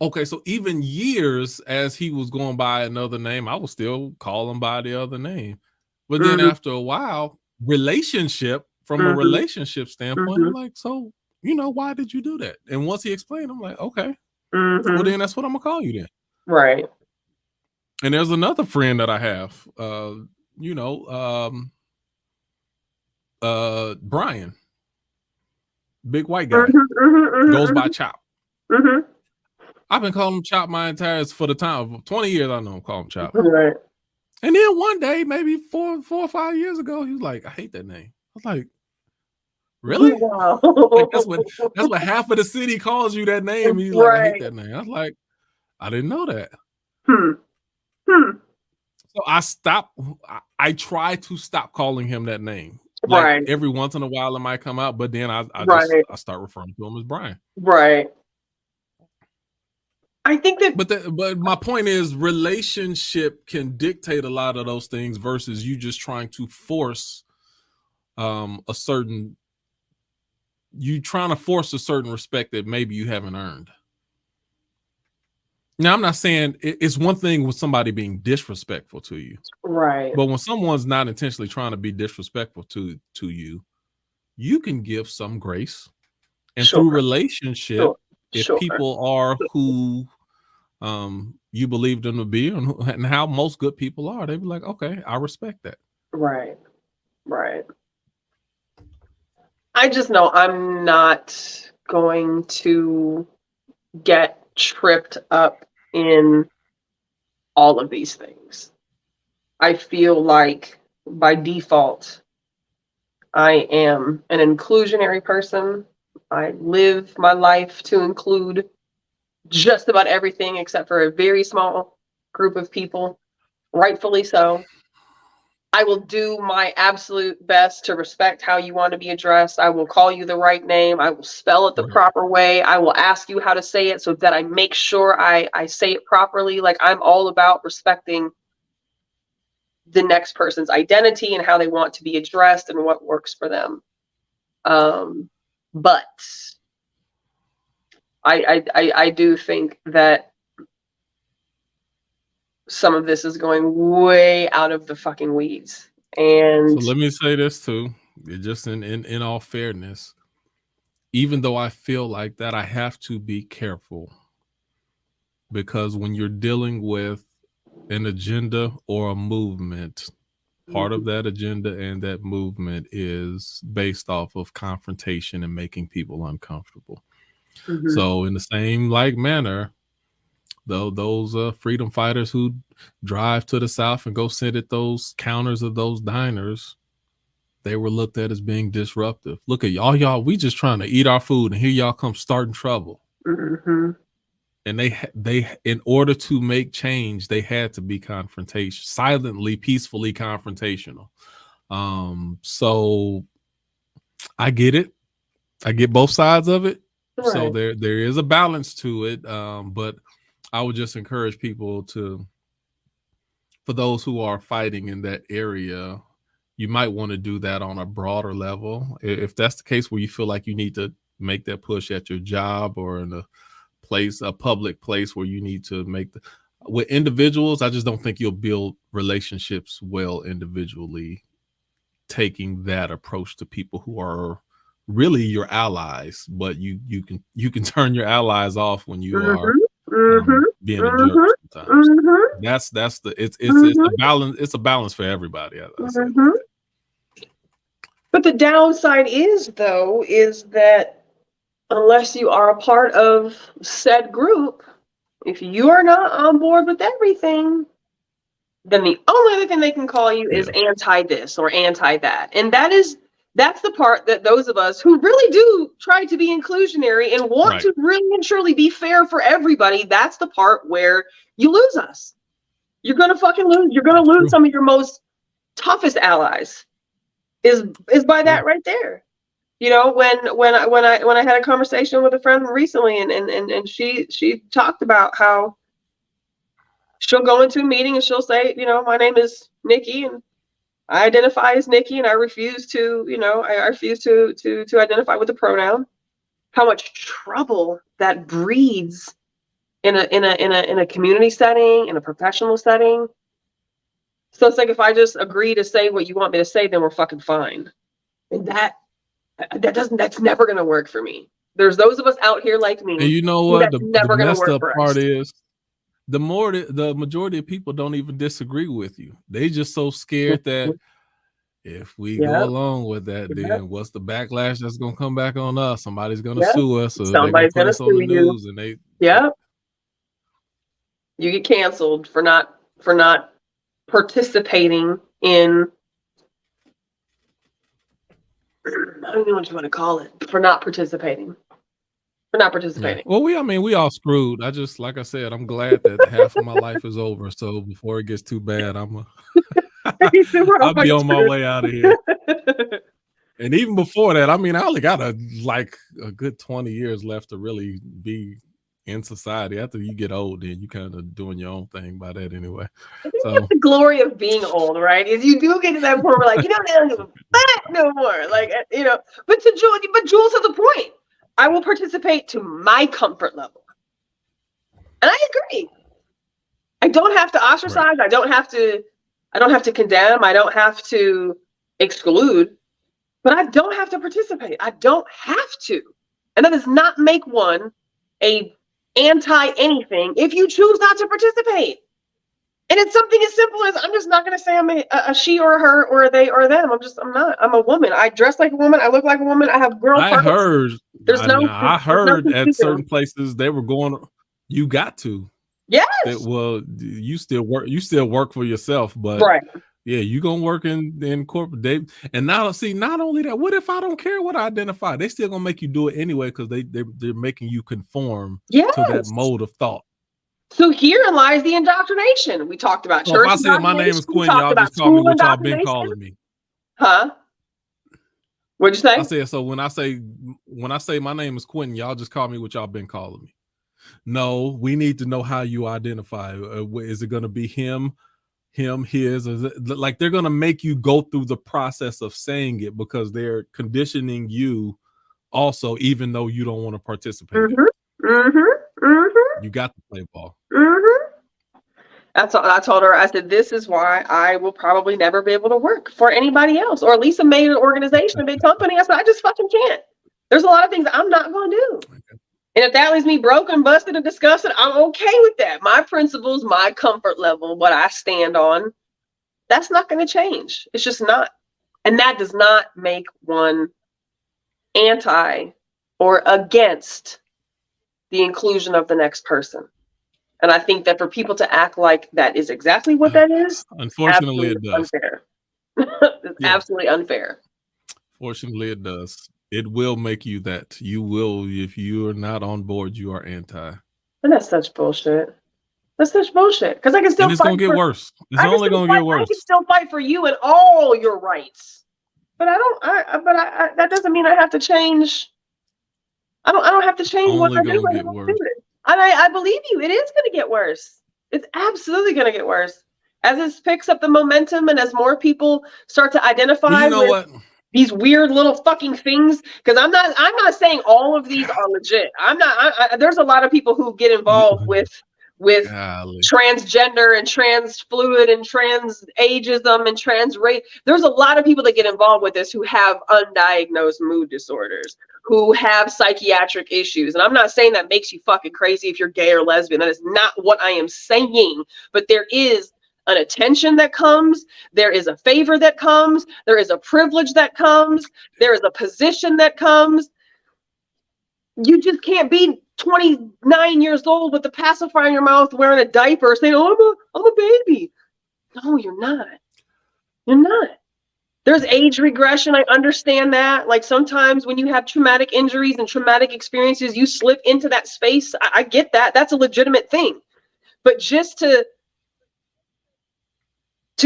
Okay, so even years as he was going by another name, I would still call him by the other name. But then after a while, from a relationship standpoint, I'm like, so, why did you do that? And once he explained, I'm like, okay, well, then that's what I'm going to call you then. Right. And there's another friend that I have. you know, Brian, big white guy, goes by Chop. I've been calling him Chop my entire, for the time, 20 years I know him, call him Chop. Right. And then one day, maybe four or 5 years ago, he was like, I hate that name. I was like, really? Wow. Like, that's what half of the city calls you that name. And he's like, I hate that name. I was like, I didn't know that. So I stopped. I try to stop calling him that name. Like, right. Every once in a while it might come out, but then I start referring to him as Brian. Right. I think that, but my point is, relationship can dictate a lot of those things versus you just trying to force a certain respect that maybe you haven't earned. Now, I'm not saying it's one thing with somebody being disrespectful to you, right? But when someone's not intentionally trying to be disrespectful to you, you can give some grace. And through relationship, if people are who you believe them to be and how most good people are, they'd be like, okay, I respect that. Right. I just know I'm not going to get tripped up in all of these things. I feel like by default, I am an inclusionary person. I live my life to include just about everything except for a very small group of people, rightfully so. I will do my absolute best to respect how you want to be addressed. I will call you the right name. I will spell it the proper way. I will ask you how to say it so that I make sure I say it properly. Like, I'm all about respecting the next person's identity and how they want to be addressed and what works for them. But I do think that some of this is going way out of the fucking weeds. And so let me say this too, just in all fairness, even though I feel like that, I have to be careful, because when you're dealing with an agenda or a movement, part of that agenda and that movement is based off of confrontation and making people uncomfortable. So in the same like manner, though, those freedom fighters who drive to the South and go sit at those counters of those diners, they were looked at as being disruptive. Look at y'all, we just trying to eat our food, and here y'all come starting trouble. And they in order to make change, they had to be confrontation, silently, peacefully confrontational. So I get it. I get both sides of it. Right. So there is a balance to it. But I would just encourage people for those who are fighting in that area, you might want to do that on a broader level. If that's the case where you feel like you need to make that push at your job or in a public place where you need to make with individuals, I just don't think you'll build relationships well individually, taking that approach to people who are really your allies, but you can turn your allies off when you are being a jerk sometimes. That's it's a balance. It's a balance for everybody. I say it like that. But the downside is that unless you are a part of said group, if you are not on board with everything, then the only other thing they can call you is anti this or anti that. And that's the part that those of us who really do try to be inclusionary and want to really and truly be fair for everybody, that's the part where you lose us. You're gonna fucking lose. You're gonna lose some of your most toughest allies. Is by that right there. You know, when I had a conversation with a friend recently, and she talked about how she'll go into a meeting and she'll say, you know, my name is Nikki and I identify as Nikki and I refuse to identify with the pronoun. How much trouble that breeds in a community setting, in a professional setting. So it's like, if I just agree to say what you want me to say, then we're fucking fine. And that's never going to work for me. There's those of us out here like me. And you know what? The messed up part is the majority of people don't even disagree with you. They just so scared that if we go along with that, then what's the backlash that's gonna come back on us? Somebody's gonna sue us, or they're gonna put us on the news, and they you get canceled for not participating in, I don't know what you want to call it, for not participating. Yeah. Well, we all screwed. Like I said, I'm glad that half of my life is over. So before it gets too bad, I'll be on my way out of here. And even before that, I only got a good 20 years left to really be in society. After you get old, then you kind of doing your own thing by that anyway. So that's the glory of being old, right? Is you do get to that point where like, you don't give a fuck no more. Like, you know, but Jules has a point. I will participate to my comfort level. And I agree. I don't have to ostracize. Right. I don't have to condemn. I don't have to exclude. But I don't have to participate. I don't have to. And that does not make one a anti-anything if you choose not to participate. And it's something as simple as, I'm just not going to say I'm a she or a her or a they or them. I'm not. I'm a woman. I dress like a woman. I look like a woman. I have girl parts. I heard at certain places they were going, you got to. Yes. Well, you still work for yourself, but right. Yeah, you gonna work in corporate. And now, see, not only that, what if I don't care what I identify? They still gonna make you do it anyway because they're making you conform to that mode of thought. So herein lies the indoctrination. We talked about church. If I said my name is Quinn, y'all just call me what y'all been calling me. Huh? What'd you say? I said, so when I say my name is Quinn, y'all just call me what y'all been calling me. No, we need to know how you identify. Is it gonna be him, his? Like they're gonna make you go through the process of saying it because they're conditioning you also, even though you don't want to participate. You got to play ball. That's all I told her. I said, this is why I will probably never be able to work for anybody else, or at least a major organization, a big company. I said, I just fucking can't. There's a lot of things I'm not going to do. Okay. And if that leaves me broken, busted, and disgusted, I'm okay with that. My principles, my comfort level, what I stand on, that's not going to change. It's just not. And that does not make one anti or against the inclusion of the next person. And I think that for people to act like that is exactly what that is, unfortunately, it does. Unfair. It's absolutely unfair. Fortunately, it does. It will make you that. You will, if you are not on board, you are anti. And that's such bullshit. That's such bullshit. Because I can still. And it's gonna get worse. It's only gonna get worse. I can still fight for you and all your rights. But that doesn't mean I have to change. I don't have to change what I do. I believe you. It is going to get worse. It's absolutely going to get worse as it picks up the momentum and as more people start to identify with these weird little fucking things. Because I'm not saying all of these are legit. There's a lot of people who get involved with transgender and trans fluid and trans ageism and trans race. There's a lot of people that get involved with this who have undiagnosed mood disorders, who have psychiatric issues. And I'm not saying that makes you fucking crazy if you're gay or lesbian. That is not what I am saying. But there is an attention that comes. There is a favor that comes. There is a privilege that comes. There is a position that comes. You just can't be 29 years old with the pacifier in your mouth, wearing a diaper, saying, "Oh, I'm a baby." No, you're not. You're not. There's age regression. I understand that. Like sometimes when you have traumatic injuries and traumatic experiences, you slip into that space. I get that. That's a legitimate thing. But just to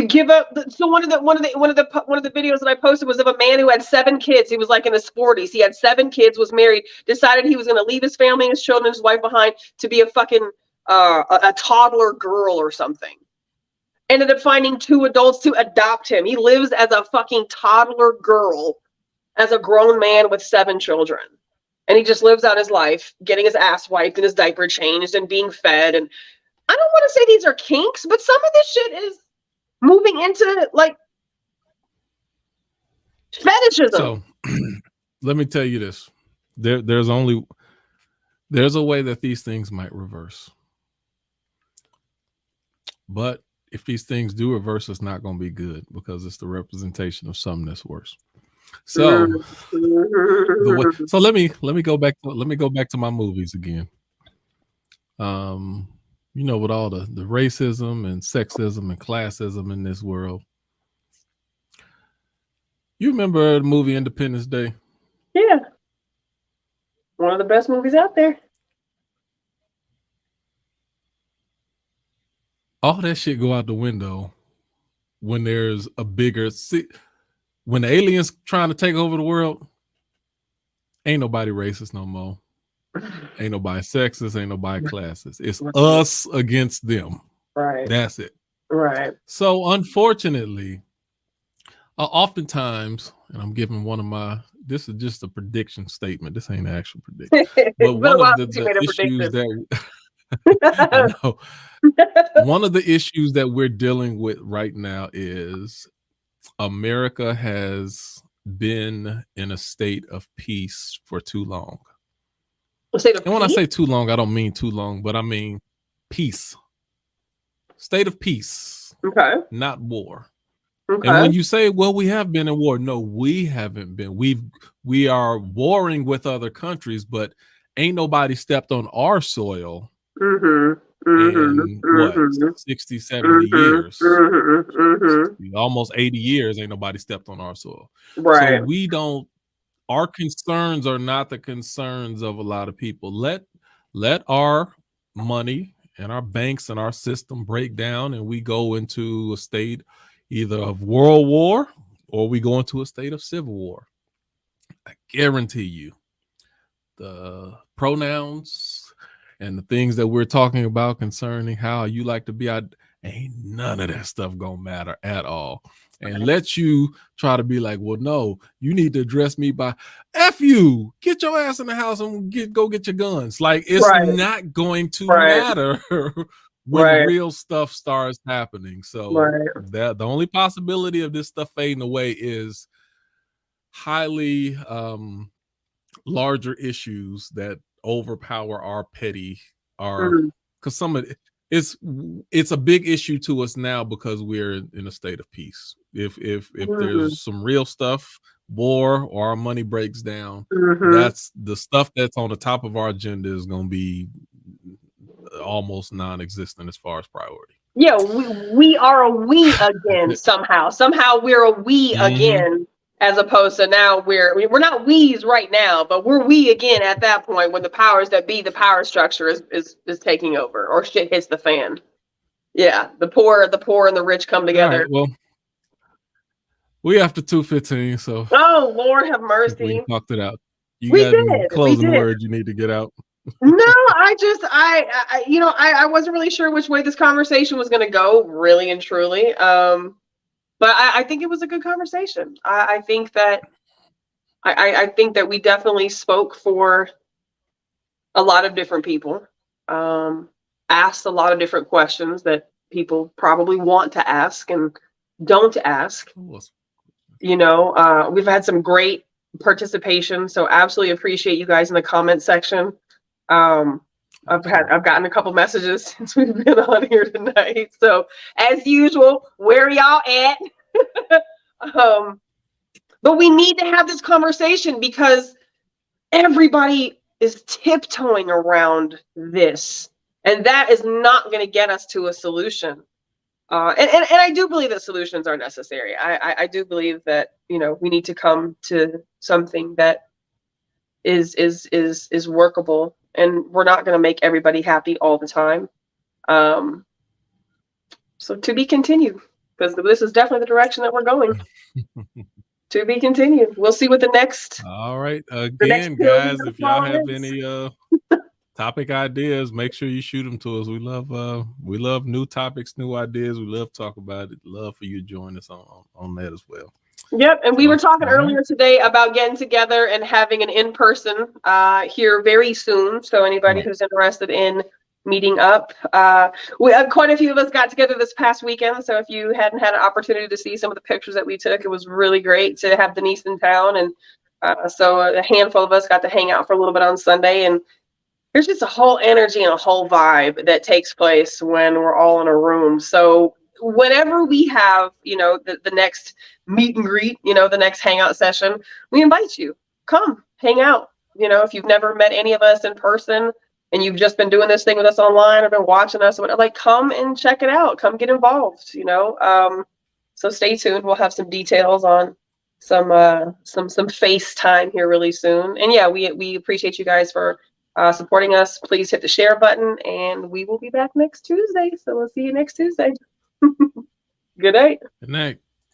give up. So one of the videos that I posted was of a man who had 7 kids. He was like in his 40s. He had 7 kids, was married, decided he was going to leave his family, his children, his wife behind to be a fucking a toddler girl or something. Ended up finding 2 adults to adopt him. He lives as a fucking toddler girl, as a grown man with 7 children. And he just lives out his life, getting his ass wiped and his diaper changed and being fed. And I don't want to say these are kinks, but some of this shit is moving into like fetishism. So let me tell you this. There's a way that these things might reverse. But if these things do reverse, it's not going to be good because it's the representation of something that's worse. So so let me go back to my movies again. With all the racism and sexism and classism in this world. You remember the movie Independence Day? Yeah. One of the best movies out there. All that shit go out the window when there's a bigger when the aliens trying to take over the world. Ain't nobody racist no more. Ain't nobody sexist. Ain't nobody classist. It's us against them. Right. That's it. Right. So unfortunately, oftentimes, and I'm giving one of my, this is just a prediction statement. This ain't an actual prediction. But one of the issues that I know, one of the issues that we're dealing with right now is America has been in a state of peace for too long. And when I say too long, I don't mean too long, but I mean peace. State of peace. Okay. Not war. Okay. And when you say, well, we have been in war, no, we haven't been. We are warring with other countries, but ain't nobody stepped on our soil in what, 60, 70 years. Almost 80 years, ain't nobody stepped on our soil. Right. So our concerns are not the concerns of a lot of people. Let our money and our banks and our system break down, and we go into a state either of world war or we go into a state of civil war. I guarantee you the pronouns and the things that we're talking about concerning how you like to be, ain't none of that stuff gonna matter at all. And let you try to be like, well, no, you need to address me by F you, get your ass in the house and go get your guns. Like, it's not going to matter when real stuff starts happening. So the only possibility of this stuff fading away is highly larger issues that overpower our petty, because some of it's a big issue to us now because we're in a state of peace. If there's some real stuff, war, or our money breaks down, that's the stuff that's on the top of our agenda is going to be almost non-existent as far as priority. Yeah, we are a we again somehow. Somehow we're a we again, as opposed to now we're not we's right now, but we're we again at that point when the powers that be, the power structure is taking over or shit hits the fan. Yeah, the poor and the rich come together. Right, well, we after 2:15, so oh Lord have mercy. We talked it out. You got any closing words you need to get out? No, I wasn't really sure which way this conversation was going to go, really and truly. But I think it was a good conversation. I think that we definitely spoke for a lot of different people, asked a lot of different questions that people probably want to ask and don't ask. We've had some great participation, so absolutely appreciate you guys in the comment section. I've gotten a couple messages since we've been on here tonight. So as usual, where y'all at? But we need to have this conversation because everybody is tiptoeing around this, and that is not going to get us to a solution. And I do believe that solutions are necessary. I do believe that we need to come to something that is workable. And we're not going to make everybody happy all the time. So to be continued, because this is definitely the direction that we're going. To be continued. We'll see what the next. All right. Again, guys, if y'all have any topic ideas, make sure you shoot them to us. We love new topics, new ideas. We love talk about it. Love for you to join us on that as well. Yep, and we were talking earlier today about getting together and having an in-person here very soon. So anybody who's interested in meeting up, quite a few of us got together this past weekend. So if you hadn't had an opportunity to see some of the pictures that we took, it was really great to have Denise in town. And so a handful of us got to hang out for a little bit on Sunday. And there's just a whole energy and a whole vibe that takes place when we're all in a room. So whenever we have, the next meet and greet, the next hangout session, we invite you. Come hang out. If you've never met any of us in person and you've just been doing this thing with us online or been watching us, like, come and check it out. Come get involved. So stay tuned. We'll have some details on some FaceTime here really soon. And yeah, we appreciate you guys for supporting us. Please hit the share button, and we will be back next Tuesday. So we'll see you next Tuesday. Good night. Good night.